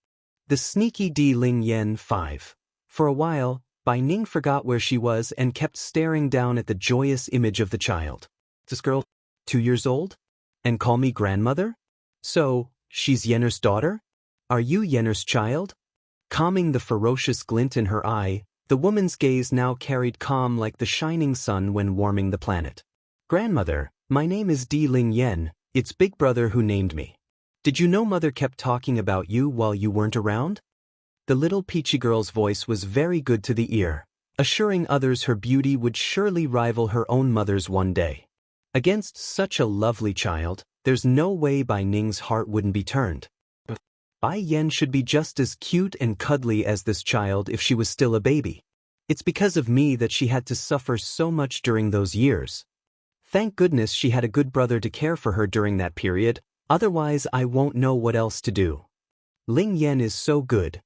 The sneaky Di Lingyan 5. For a while, Bai Ning forgot where she was and kept staring down at the joyous image of the child. "This girl, 2 years old? And call me grandmother? So, she's Yenner's daughter? Are you Yenner's child?" Calming the ferocious glint in her eye, the woman's gaze now carried calm like the shining sun when warming the planet. "Grandmother, my name is Di Lingyan, it's Big Brother who named me. Did you know Mother kept talking about you while you weren't around?" The little peachy girl's voice was very good to the ear, assuring others her beauty would surely rival her own mother's one day. Against such a lovely child, there's no way Bai Ning's heart wouldn't be turned. Bai Yen should be just as cute and cuddly as this child if she was still a baby. It's because of me that she had to suffer so much during those years. Thank goodness she had a good brother to care for her during that period, otherwise I won't know what else to do. Ling Yen is so good.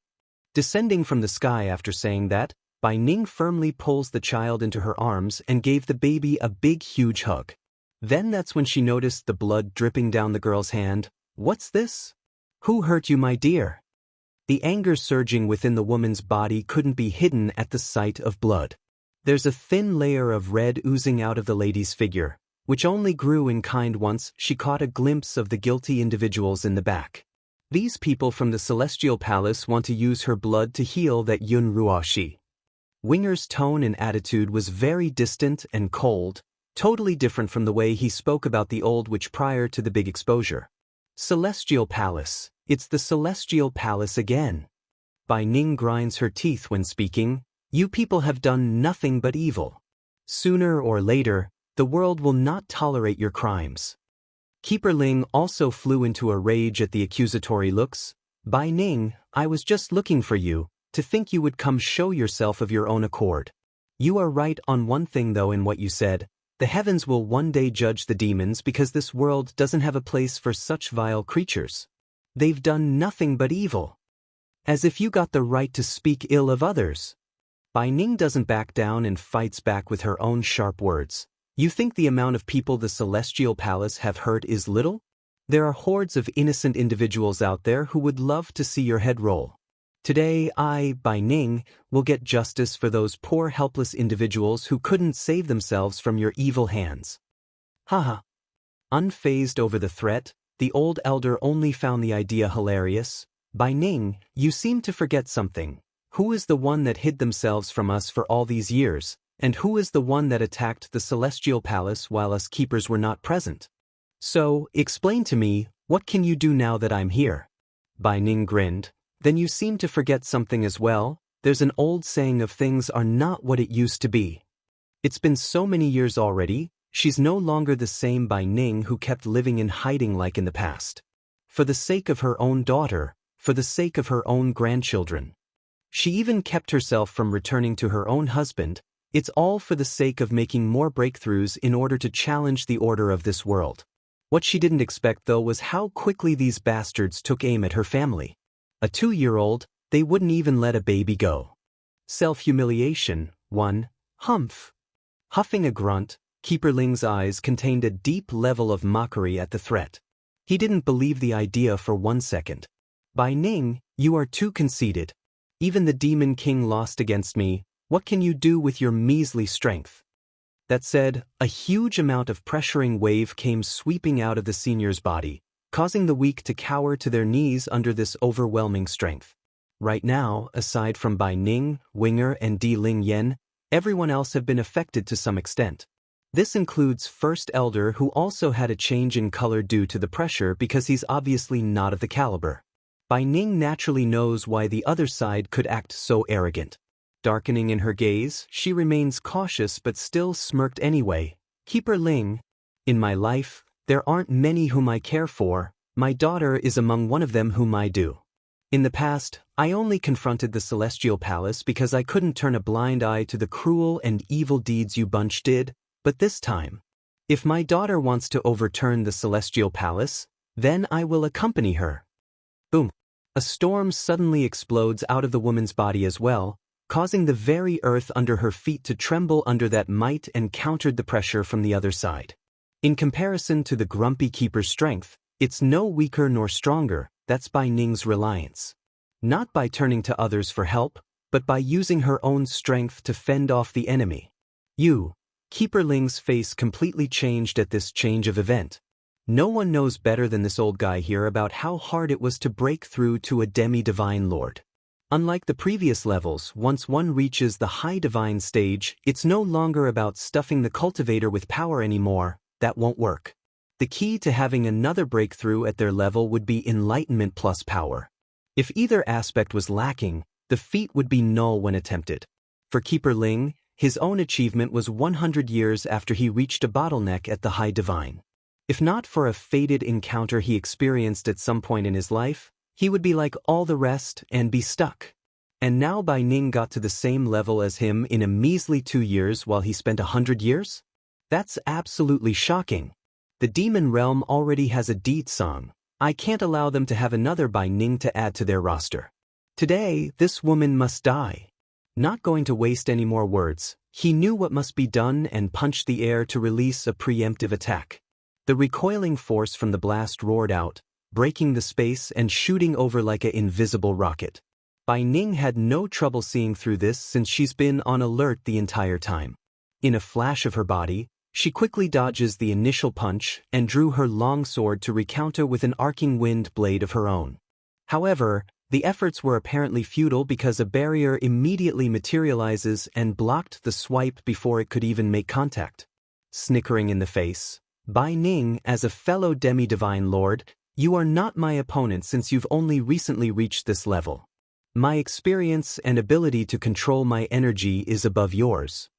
Descending from the sky after saying that, Bai Ning firmly pulls the child into her arms and gave the baby a big huge hug. Then that's when she noticed the blood dripping down the girl's hand. "What's this? Who hurt you, my dear?" The anger surging within the woman's body couldn't be hidden at the sight of blood. There's a thin layer of red oozing out of the lady's figure, which only grew in kind once she caught a glimpse of the guilty individuals in the back. These people from the Celestial Palace want to use her blood to heal that Yun Ruoxi. Winger's tone and attitude was very distant and cold, totally different from the way he spoke about the old witch prior to the big exposure. "Celestial Palace, it's the Celestial Palace again." Bai Ning grinds her teeth when speaking. You people have done nothing but evil. Sooner or later, the world will not tolerate your crimes. Keeper Ling also flew into a rage at the accusatory looks. Bai Ning, I was just looking for you, to think you would come show yourself of your own accord. You are right on one thing though in what you said. The heavens will one day judge the demons because this world doesn't have a place for such vile creatures. They've done nothing but evil. As if you got the right to speak ill of others. Bai Ning doesn't back down and fights back with her own sharp words. You think the amount of people the Celestial Palace have hurt is little? There are hordes of innocent individuals out there who would love to see your head roll. Today I, Bai Ning, will get justice for those poor helpless individuals who couldn't save themselves from your evil hands. Haha. Unfazed over the threat, the old elder only found the idea hilarious. Bai Ning, you seem to forget something. Who is the one that hid themselves from us for all these years? And who is the one that attacked the Celestial Palace while us keepers were not present? So, explain to me, what can you do now that I'm here? Bai Ning grinned. Then you seem to forget something as well. There's an old saying of things are not what it used to be. It's been so many years already, she's no longer the same Bai Ning who kept living in hiding like in the past. For the sake of her own daughter, for the sake of her own grandchildren. She even kept herself from returning to her own husband. It's all for the sake of making more breakthroughs in order to challenge the order of this world. What she didn't expect though was how quickly these bastards took aim at her family. A 2-year-old, they wouldn't even let a baby go. Self-humiliation, one, humph. Huffing a grunt, Keeper Ling's eyes contained a deep level of mockery at the threat. He didn't believe the idea for 1 second. Bai Ning, you are too conceited. Even the Demon King lost against me. What can you do with your measly strength? That said, a huge amount of pressuring wave came sweeping out of the senior's body, causing the weak to cower to their knees under this overwhelming strength. Right now, aside from Bai Ning, Winger and Di Ling Yen, everyone else have been affected to some extent. This includes First Elder who also had a change in color due to the pressure because he's obviously not of the caliber. Bai Ning naturally knows why the other side could act so arrogant. Darkening in her gaze, she remains cautious but still smirked anyway. Keeper Ling, in my life, there aren't many whom I care for. My daughter is among one of them whom I do. In the past, I only confronted the Celestial Palace because I couldn't turn a blind eye to the cruel and evil deeds you bunch did, but this time, if my daughter wants to overturn the Celestial Palace, then I will accompany her. Boom. A storm suddenly explodes out of the woman's body as well, causing the very earth under her feet to tremble under that might and countered the pressure from the other side. In comparison to the grumpy keeper's strength, it's no weaker nor stronger. That's Bai Ning's reliance. Not by turning to others for help, but by using her own strength to fend off the enemy. Keeper Ling's face completely changed at this change of event. No one knows better than this old guy here about how hard it was to break through to a demi-divine lord. Unlike the previous levels, once one reaches the high divine stage, it's no longer about stuffing the cultivator with power anymore. That won't work. The key to having another breakthrough at their level would be enlightenment plus power. If either aspect was lacking, the feat would be null when attempted. For Keeper Ling, his own achievement was 100 years after he reached a bottleneck at the high divine. If not for a fated encounter he experienced at some point in his life, he would be like all the rest and be stuck. And now Bai Ning got to the same level as him in a measly 2 years while he spent 100 years? That's absolutely shocking. The demon realm already has a deed song. I can't allow them to have another Bai Ning to add to their roster. Today, this woman must die. Not going to waste any more words, he knew what must be done and punched the air to release a preemptive attack. The recoiling force from the blast roared out, breaking the space and shooting over like an invisible rocket. Bai Ning had no trouble seeing through this since she's been on alert the entire time. In a flash of her body, she quickly dodges the initial punch and drew her long sword to recounter with an arcing wind blade of her own. However, the efforts were apparently futile because a barrier immediately materializes and blocked the swipe before it could even make contact. Snickering in the face, Bai Ning, as a fellow demi-divine lord, you are not my opponent since you've only recently reached this level. My experience and ability to control my energy is above yours.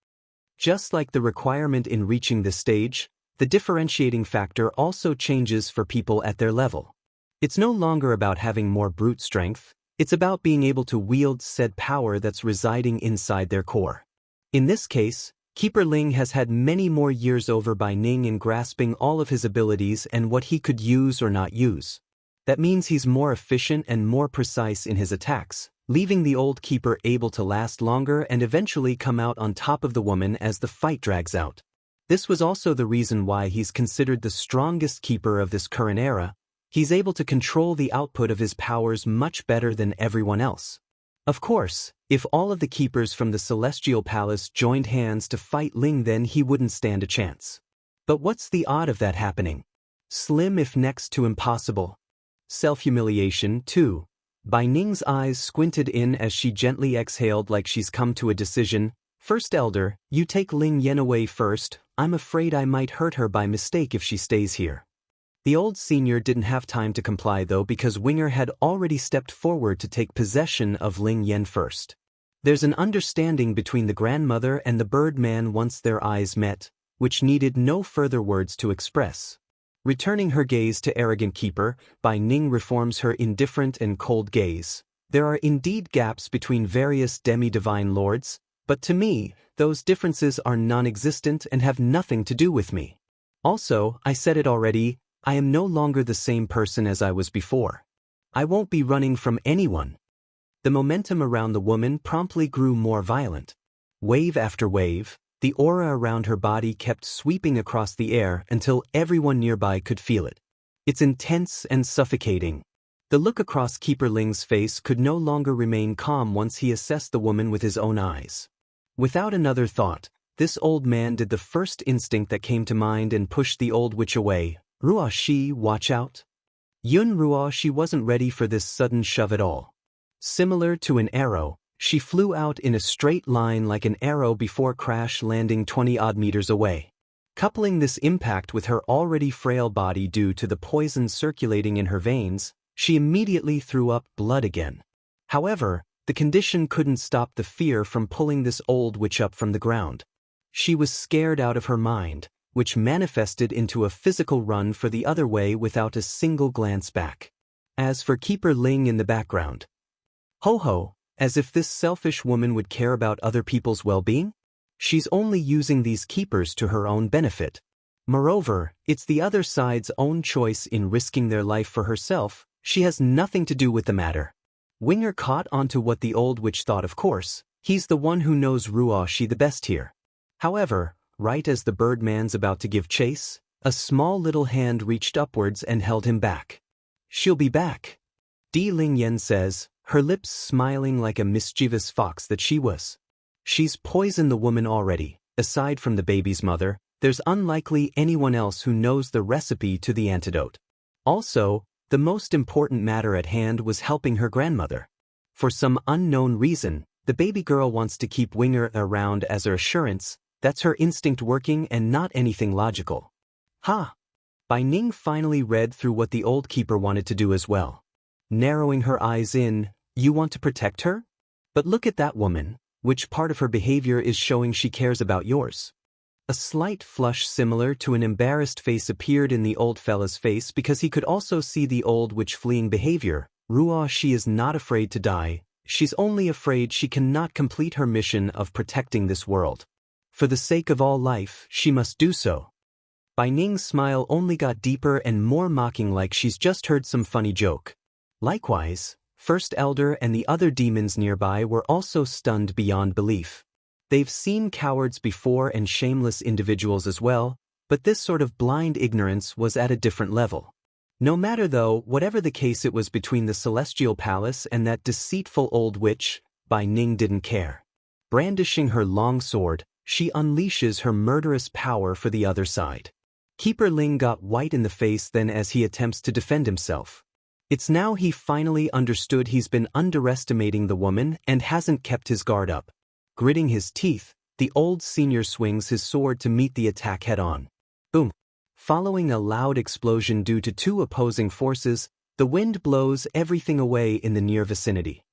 Just like the requirement in reaching this stage, the differentiating factor also changes for people at their level. It's no longer about having more brute strength, it's about being able to wield said power that's residing inside their core. In this case, Keeper Ling has had many more years over by Ning in grasping all of his abilities and what he could use or not use. That means he's more efficient and more precise in his attacks, leaving the old keeper able to last longer and eventually come out on top of the woman as the fight drags out. This was also the reason why he's considered the strongest keeper of this current era. He's able to control the output of his powers much better than everyone else. Of course, if all of the keepers from the Celestial Palace joined hands to fight Ling, then he wouldn't stand a chance. But what's the odd of that happening? Slim, if next to impossible. Self-humiliation, too. Bai Ning's eyes squinted in as she gently exhaled like she's come to a decision. First Elder, you take Ling Yan away first. I'm afraid I might hurt her by mistake if she stays here. The old senior didn't have time to comply though, because Winger had already stepped forward to take possession of Ling Yan first. There's an understanding between the grandmother and the Birdman once their eyes met, which needed no further words to express. Returning her gaze to arrogant keeper, Bai Ning reforms her indifferent and cold gaze. There are indeed gaps between various demi-divine lords, but to me, those differences are non-existent and have nothing to do with me. Also, I said it already, I am no longer the same person as I was before. I won't be running from anyone. The momentum around the woman promptly grew more violent. Wave after wave, the aura around her body kept sweeping across the air until everyone nearby could feel it. It's intense and suffocating. The look across Keeper Ling's face could no longer remain calm once he assessed the woman with his own eyes. Without another thought, this old man did the first instinct that came to mind and pushed the old witch away. Ruo Shi, watch out. Yun Ruo Shi wasn't ready for this sudden shove at all. Similar to an arrow, she flew out in a straight line like an arrow before crash landing 20-odd meters away. Coupling this impact with her already frail body due to the poison circulating in her veins, she immediately threw up blood again. However, the condition couldn't stop the fear from pulling this old witch up from the ground. She was scared out of her mind, which manifested into a physical run for the other way without a single glance back. As for Keeper Ling in the background, ho-ho, as if this selfish woman would care about other people's well-being? She's only using these keepers to her own benefit. Moreover, it's the other side's own choice in risking their life for herself. She has nothing to do with the matter. Winger caught onto what the old witch thought, of course. He's the one who knows Ruo Shi the best here. However, right as the Birdman's about to give chase, a small little hand reached upwards and held him back. She'll be back, Di Ling Yan says, her lips smiling like a mischievous fox that she was. She's poisoned the woman already. Aside from the baby's mother, there's unlikely anyone else who knows the recipe to the antidote. Also, the most important matter at hand was helping her grandmother. For some unknown reason, the baby girl wants to keep Winger around as her assurance. That's her instinct working and not anything logical. Ha! Bai Ning finally read through what the old keeper wanted to do as well. Narrowing her eyes in, you want to protect her? But look at that woman. Which part of her behavior is showing she cares about yours? A slight flush similar to an embarrassed face appeared in the old fella's face because he could also see the old witch fleeing behavior. Ruo Shi is not afraid to die. She's only afraid she cannot complete her mission of protecting this world. For the sake of all life, she must do so. Bai Ning's smile only got deeper and more mocking, like she's just heard some funny joke. Likewise, First Elder and the other demons nearby were also stunned beyond belief. They've seen cowards before and shameless individuals as well, but this sort of blind ignorance was at a different level. No matter though, whatever the case it was between the Celestial Palace and that deceitful old witch, Bai Ning didn't care. Brandishing her long sword, she unleashes her murderous power for the other side. Keeper Ling got white in the face then as he attempts to defend himself. It's now he finally understood he's been underestimating the woman and hasn't kept his guard up. Gritting his teeth, the old senior swings his sword to meet the attack head-on. Boom! Following a loud explosion due to two opposing forces, the wind blows everything away in the near vicinity.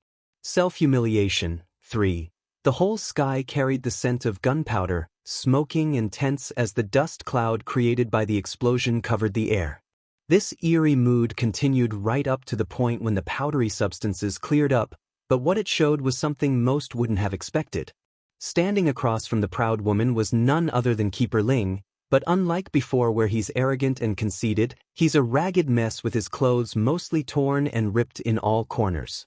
Self-humiliation. 3. The whole sky carried the scent of gunpowder, smoking and tense as the dust cloud created by the explosion covered the air. This eerie mood continued right up to the point when the powdery substances cleared up, but what it showed was something most wouldn't have expected. Standing across from the proud woman was none other than Keeper Ling, but unlike before where he's arrogant and conceited, he's a ragged mess with his clothes mostly torn and ripped in all corners.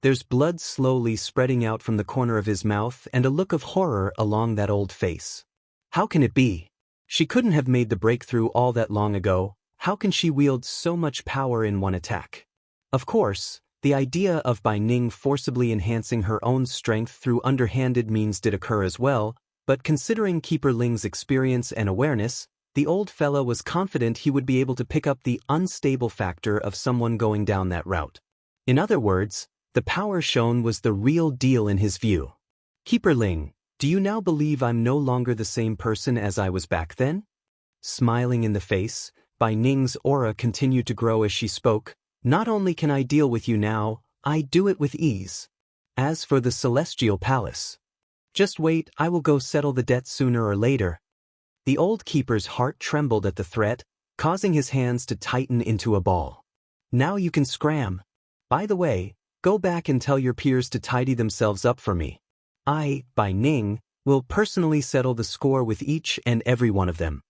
There's blood slowly spreading out from the corner of his mouth and a look of horror along that old face. How can it be? She couldn't have made the breakthrough all that long ago. How can she wield so much power in one attack? Of course, the idea of Bai Ning forcibly enhancing her own strength through underhanded means did occur as well, but considering Keeper Ling's experience and awareness, the old fella was confident he would be able to pick up the unstable factor of someone going down that route. In other words, the power shown was the real deal in his view. Keeper Ling, do you now believe I'm no longer the same person as I was back then? Smiling in the face, Bai Ning's aura continued to grow as she spoke. Not only can I deal with you now, I do it with ease. As for the Celestial Palace, just wait, I will go settle the debt sooner or later. The old keeper's heart trembled at the threat, causing his hands to tighten into a ball. Now you can scram. By the way, go back and tell your peers to tidy themselves up for me. I, Bai Ning, will personally settle the score with each and every one of them.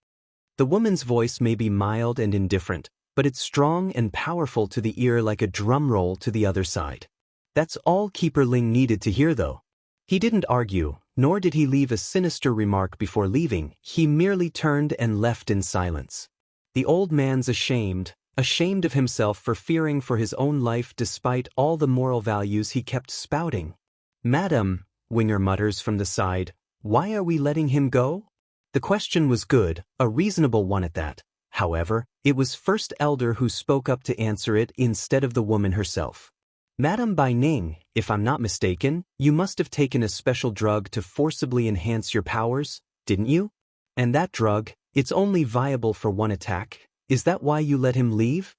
The woman's voice may be mild and indifferent, but it's strong and powerful to the ear like a drum roll to the other side. That's all Keeper Ling needed to hear though. He didn't argue, nor did he leave a sinister remark before leaving, he merely turned and left in silence. The old man's ashamed of himself for fearing for his own life despite all the moral values he kept spouting. Madam, Winger mutters from the side, why are we letting him go? The question was good, a reasonable one at that. However, it was First Elder who spoke up to answer it instead of the woman herself. Madam Bai Ning, if I'm not mistaken, you must have taken a special drug to forcibly enhance your powers, didn't you? And that drug, it's only viable for one attack. Is that why you let him leave?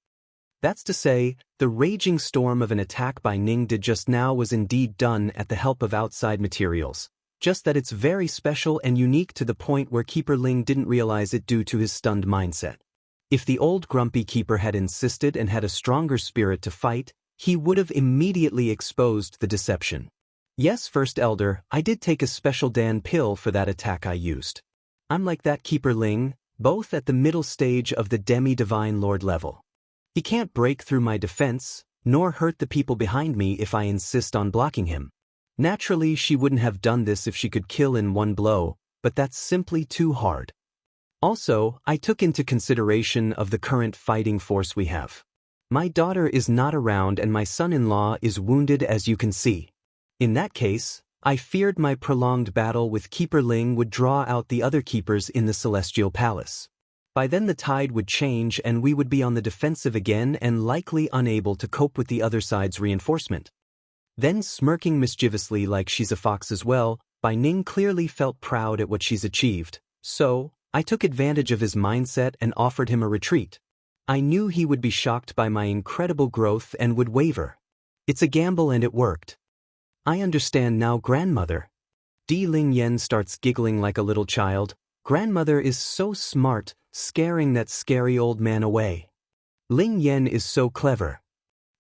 That's to say, the raging storm of an attack Bai Ning did just now was indeed done at the help of outside materials, just that it's very special and unique to the point where Keeper Ling didn't realize it due to his stunned mindset. If the old grumpy keeper had insisted and had a stronger spirit to fight, he would have immediately exposed the deception. Yes, First Elder, I did take a special Dan pill for that attack I used. I'm like that Keeper Ling, both at the middle stage of the demi-divine lord level. He can't break through my defense, nor hurt the people behind me if I insist on blocking him. Naturally, she wouldn't have done this if she could kill in one blow, but that's simply too hard. Also, I took into consideration of the current fighting force we have. My daughter is not around and my son-in-law is wounded as you can see. In that case, I feared my prolonged battle with Keeper Ling would draw out the other keepers in the Celestial Palace. By then the tide would change and we would be on the defensive again and likely unable to cope with the other side's reinforcement. Then smirking mischievously like she's a fox as well, Bai Ning clearly felt proud at what she's achieved, so I took advantage of his mindset and offered him a retreat. I knew he would be shocked by my incredible growth and would waver. It's a gamble and it worked. I understand now, grandmother. Ling Yen starts giggling like a little child. Grandmother is so smart, scaring that scary old man away. Ling Yen is so clever.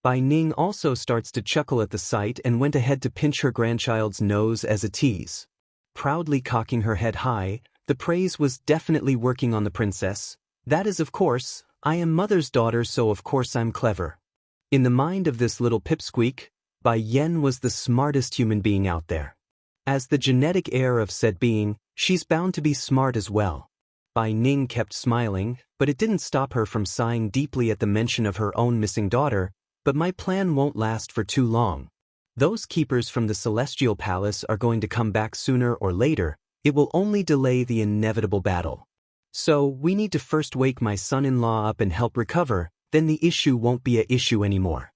Bai Ning also starts to chuckle at the sight and went ahead to pinch her grandchild's nose as a tease. Proudly cocking her head high, the praise was definitely working on the princess. That is, of course, I am mother's daughter, so of course I'm clever. In the mind of this little pipsqueak, Bai Yen was the smartest human being out there. As the genetic heir of said being, she's bound to be smart as well. Bai Ning kept smiling, but it didn't stop her from sighing deeply at the mention of her own missing daughter. But my plan won't last for too long. Those keepers from the Celestial Palace are going to come back sooner or later. It will only delay the inevitable battle. So we need to first wake my son-in-law up and help recover, then the issue won't be an issue anymore.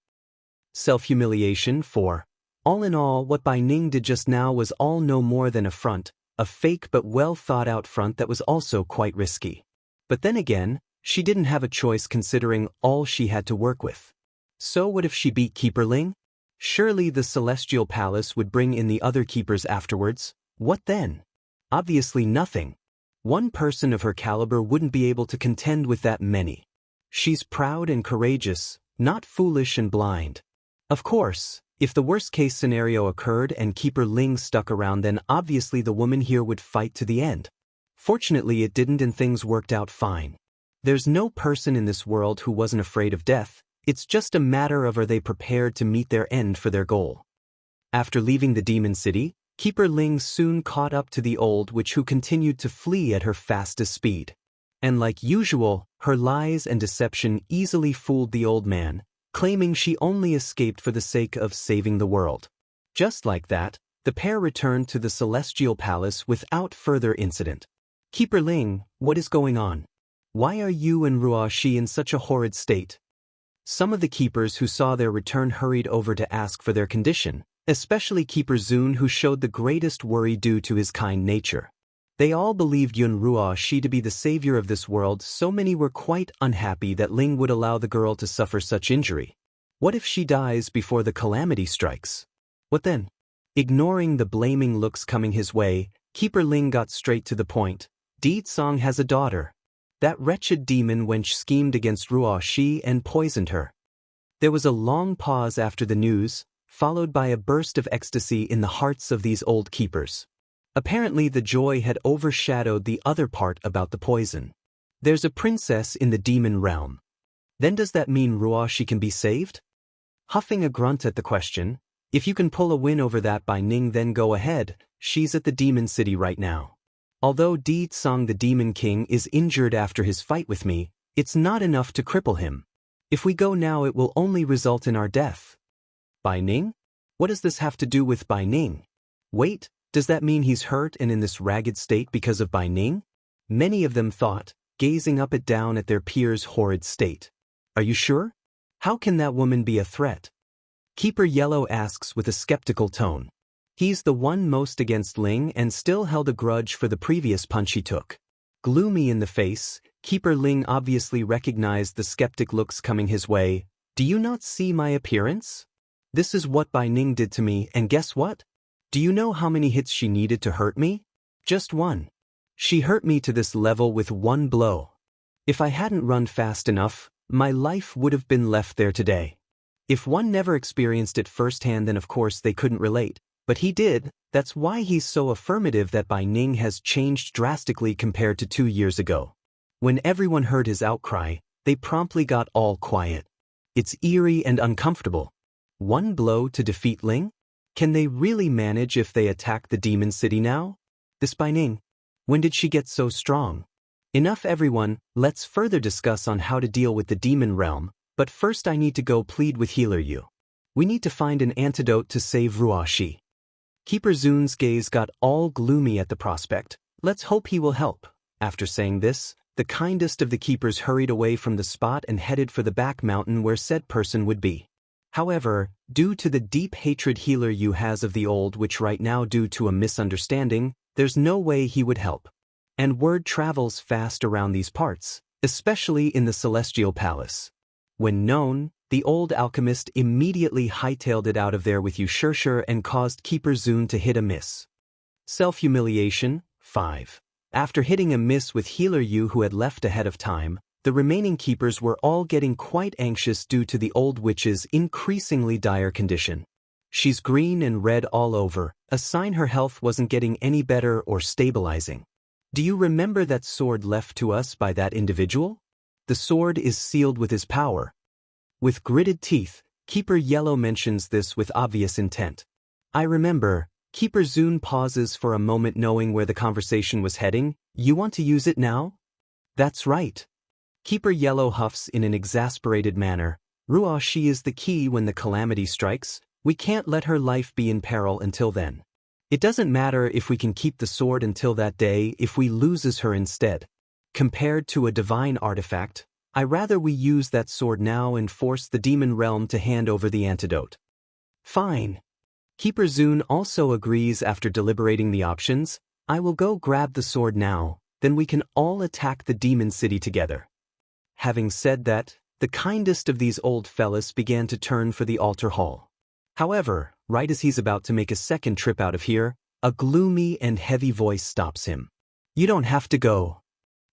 Self-humiliation. 4. All in all, what Bai Ning did just now was all no more than a front, a fake but well-thought-out front that was also quite risky. But then again, she didn't have a choice considering all she had to work with. So what if she beat Keeper Ling? Surely the celestial palace would bring in the other keepers afterwards. What then? Obviously nothing. One person of her caliber wouldn't be able to contend with that many. She's proud and courageous, not foolish and blind. Of course, if the worst-case scenario occurred and Keeper Ling stuck around, then obviously the woman here would fight to the end. Fortunately it didn't, and things worked out fine. There's no person in this world who wasn't afraid of death. It's just a matter of, are they prepared to meet their end for their goal. After leaving the demon city, Keeper Ling soon caught up to the old witch, who continued to flee at her fastest speed. And like usual, her lies and deception easily fooled the old man, claiming she only escaped for the sake of saving the world. Just like that, the pair returned to the celestial palace without further incident. Keeper Ling, what is going on? Why are you and Ruoxi in such a horrid state? Some of the keepers who saw their return hurried over to ask for their condition, especially Keeper Zun, who showed the greatest worry due to his kind nature. They all believed Yun Ruoxi to be the savior of this world, so many were quite unhappy that Ling would allow the girl to suffer such injury. What if she dies before the calamity strikes? What then? Ignoring the blaming looks coming his way, Keeper Ling got straight to the point. Di Tsong has a daughter. That wretched demon wench schemed against Ruoxi and poisoned her. There was a long pause after the news, followed by a burst of ecstasy in the hearts of these old keepers. Apparently the joy had overshadowed the other part about the poison. There's a princess in the demon realm. Then does that mean Ruoxi can be saved? Huffing a grunt at the question, if you can pull a win over that Bai Ning, then go ahead. She's at the demon city right now. Although Di Tsong the demon king is injured after his fight with me, it's not enough to cripple him. If we go now, it will only result in our death. Bai Ning? What does this have to do with Bai Ning? Wait, does that mean he's hurt and in this ragged state because of Bai Ning? Many of them thought, gazing up and down at their peer's horrid state. Are you sure? How can that woman be a threat? Keeper Yellow asks with a skeptical tone. He's the one most against Ling and still held a grudge for the previous punch he took. Gloomy in the face, Keeper Ling obviously recognized the skeptic looks coming his way. Do you not see my appearance? This is what Bai Ning did to me, and guess what? Do you know how many hits she needed to hurt me? Just one. She hurt me to this level with one blow. If I hadn't run fast enough, my life would have been left there today. If one never experienced it firsthand, then of course they couldn't relate. But he did. That's why he's so affirmative that Bai Ning has changed drastically compared to 2 years ago. When everyone heard his outcry, they promptly got all quiet. It's eerie and uncomfortable. One blow to defeat Ling? Can they really manage if they attack the demon city now? This Bai Ning, when did she get so strong? Enough everyone, let's further discuss on how to deal with the demon realm, but first I need to go plead with Healer Yu. We need to find an antidote to save Ruoxi. Keeper Zun's gaze got all gloomy at the prospect. Let's hope he will help. After saying this, the kindest of the keepers hurried away from the spot and headed for the back mountain where said person would be. However, due to the deep hatred Healer Yu has of the old witch right now due to a misunderstanding, there's no way he would help. And word travels fast around these parts, especially in the Celestial Palace. When known, the old alchemist immediately hightailed it out of there with Xianxia and caused Keeper Zun to hit a miss. Self-humiliation, 5. After hitting a miss with Healer Yu, who had left ahead of time, the remaining keepers were all getting quite anxious due to the old witch's increasingly dire condition. She's green and red all over, a sign her health wasn't getting any better or stabilizing. Do you remember that sword left to us by that individual? The sword is sealed with his power. With gritted teeth, Keeper Yellow mentions this with obvious intent. I remember. Keeper Zun pauses for a moment, knowing where the conversation was heading. You want to use it now? That's right. Keeper Yellow huffs in an exasperated manner. Ruoxi is the key when the calamity strikes. We can't let her life be in peril until then. It doesn't matter if we can keep the sword until that day if we loses her instead. Compared to a divine artifact, I rather we use that sword now and force the demon realm to hand over the antidote. Fine. Keeper Zun also agrees after deliberating the options. I will go grab the sword now, then we can all attack the demon city together. Having said that, the kindest of these old fellas began to turn for the altar hall. However, right as he's about to make a second trip out of here, a gloomy and heavy voice stops him. You don't have to go.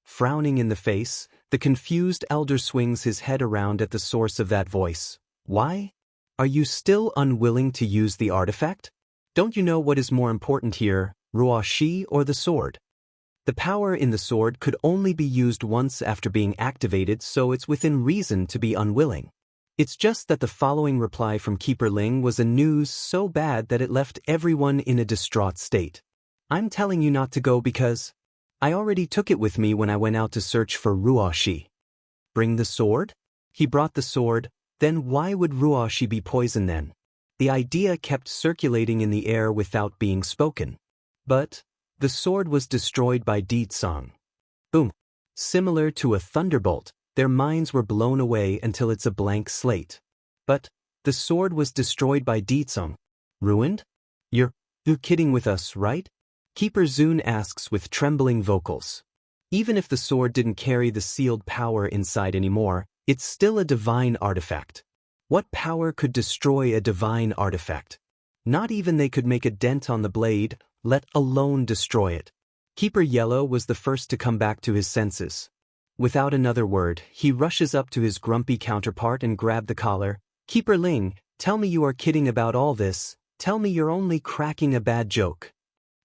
Frowning in the face, the confused elder swings his head around at the source of that voice. Why? Are you still unwilling to use the artifact? Don't you know what is more important here, Ruoxi or the sword? The power in the sword could only be used once after being activated, so it's within reason to be unwilling. It's just that the following reply from Keeper Ling was a news so bad that it left everyone in a distraught state. I'm telling you not to go because I already took it with me when I went out to search for Ruoxi. Bring the sword? He brought the sword, then why would Ruoxi be poisoned then? The idea kept circulating in the air without being spoken. But the sword was destroyed by Ditsang. Boom. Similar to a thunderbolt, their minds were blown away until it's a blank slate. But the sword was destroyed by Ditsang. Ruined? You're kidding with us, right? Keeper Zun asks with trembling vocals. Even if the sword didn't carry the sealed power inside anymore, it's still a divine artifact. What power could destroy a divine artifact? Not even they could make a dent on the blade, let alone destroy it. Keeper Yellow was the first to come back to his senses. Without another word, he rushes up to his grumpy counterpart and grabbed the collar. Keeper Ling, tell me you are kidding about all this, tell me you're only cracking a bad joke.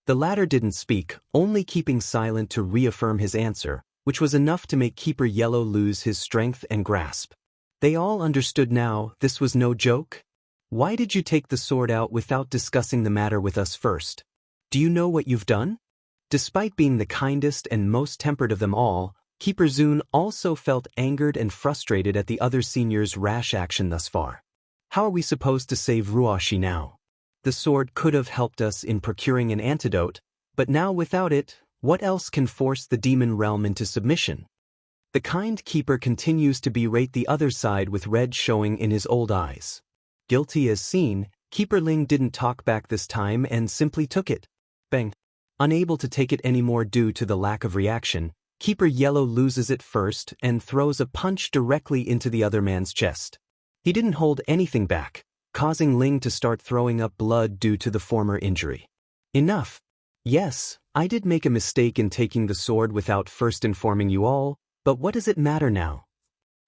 The latter didn't speak, only keeping silent to reaffirm his answer, which was enough to make Keeper Yellow lose his strength and grasp. They all understood now, this was no joke. Why did you take the sword out without discussing the matter with us first? Do you know what you've done? Despite being the kindest and most tempered of them all, Keeper Zun also felt angered and frustrated at the other seniors' rash action thus far. How are we supposed to save Ruoxi now? The sword could have helped us in procuring an antidote, but now without it, what else can force the demon realm into submission? The kind keeper continues to berate the other side with red showing in his old eyes. Guilty as seen, Keeper Ling didn't talk back this time and simply took it. Bang. Unable to take it anymore due to the lack of reaction, Keeper Yellow loses it first and throws a punch directly into the other man's chest. He didn't hold anything back, causing Ling to start throwing up blood due to the former injury. Enough. Yes, I did make a mistake in taking the sword without first informing you all, but what does it matter now?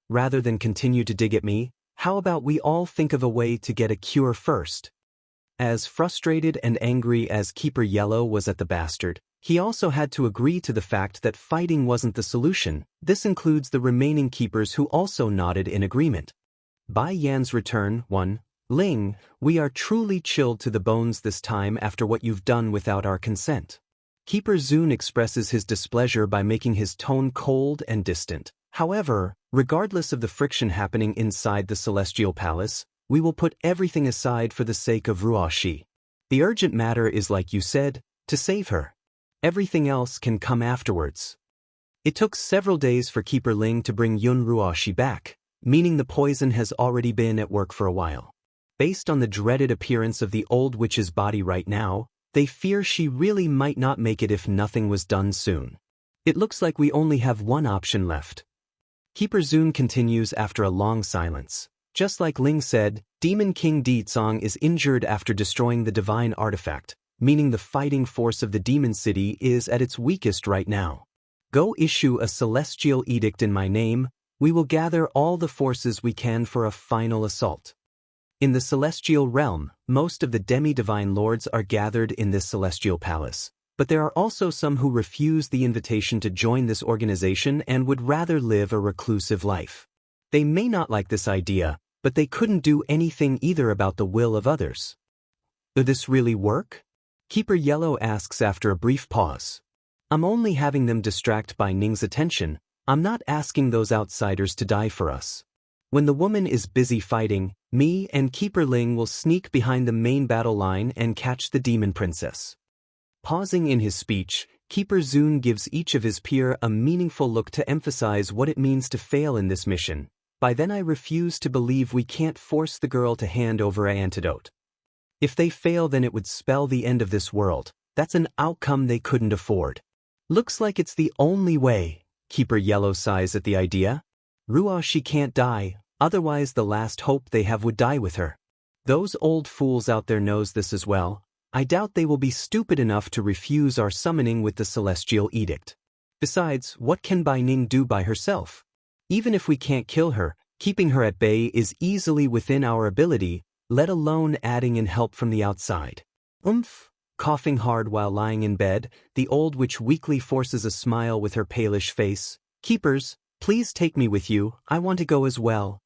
Rather than continue to dig at me, how about we all think of a way to get a cure first? As frustrated and angry as Keeper Yellow was at the bastard, he also had to agree to the fact that fighting wasn't the solution. This includes the remaining keepers who also nodded in agreement. Bai Yan's return, 1. Ling, we are truly chilled to the bones this time after what you've done without our consent. Keeper Zun expresses his displeasure by making his tone cold and distant. However, regardless of the friction happening inside the Celestial Palace, we will put everything aside for the sake of Ruoxi. The urgent matter is, like you said, to save her. Everything else can come afterwards. It took several days for Keeper Ling to bring Yun Ruoxi back, meaning the poison has already been at work for a while. Based on the dreaded appearance of the old witch's body right now, they fear she really might not make it if nothing was done soon. It looks like we only have one option left. Keeper Zun continues after a long silence. Just like Ling said, Demon King Ditsang is injured after destroying the divine artifact, meaning the fighting force of the demon city is at its weakest right now. Go issue a celestial edict in my name. We will gather all the forces we can for a final assault. In the celestial realm, most of the demi-divine lords are gathered in this celestial palace, but there are also some who refuse the invitation to join this organization and would rather live a reclusive life. They may not like this idea, but they couldn't do anything either about the will of others. Will this really work? Keeper Yellow asks after a brief pause. I'm only having them distract Bai Ning's attention. I'm not asking those outsiders to die for us. When the woman is busy fighting, me and Keeper Ling will sneak behind the main battle line and catch the demon princess. Pausing in his speech, Keeper Zun gives each of his peer a meaningful look to emphasize what it means to fail in this mission. By then I refuse to believe we can't force the girl to hand over an antidote. If they fail, then it would spell the end of this world. That's an outcome they couldn't afford. Looks like it's the only way. Keeper Yellow sighs at the idea. Ruoxi can't die, otherwise the last hope they have would die with her. Those old fools out there knows this as well. I doubt they will be stupid enough to refuse our summoning with the celestial edict. Besides, what can Bai Ning do by herself? Even if we can't kill her, keeping her at bay is easily within our ability, let alone adding in help from the outside. Coughing hard while lying in bed, the old witch weakly forces a smile with her palish face. Keepers, please take me with you, I want to go as well.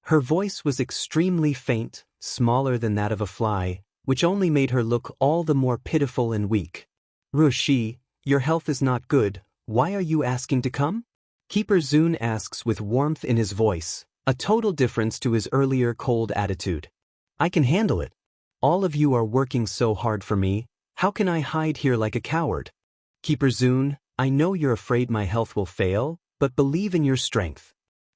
Her voice was extremely faint, smaller than that of a fly, which only made her look all the more pitiful and weak. Rushi, your health is not good, why are you asking to come? Keeper Zun asks with warmth in his voice, a total difference to his earlier cold attitude. I can handle it. All of you are working so hard for me, how can I hide here like a coward? Keeper Zun, I know you're afraid my health will fail, but believe in your strength.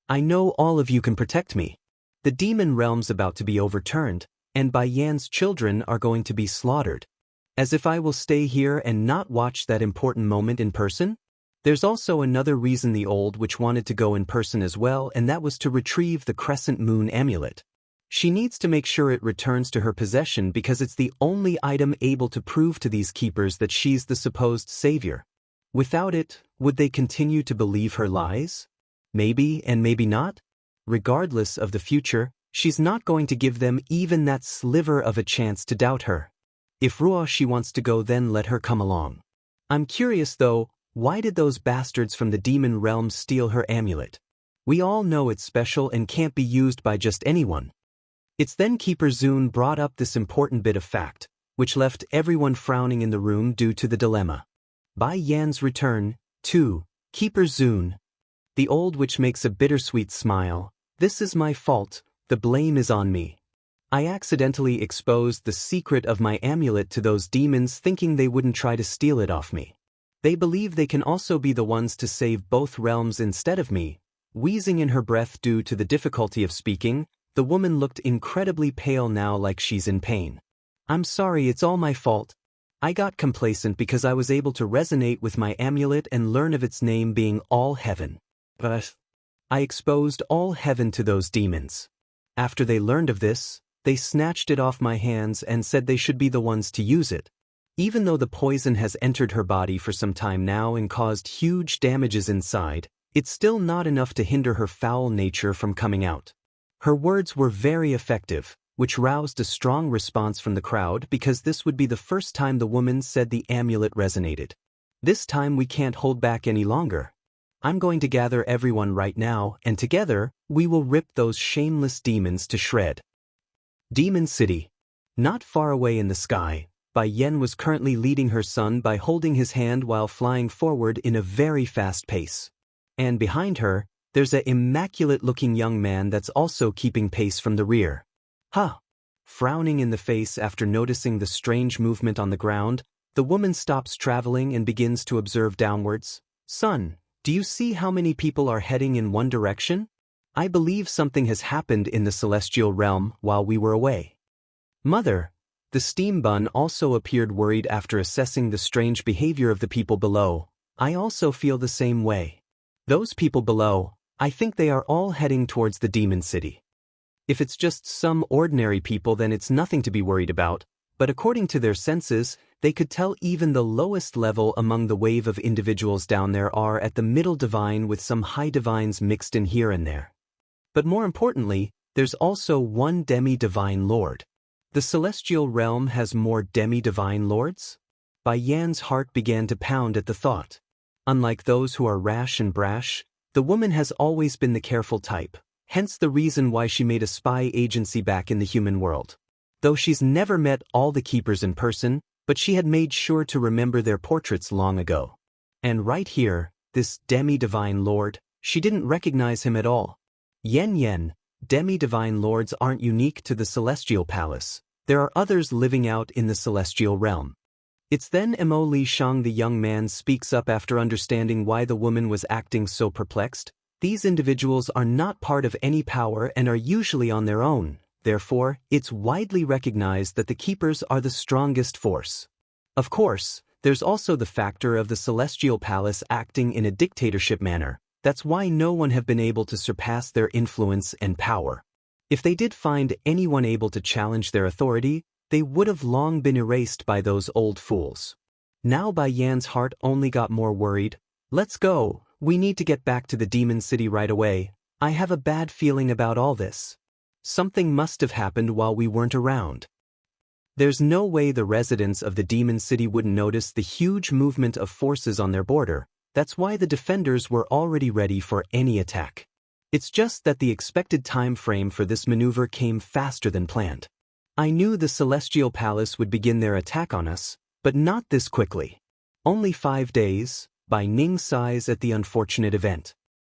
I know all of you can protect me. The demon realm's about to be overturned, and Bai Yan's children are going to be slaughtered. As if I will stay here and not watch that important moment in person? There's also another reason the old witch wanted to go in person as well, and that was to retrieve the crescent moon amulet. She needs to make sure it returns to her possession because it's the only item able to prove to these keepers that she's the supposed savior. Without it, would they continue to believe her lies? Maybe and maybe not. Regardless of the future, she's not going to give them even that sliver of a chance to doubt her. If Ruoshi wants to go, then let her come along. I'm curious though, why did those bastards from the demon realm steal her amulet? We all know it's special and can't be used by just anyone. It's then Keeper Zun brought up this important bit of fact, which left everyone frowning in the room due to the dilemma. Bai Yan's return, too. Keeper Zun. The old witch makes a bittersweet smile. This is my fault, the blame is on me. I accidentally exposed the secret of my amulet to those demons thinking they wouldn't try to steal it off me. They believe they can also be the ones to save both realms instead of me. Wheezing in her breath due to the difficulty of speaking, the woman looked incredibly pale now, like she's in pain. I'm sorry, it's all my fault. I got complacent because I was able to resonate with my amulet and learn of its name being All Heaven. But I exposed All Heaven to those demons. After they learned of this, they snatched it off my hands and said they should be the ones to use it. Even though the poison has entered her body for some time now and caused huge damages inside, it's still not enough to hinder her foul nature from coming out. Her words were very effective, which roused a strong response from the crowd because this would be the first time the woman said the amulet resonated. This time we can't hold back any longer. I'm going to gather everyone right now, and together, we will rip those shameless demons to shred. Demon City. Not far away in the sky, Bai Yan was currently leading her son by holding his hand while flying forward in a very fast pace. And behind her, there's an immaculate-looking young man that's also keeping pace from the rear. Frowning in the face after noticing the strange movement on the ground, the woman stops traveling and begins to observe downwards. Son, do you see how many people are heading in one direction? I believe something has happened in the celestial realm while we were away. Mother, the steam bun also appeared worried after assessing the strange behavior of the people below. I also feel the same way. Those people below, I think they are all heading towards the demon city. If it's just some ordinary people, then it's nothing to be worried about, but according to their senses, they could tell even the lowest level among the wave of individuals down there are at the middle divine with some high divines mixed in here and there. But more importantly, there's also one demi-divine lord. The celestial realm has more demi-divine lords? Bai Yan's heart began to pound at the thought. Unlike those who are rash and brash, the woman has always been the careful type, hence the reason why she made a spy agency back in the human world. Though she's never met all the keepers in person, but she had made sure to remember their portraits long ago. And right here, this demi-divine lord, she didn't recognize him at all. Yen, demi-divine lords aren't unique to the celestial palace. There are others living out in the celestial realm. It's then Mo Li Shang, the young man, speaks up after understanding why the woman was acting so perplexed. These individuals are not part of any power and are usually on their own. Therefore, it's widely recognized that the keepers are the strongest force. Of course, there's also the factor of the celestial palace acting in a dictatorship manner. That's why no one have been able to surpass their influence and power. If they did find anyone able to challenge their authority, they would have long been erased by those old fools. Now Bai Yan's heart only got more worried. Let's go, we need to get back to the demon city right away. I have a bad feeling about all this. Something must have happened while we weren't around. There's no way the residents of the demon city wouldn't notice the huge movement of forces on their border. That's why the defenders were already ready for any attack. It's just that the expected time frame for this maneuver came faster than planned. I knew the Celestial Palace would begin their attack on us, but not this quickly. Only 5 days, by Ning's size at the unfortunate event.